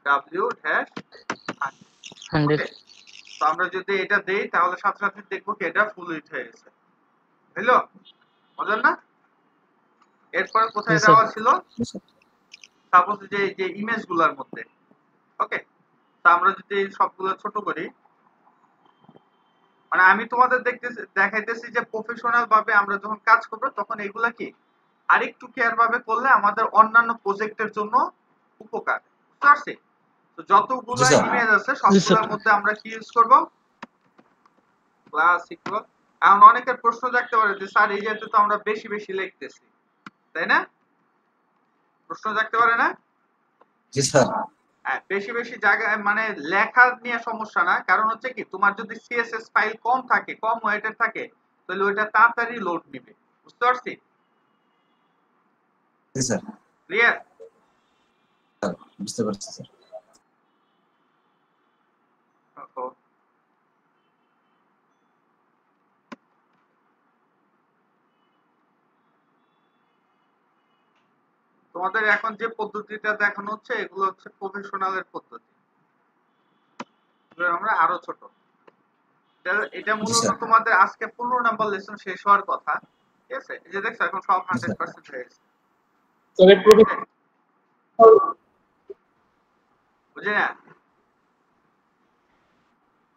w-100। তো আমরা যদি এটা দেই তাহলে সাথে সাথে দেখবো কি এটা ফুল উইথ হয়ে গেছে। বুঝলো? বুঝলেন না? এরপর কোথায় দেওয়া ছিল, সাপোজ যে ইমেজগুলোর মধ্যে। ওকে, তো আমরা যদি সবগুলো ছোট করি, মানে আমি তোমাদের দেখাইতেছি যে প্রফেশনাল ভাবে আমরা যখন কাজ করব তখন এগুলা কি আরেকটু কেয়ার ভাবে করলে আমাদের অন্যান্য প্রজেক্টের জন্য উপকার। বুঝতে পারছি? তো যতগুলো ইমেজ আছে সবগুলোর মধ্যে আমরা কি ইউজ করব, ক্লাস ইকুয়াল। এখন অনেকের প্রশ্ন থাকতে পারে যে স্যার এই যেহেতু তো আমরা বেশি বেশি লিখতেছি, তাই না? প্রশ্ন থাকতে পারে না? জি স্যার। হ্যাঁ, বেশি বেশি জায়গায় মানে লেখা নিয়ে সমস্যা না, কারণ হচ্ছে কি তোমার যদি সিএসএস ফাইল কম থাকে, কম ওয়েটের থাকে, তাহলে ওইটা তাড়াতাড়ি লোড নেবে। বুঝতে পারছি? জি স্যার। ক্লিয়ার? বুঝতে পারছি স্যার। তোমাদের এখন যে পদ্ধতিটা দেখানো হচ্ছে এগুলো হচ্ছে প্রফেশনালের পদ্ধতি, আমরা আরো ছোট। এটা মূলত তোমাদের আজকে 15 নাম্বার লেসন শেষ হওয়ার কথা। ঠিক আছে, এই যে দেখছো এখন সব 100% হয়ে গেছে। বুঝে না?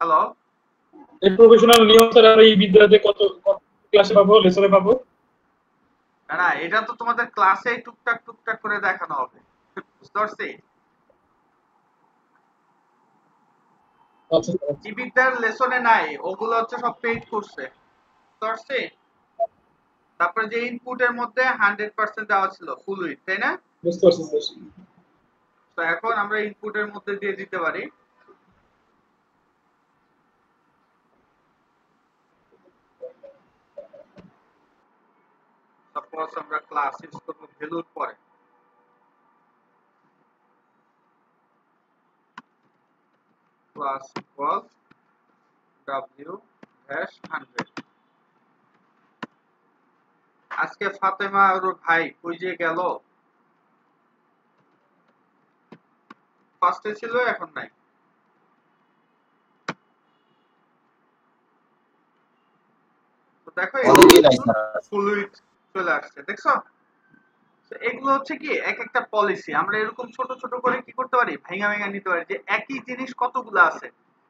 হ্যালো, এই প্রফেশনাল নিয়ম স্যার আর এই বিদ্যাতে কত ক্লাসে পাবো, লেসনে পাবো? না, এটা তো তোমাদের ক্লাসে টুকটাক টুকটাক করে দেখানো হবে। বুঝতে পারছি? এই বিদ্যার লেসনে নাই, ওগুলো হচ্ছে সব পেইড করছে। বুঝতে পারছি? তারপরে যে ইনপুটের মধ্যে 100% দেওয়া ছিল ফুল উইথ, তাই না? বুঝতে পারছি স্যার। তো এখন আমরা ইনপুটের মধ্যে দিয়ে দিতে পারি সাপোজ আমরা ক্লাস ইউজ করব ভ্যালুর পরে, ক্লাস ইকুয়াল w-100। আজকে ফাতেমা আর ওর ভাই কই যে গেল, ফার্স্টে ছিল এখন নাই। তো দেখো ফুল উইথ চলে আসছে, দেখছো? এগুলো হচ্ছে কি এক একটা পলিসি, আমরা এরকম ছোট ছোট করে কি করতে পারি, ভেঙা ভেঙা নিতে পারি, যে একই জিনিস কতগুলো আছে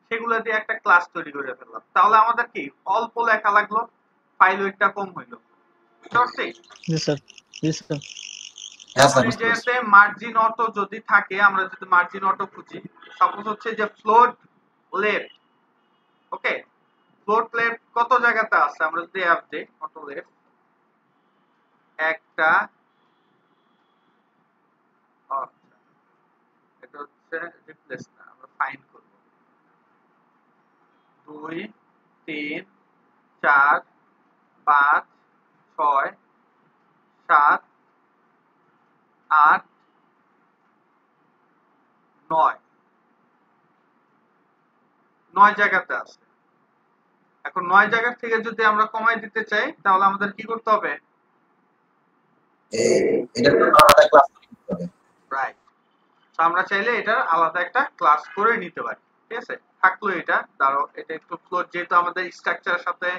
সেগুলো দিয়ে একটা ক্লাস তৈরি করে ফেললাম। তাহলে আমাদের কি অল্প লেখা লাগলো, ফাইল ওয়েটটা কম হইলো। বুঝতে পারছি? জি স্যার। জি স্যার। হ্যাঁ এখন স্যার, এই বুঝতে পারছি। যে মার্জিন অটো যদি থাকে, আমরা যদি মার্জিন অটো খুঁজি, সাপোজ হচ্ছে যে ফ্লোট লেফট, ওকে, ফ্লোট লেফট কত জায়গাতে আছে, আমরা যদি অ্যাপ দিই অটো লেফট একটা, আচ্ছা, এটা হচ্ছে রিপ্লেস না, আমরা ফাইন্ড করব 2 3 4 5 6 7 8 9 9 জায়গাতে আছে। এখন 9 জায়গা থেকে যদি আমরা কমাই দিতে চাই তাহলে আমাদের কি করতে হবে? এটা তো আলাদা ক্লাস করতে হবে। রাইট। তো আমরা চাইলে এটার আলাদা একটা ক্লাস করে নিতে পারি, ঠিক আছে? থাকলো এটা, ধরো এটা একটু ফ্লোট যেহেতু আমাদের স্ট্রাকচারের সাথে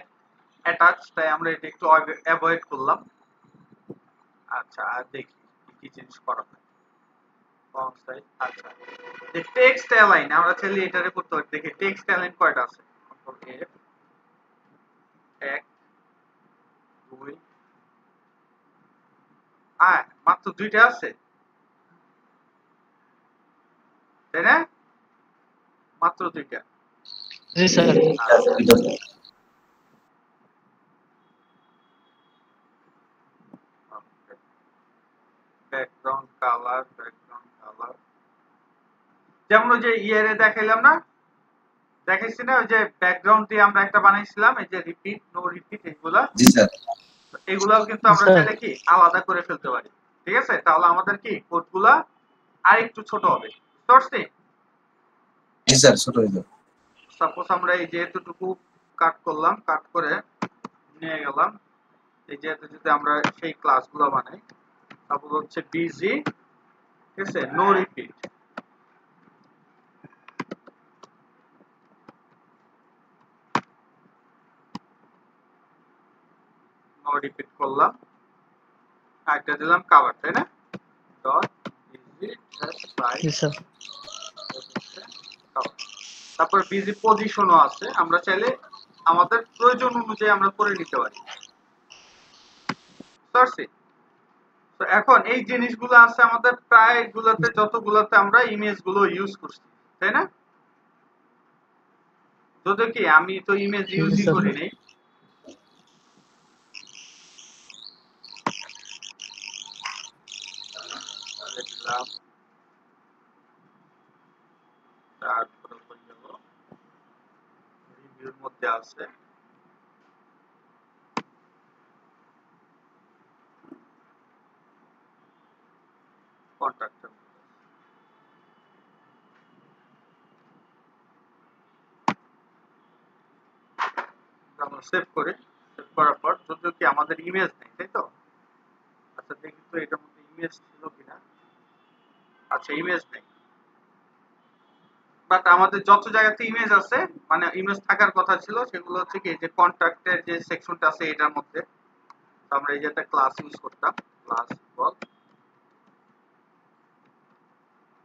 অ্যাটাচ, তাই আমরা এটা একটু অ্যাভয়েড করলাম। আচ্ছা, আর দেখি কি জিনিস করা যায়। আচ্ছা, যে টেক্সট অ্যালাইন আমরা চাইলে এটারে করতে পারি। দেখি টেক্সট অ্যালাইন কয়টা আছে। কন্ট্রোল এ, 1 2, মাত্র 2টা আছে, তাই না? মাত্র 2টা। জি স্যার। ব্যাকগ্রাউন্ড কালার, যেমন ওই যে ইয়ারে দেখাইলাম না, দেখাইছি না, ওই যে ব্যাকগ্রাউন্ড দিয়ে আমরা একটা বানাইছিলাম, এই যে রিপিট নো রিপিট এগুলা, জি স্যার। এগুলাও কিন্তু আমরা স্যার। চাইলে কি আলাদা করে ফেলতে পারি, ঠিক আছে? তাহলে আমাদের কি কোডগুলা আর একটু ছোট হবে, বুঝতে পারছি? জি স্যার, ছোট হয়ে যাবে। সাপোজ আমরা এই যে এতটুকু কাট করলাম, কাট করে নিয়ে গেলাম, এই যে যদি আমরা সেই ক্লাসগুলো বানাই, সাপোজ হচ্ছে বিজি, ঠিক আছে, নো রিপিট, নো রিপিট করলাম, একটা দিলাম কভার, তাই না? ডট বিজি সাইজ, জি স্যার। তারপর বিজি পজিশনও আছে, আমরা চাইলে আমাদের প্রয়োজন অনুযায়ী আমরা করে নিতে পারি। তো এখন এই জিনিসগুলো আছে আমাদের প্রায় গুলোতে, যতগুলোতে আমরা ইমেজ গুলো ইউজ করছি, তাই না? যদিও কি আমি তো ইমেজ ইউজই করি নাই, তারপরে হয়ে গেল রিভিউর মধ্যে আছে কন্ট্রাক্টর, আমরা সেভ করি, সেভ করার পর যদিও কি আমাদের ইমেজ নেই, তাই তো? আচ্ছা দেখি তো এটার মধ্যে ইমেজ ছিল কিনা। আচ্ছা, ইমেজ নেই, বাট আমাদের যত জায়গাতে ইমেজ আছে, মানে ইমেজ থাকার কথা ছিল, সেগুলো হচ্ছে কি যে কন্ট্রাক্টের যে সেকশনটা আছে এটার মধ্যে। তো আমরা এই যে একটা ক্লাস ইউজ করতাম, ক্লাস বল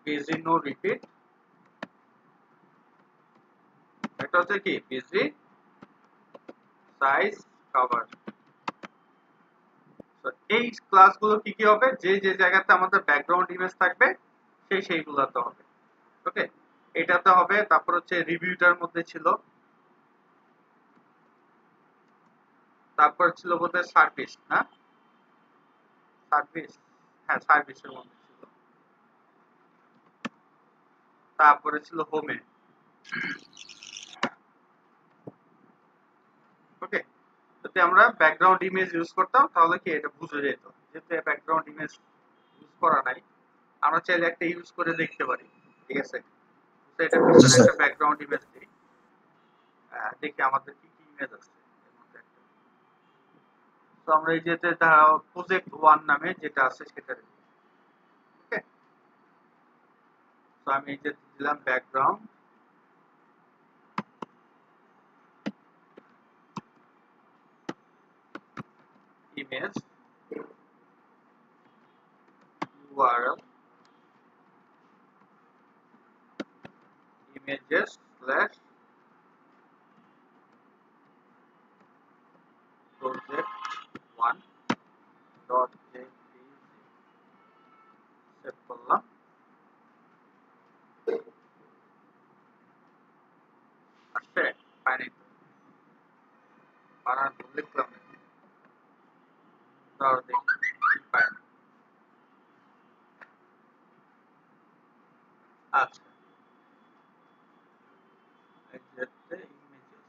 বিজি নো রিপিট, এটা হচ্ছে কি বিজি সাইজ কভার। তো এই ক্লাসগুলো কি কি হবে, যে যে জায়গাতে আমাদের ব্যাকগ্রাউন্ড ইমেজ থাকবে সেইগুলোতে হবে, ওকে? এটাতে হবে। তারপর হচ্ছে রিভিউটার মধ্যে ছিল, তারপর ছিল বোধহয় সার্ভিস, না সার্ভিস, হ্যাঁ সার্ভিসের মধ্যে ছিল, তারপরে ছিল হোমে, ওকে? যদি আমরা ব্যাকগ্রাউন্ড ইমেজ ইউজ করতাম তাহলে কি এটা বুঝে যেত, যেহেতু ব্যাকগ্রাউন্ড ইমেজ ইউজ করা নাই, আমরা চাইলে একটা ইউজ করে দেখতে পারি, ঠিক আছে? তো এটা পিছনে একটা ব্যাকগ্রাউন্ড ইমেজ দিই, দেখি আমাদের কি কি ইমেজ আছে এর মধ্যে একটা। তো আমরা এই যে প্রজেক্ট 1 নামে যেটা আছে সেটা দিই, ওকে? তো আমি এই যে দিলাম background image URL images slash project 1 dot jpg, দাও দেখি পাই না। আচ্ছা এক্সাক্টলি ইমেজেস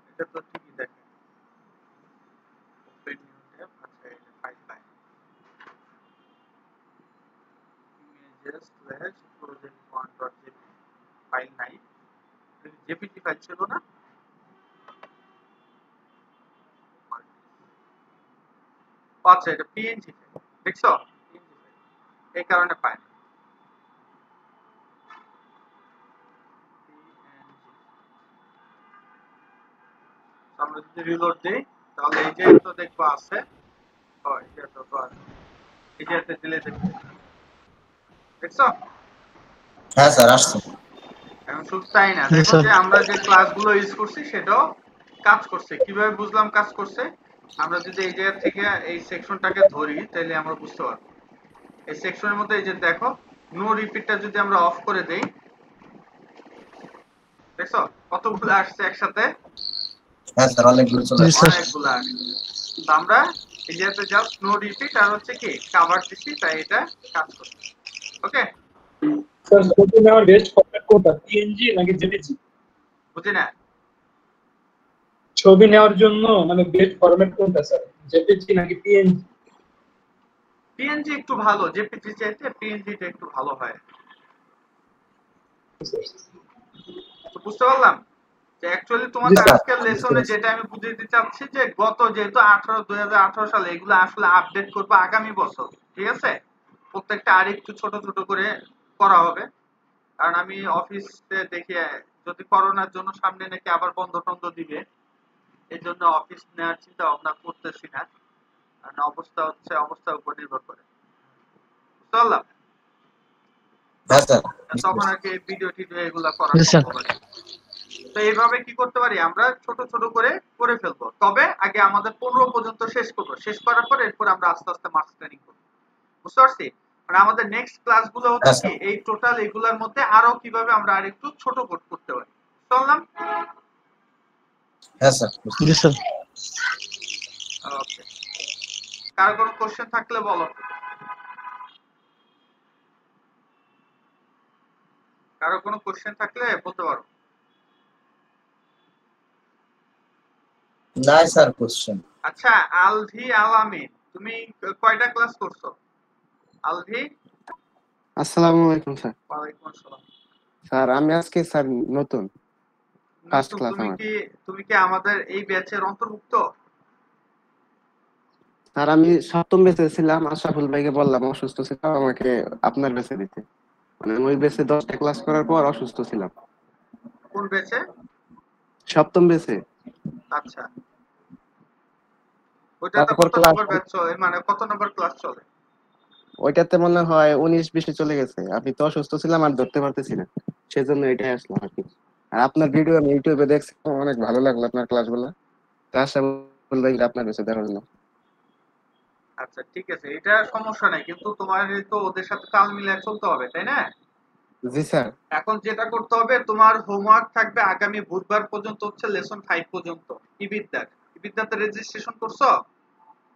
এটা তো ঠিকই দেখে ওপেন নিউ ট্যাব। আচ্ছা এটা ফাইল পাই images slash project 1.jpg file নাই জেপিজি ফাইল ছিল না আচ্ছা এটা পিএনজি দেখছো এই কারণে পাই না আমরা যদি রিলোড দেই তাহলে এই যে তো দেখবো আছে এই যে তো আছে এই যে এতে দিলে দেখছো হ্যাঁ স্যার আসছে। এখন শুধু তাই না দেখো যে আমরা যে ক্লাসগুলো ইউজ করছি সেটাও কাজ করছে কিভাবে বুঝলাম কাজ করছে আমরা যদি এই জায়গা থেকে এই সেকশনটাকে ধরি তাহলে আমরা বুঝতে পারবো এই সেকশনের মধ্যে এই যে দেখো নো রিপিটটা যদি আমরা অফ করে দেই দেখছো কতগুলো আসছে একসাথে হ্যাঁ স্যার অনেকগুলো চলে আসছে। অনেকগুলো আসছে কিন্তু আমরা এই জায়গাতে জাস্ট নো রিপিট আর হচ্ছে কি কভার দিছি তাই এটা কাজ করছে ওকে স্যার ছবি নেওয়ার বেস্ট ফরম্যাট কোনটা পিএনজি নাকি জেপিজি বুঝি না ছবি নেওয়ার জন্য মানে বেস্ট ফরম্যাট কোনটা স্যার জেপিজি নাকি পিএনজি পিএনজি একটু ভালো জেপিজি চাইতে পিএনজি টা একটু ভালো হয় তো বুঝতে পারলাম যে অ্যাকচুয়ালি তোমাদের আজকের লেসনে যেটা আমি বুঝিয়ে দিতে চাচ্ছি যে গত যেহেতু 2018 সালে এগুলো আসলে আপডেট করবো আগামী বছর ঠিক আছে প্রত্যেকটা আরেকটু ছোট ছোট করে করা হবে কারণ আমি অফিসে দেখি যদি করোনার জন্য সামনে নাকি আবার বন্ধ টন্ধ দিবে এই জন্য অফিস নেওয়ার চিন্তা ভাবনা করতেছি না কারণ অবস্থা হচ্ছে অবস্থার উপর নির্ভর করে বুঝতে পারলাম তখন আর কি ভিডিও টিডিও এগুলা করা সম্ভব হবে তো এইভাবে কি করতে পারি আমরা ছোট ছোট করে ফেলবো তবে আগে আমাদের 15 পর্যন্ত শেষ করবো শেষ করার পর এরপর আমরা আস্তে আস্তে মার্কস ট্রেনিং করবো বুঝতে পারছি মানে আমাদের নেক্সট ক্লাসগুলো হচ্ছে কি এই টোটাল এগুলোর মধ্যে আরো কিভাবে আমরা আরেকটু ছোট করতে পারি চললাম হ্যাঁ স্যার জি স্যার ওকে কারো কোনো কোশ্চেন থাকলে বলো কারো কোনো কোশ্চেন থাকলে বলতে পারো নাই স্যার কোশ্চেন আচ্ছা আলভি আলামিন তুমি কয়টা ক্লাস করছো আলভি আসসালামু আলাইকুম স্যার ওয়ালাইকুম আসসালাম স্যার আমি আজকে স্যার নতুন ফার্স্ট ক্লাস আমার তুমি কি আমাদের এই ব্যাচের অন্তর্ভুক্ত স্যার আমি সপ্তম ব্যাচে ছিলাম আশরাফুল ভাইকে বললাম অসুস্থ ছিলাম আমাকে আপনার ব্যাচে দিতে মানে ওই ব্যাচে 10টা ক্লাস করার পর অসুস্থ ছিলাম কোন ব্যাচে সপ্তম ব্যাচে আচ্ছা ওইটাতে কত নাম্বার ব্যাচ চলে মানে কত নাম্বার ক্লাস চলে ওইটাতে মনে হয় 19-20 চলে গেছে আমি তো অসুস্থ ছিলাম আর ধরতে পারতেছি না সেজন্য এটাই আসলাম আর কি আর আপনার ভিডিও আমি ইউটিউবে দেখছি অনেক ভালো লাগলো আপনার ক্লাসগুলো তো আশরাফুল ভাই আপনার ব্যাচে দেখার জন্য আচ্ছা ঠিক আছে এটা সমস্যা নাই কিন্তু তোমার তো ওদের সাথে তাল মিলিয়ে চলতে হবে তাই না জি স্যার এখন যেটা করতে হবে তোমার হোমওয়ার্ক থাকবে আগামী বুধবার পর্যন্ত হচ্ছে লেসন 5 পর্যন্ত ইবিদ্যাতে রেজিস্ট্রেশন করছো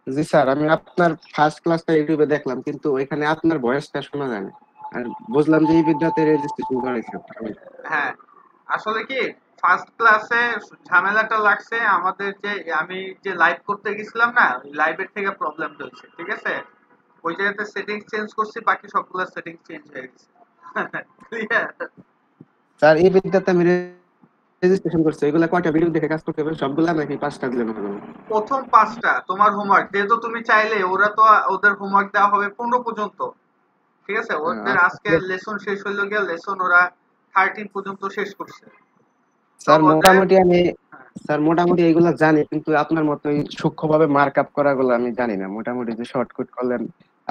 জি স্যার আমি আপনার ফার্স্ট ক্লাসটা ইউটিউবে দেখলাম কিন্তু ওইখানে আপনার ভয়েসটা শোনা যায় না আর বুঝলাম যে ইবিদ্যাতে রেজিস্ট্রেশন করেছে হ্যাঁ আসলে কি ফার্স্ট ক্লাসে ঝামেলাটা লাগছে আমাদের যে আমি যে লাইভ করতে গেছিলাম না ওই লাইভের থেকে প্রবলেম হয়েছে ঠিক আছে ওই জায়গাতে সেটিংস চেঞ্জ করছি বাকি সবগুলো সেটিংস চেঞ্জ হয়ে গেছে ক্লিয়ার স্যার ইবিদ্যাতে আমি রেজিস্ট্রেশন করছি এগুলা কয়টা ভিডিও দেখে কাজ করতে হবে সবগুলা নাকি 5টা দিলে হবে প্রথম 5টা তোমার হোমওয়ার্ক যেহেতু তুমি চাইলে ওরা তো ওদের হোমওয়ার্ক দেওয়া হবে 15 পর্যন্ত ঠিক আছে ওদের আজকে লেসন শেষ হইলো গিয়া লেসন ওরা 13 পর্যন্ত শেষ করছে স্যার মোটামুটি এগুলা জানি কিন্তু আপনার মতো সূক্ষ্মভাবে মার্কআপ করাগুলো আমি জানি না মোটামুটি যে শর্টকাট করলেন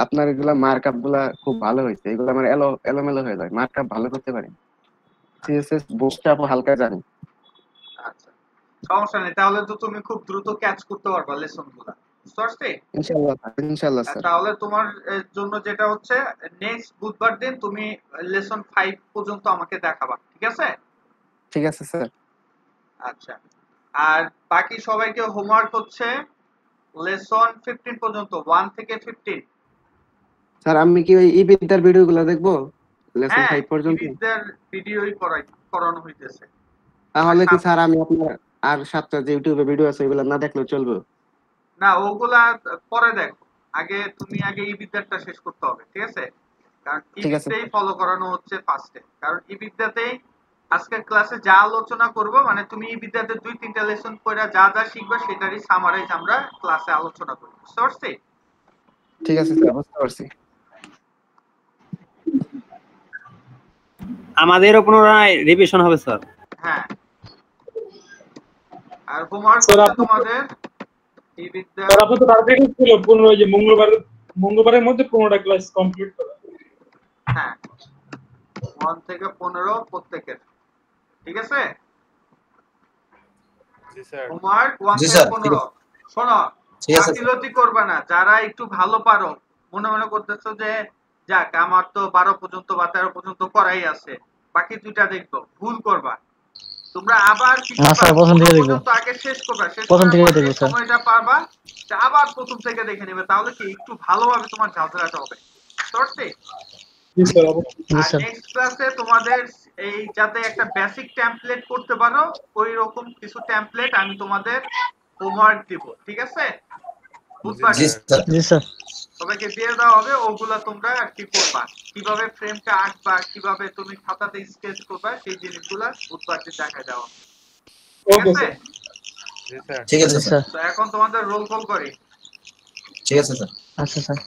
আপনার এগুলা মার্কআপ গুলা খুব ভালো হয়েছে এগুলো আমার এলোমেলো হয়ে যায় মার্কআপ ভালো করতে পারি সিএসএস বুস্টআপ হালকা জানি আচ্ছা সমস্যা নেই তাহলে তো তুমি খুব দ্রুত ক্যাচ করতে পারবা লেসনগুলো বুঝতে পারছি ইনশাআল্লাহ স্যার তাহলে তোমার জন্য যেটা হচ্ছে নেক্সট বুধবার দিন তুমি লেসন 5 পর্যন্ত আমাকে দেখাবা ঠিক আছে ঠিক আছে স্যার আচ্ছা আর বাকি সবাইকে হোমওয়ার্ক হচ্ছে লেসন 15 পর্যন্ত, 1 থেকে 15। স্যার আমি কি ওই ইবিদার ভিডিওগুলো দেখবো লেসন হ্যাঁ 5 পর্যন্ত? ইবিদের ভিডিওই করানো হইতেছে। তাহলে কি স্যার আমি আপনার আর 7টা যে ইউটিউবে ভিডিও আছে এগুলো না দেখলেও চলবে? না ওগুলা পরে দেখো, তুমি আগে ইবিদারটা শেষ করতে হবে, ঠিক আছে? কারণ ঠিক আছে। ইবিদাই ফলো করানো হচ্ছে ফার্স্টে, কারণ ইবিদাতেই আজকের ক্লাসে যা আলোচনা করব, মানে তুমি ইবিদাতে 2-3টা লেসন পড়া যা যা শিখবে সেটারই সামারাইজ আমরা ক্লাসে আলোচনা করব, বুঝতে পারছি? ঠিক আছে স্যার, বুঝতে পারছি। আমাদেরও পুনরায় রিভিশন হবে স্যার। হ্যাঁ, আর হোমওয়ার্ক তোমাদের ইবিদা স্যার আপনাদের টার্গেট ছিল 15 যে মঙ্গলবারের মধ্যে 15টা ক্লাস কমপ্লিট করা। হ্যাঁ 1 থেকে 15 প্রত্যেকের, ঠিক আছে? জি স্যার। হোমওয়ার্ক 1 জি থেকে স্যার, 15। শোনো, ঠিক আছে। গাফিলতি করবে না, যারা একটু ভালো পারো, মনে করতেছো যে যাক আমার তো 12 পর্যন্ত বা 13 পর্যন্ত করাই আছে, বাকি দুইটা দেখবো, ভুল করবা। তোমরা আবার কি করবা, স্যার প্রথম থেকে দেখবো, পর্যন্ত আগে শেষ করবা, শেষ প্রথম করার থেকে পর যে দেখবো স্যার। সময়টা পারবা তা আবার প্রথম থেকে দেখে নেবে, তাহলে কি একটু ভালোভাবে তোমার ঝাঁঝরাটা হবে, বুঝতে পারছি? জি স্যার। আর নেক্সট ক্লাসে তোমাদের এই যাতে একটা বেসিক টেমপ্লেট করতে পারো ওই রকম কিছু টেমপ্লেট আমি তোমাদের হোমওয়ার্ক দিব, ঠিক আছে? বুধবারে জি স্যার। জি স্যার। সবাইকে দিয়ে দেওয়া হবে, ওগুলা তোমরা আর কি করবা, কিভাবে ফ্রেমটা আঁকবা, কিভাবে তুমি খাতাতে স্কেচ করবা, সেই জিনিসগুলা বুধবার দিন দেখা দেওয়া হবে, ঠিক আছে? জি স্যার। ঠিক আছে স্যার। তো এখন তোমাদের রোল কল করি। ঠিক আছে স্যার। আচ্ছা স্যার।